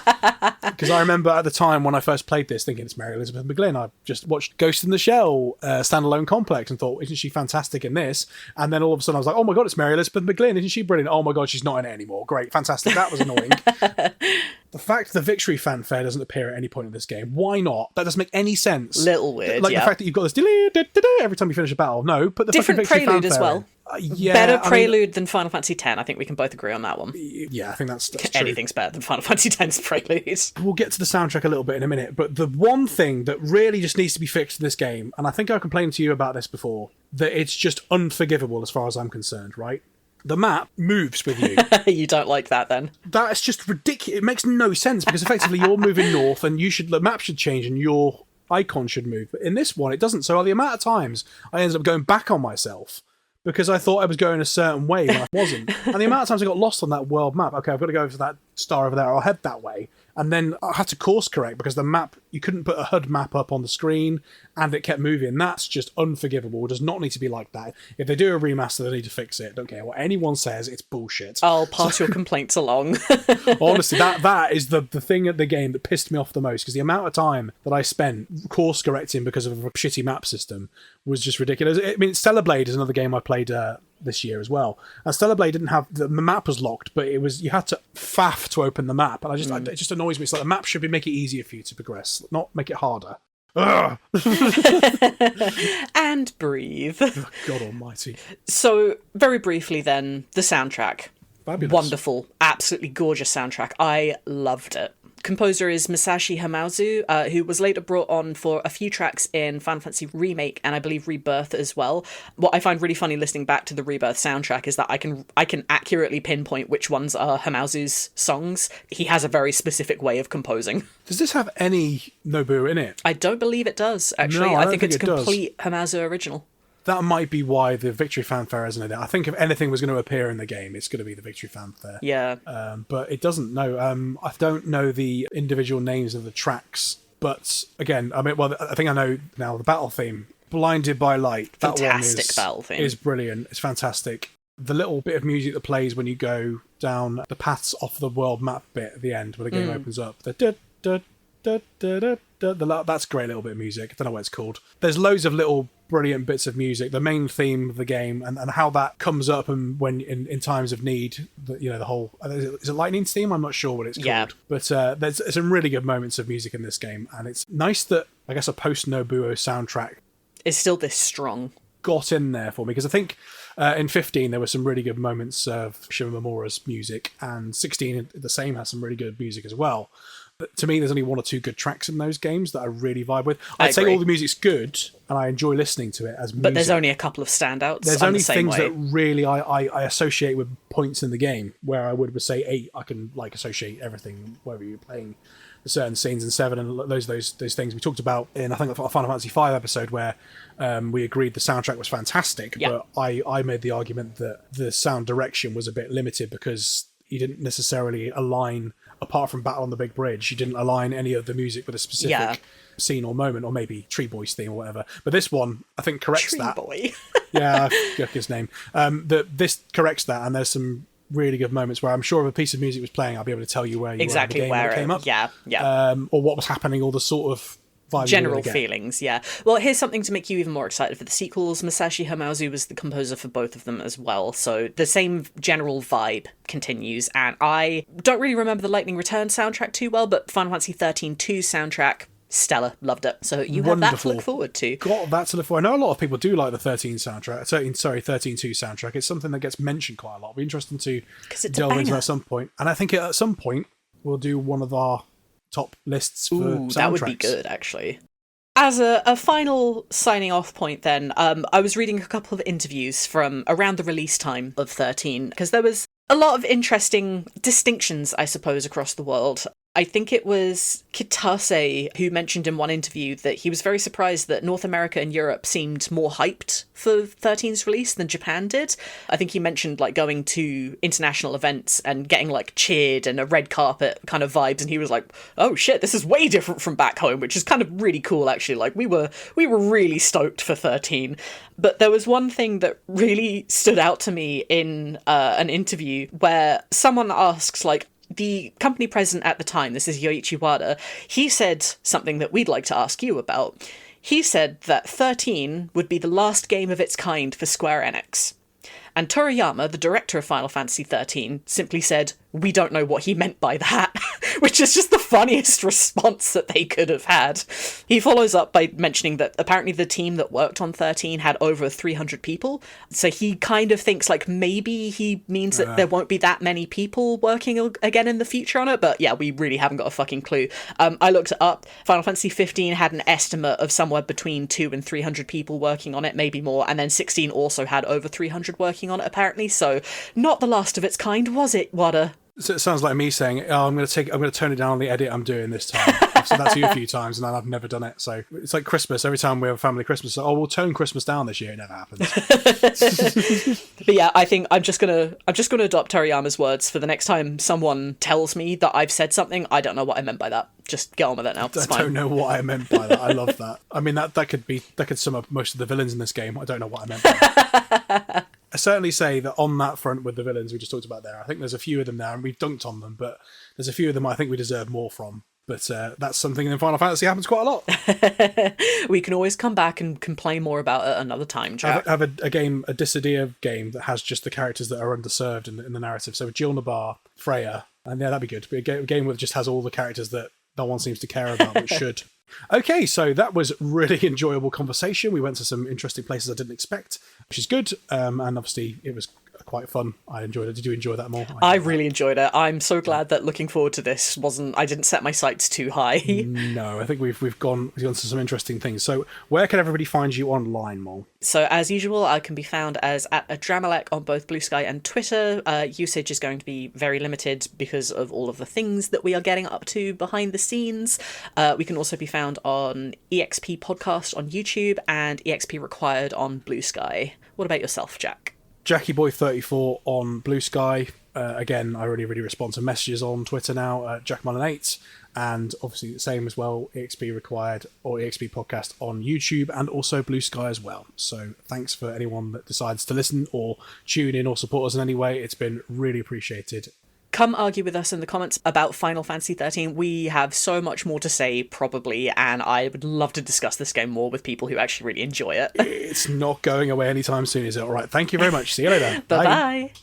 Because I remember at the time when I first played this thinking it's Mary Elizabeth McGlynn. I just watched Ghost in the Shell standalone complex and thought, isn't she fantastic in this? And then all of a sudden I was like, oh my god, it's Mary Elizabeth McGlynn. Isn't she brilliant? Oh my god, she's not in it anymore. Great, fantastic. That was annoying. The fact the victory fanfare doesn't appear at any point in this game, why not? That doesn't make any sense. Little weird, Like the fact that you've got this every time you finish a battle. No, put the different fucking victory prelude fanfare as well. Better prelude than Final Fantasy X. I think we can both agree on that one. Yeah, I think that's true. Anything's better than Final Fantasy X's prelude. We'll get to the soundtrack a little bit in a minute, but the one thing that really just needs to be fixed in this game, and I think I complained to you about this before, that it's just unforgivable as far as I'm concerned, right? The map moves with you. You don't like that then? That's just ridiculous. It makes no sense because effectively you're moving north and the map should change and your icon should move. But in this one, it doesn't. So the amount of times I ended up going back on myself because I thought I was going a certain way when I wasn't. And the amount of times I got lost on that world map. Okay, I've got to go over to that star over there. I'll head that way. And then I had to course correct because the map, you couldn't put a HUD map up on the screen and it kept moving. That's just unforgivable. It does not need to be like that. If they do a remaster, they need to fix it. Don't care what anyone says. It's bullshit. I'll pass your complaints along. Honestly, that is the thing at the game that pissed me off the most because the amount of time that I spent course correcting because of a shitty map system was just ridiculous. I mean, Stellar Blade is another game I played this year as well. And Stellar Blade didn't have the map was locked, but you had to faff to open the map, and it just annoys me. It's like the map should make it easier for you to progress, not make it harder. And breathe. Oh, God Almighty. So very briefly, then the soundtrack. Fabulous. Wonderful, absolutely gorgeous soundtrack. I loved it. Composer is Masashi Hamauzu, who was later brought on for a few tracks in Final Fantasy Remake and I believe Rebirth as well. What I find really funny listening back to the Rebirth soundtrack is that I can accurately pinpoint which ones are Hamauzu's songs. He has a very specific way of composing. Does this have any Nobuo in it? I don't believe it does, actually. No, I think it's it a complete Hamauzu original. That might be why the victory fanfare isn't in it. I think if anything was going to appear in the game, it's going to be the victory fanfare. Yeah. But it doesn't. No. I don't know the individual names of the tracks. But again, I think I know now the battle theme. Blinded by Light. Fantastic battle theme. Is brilliant. It's fantastic. The little bit of music that plays when you go down the paths off the world map bit at the end where the game opens up. That's a great little bit of music. I don't know what it's called. There's loads of little brilliant bits of music. The main theme of the game and how that comes up and when in times of need, the whole is it Lightning's theme? I'm not sure what it's called. But there's some really good moments of music in this game, and it's nice that I guess a post Nobuo soundtrack is still this strong. Got in there for me because I think in 15 there were some really good moments of Shimomura's music, and 16 the same has some really good music as well. But to me, there's only 1 or 2 good tracks in those games that I really vibe with. I'd say all the music's good, and I enjoy listening to it as music. But there's only a couple of standouts. There's only things that really I associate with points in the game, where I would say 8, I can associate everything, whether you're playing certain scenes in 7 and those things we talked about in I think the Final Fantasy V episode where we agreed the soundtrack was fantastic, but I made the argument that the sound direction was a bit limited because you didn't necessarily align, apart from Battle on the Big Bridge, you didn't align any of the music with a specific scene or moment, or maybe Tree Boy's theme or whatever. But this one, I think, corrects that. Tree Boy. Yeah, I forget his name. This corrects that, and there's some really good moments where I'm sure if a piece of music was playing, I'll be able to tell you where you exactly were in the game when it came up. Yeah. Or what was happening, or the sort of general feelings, yeah. Well, here's something to make you even more excited for the sequels. Masashi Hamauzu was the composer for both of them as well, so the same general vibe continues, and I don't really remember the Lightning Return soundtrack too well, but Final Fantasy XIII 2 soundtrack, stellar, loved it. So you have that to look forward to. Got that to look forward. I know a lot of people do like the 13 soundtrack. 13 2 soundtrack. It's something that gets mentioned quite a lot. It'll be interesting to delve into at some point. And I think at some point we'll do one of our top lists for soundtracks. That would be good, actually. As a final signing off point then, I was reading a couple of interviews from around the release time of 13, because there was a lot of interesting distinctions, I suppose, across the world. I think it was Kitase who mentioned in one interview that he was very surprised that North America and Europe seemed more hyped for 13's release than Japan did. I think he mentioned like going to international events and getting like cheered and a red carpet kind of vibes, and he was like, oh shit, this is way different from back home, which is kind of really cool actually. Like we were really stoked for 13. But there was one thing that really stood out to me in an interview where someone asks like, the company president at the time, this is Yoichi Wada, he said something that we'd like to ask you about. He said that 13 would be the last game of its kind for Square Enix. And Toriyama, the director of Final Fantasy XIII, simply said, we don't know what he meant by that, which is just the funniest response that they could have had. He follows up by mentioning that apparently the team that worked on 13 had over 300 people, so he kind of thinks like maybe he means that there won't be that many people working again in the future on it, but yeah, we really haven't got a fucking clue. I looked it up. Final Fantasy 15 had an estimate of somewhere between 200 and 300 people working on it, maybe more, and then 16 also had over 300 working on it apparently, so not the last of its kind, was it, Wada? So it sounds like me saying, "Oh, I'm going to turn it down on the edit I'm doing this time." I've said that to you a few times, and I've never done it. So it's like Christmas. Every time we have a family Christmas, like, oh, we'll tone Christmas down this year. It never happens. But yeah, I think I'm just gonna adopt Toriyama's words for the next time someone tells me that I've said something. I don't know what I meant by that. Just get on with it now. It's fine. I don't know what I meant by that. I love that. I mean, that could sum up most of the villains in this game. I don't know what I meant by that. I certainly say that on that front with the villains we just talked about there, I think there's a few of them there, and we've dunked on them, but there's a few of them I think we deserve more from. But that's something in Final Fantasy happens quite a lot. We can always come back and complain more about it another time, Jack. Have a Dissidia game that has just the characters that are underserved in the narrative. So Jill Nabar, Freya, and yeah, that'd be good. But a game that just has all the characters that no one seems to care about, which should. Okay, so that was really enjoyable conversation. We went to some interesting places I didn't expect, which is good. And obviously it was quite fun. I enjoyed it. Did you enjoy that more? I really enjoyed it. I'm so glad that looking forward to this I didn't set my sights too high. No, I think we've gone to some interesting things. So where can everybody find you online, Mol? So as usual, I can be found as at Adramalek on both Blue Sky and Twitter. Usage is going to be very limited because of all of the things that we are getting up to behind the scenes. We can also be found on EXP Podcast on YouTube and EXP Required on Blue Sky. What about yourself, Jack? JackieBoy34 on Blue Sky. Again, I really respond to messages on Twitter now, JackMullen8. And obviously the same as well, EXP Required or EXP Podcast on YouTube and also Blue Sky as well. So thanks for anyone that decides to listen or tune in or support us in any way. It's been really appreciated. Come argue with us in the comments about Final Fantasy XIII. We have so much more to say, probably, and I would love to discuss this game more with people who actually really enjoy it. It's not going away anytime soon, is it? All right, thank you very much. See you later. Bye-bye.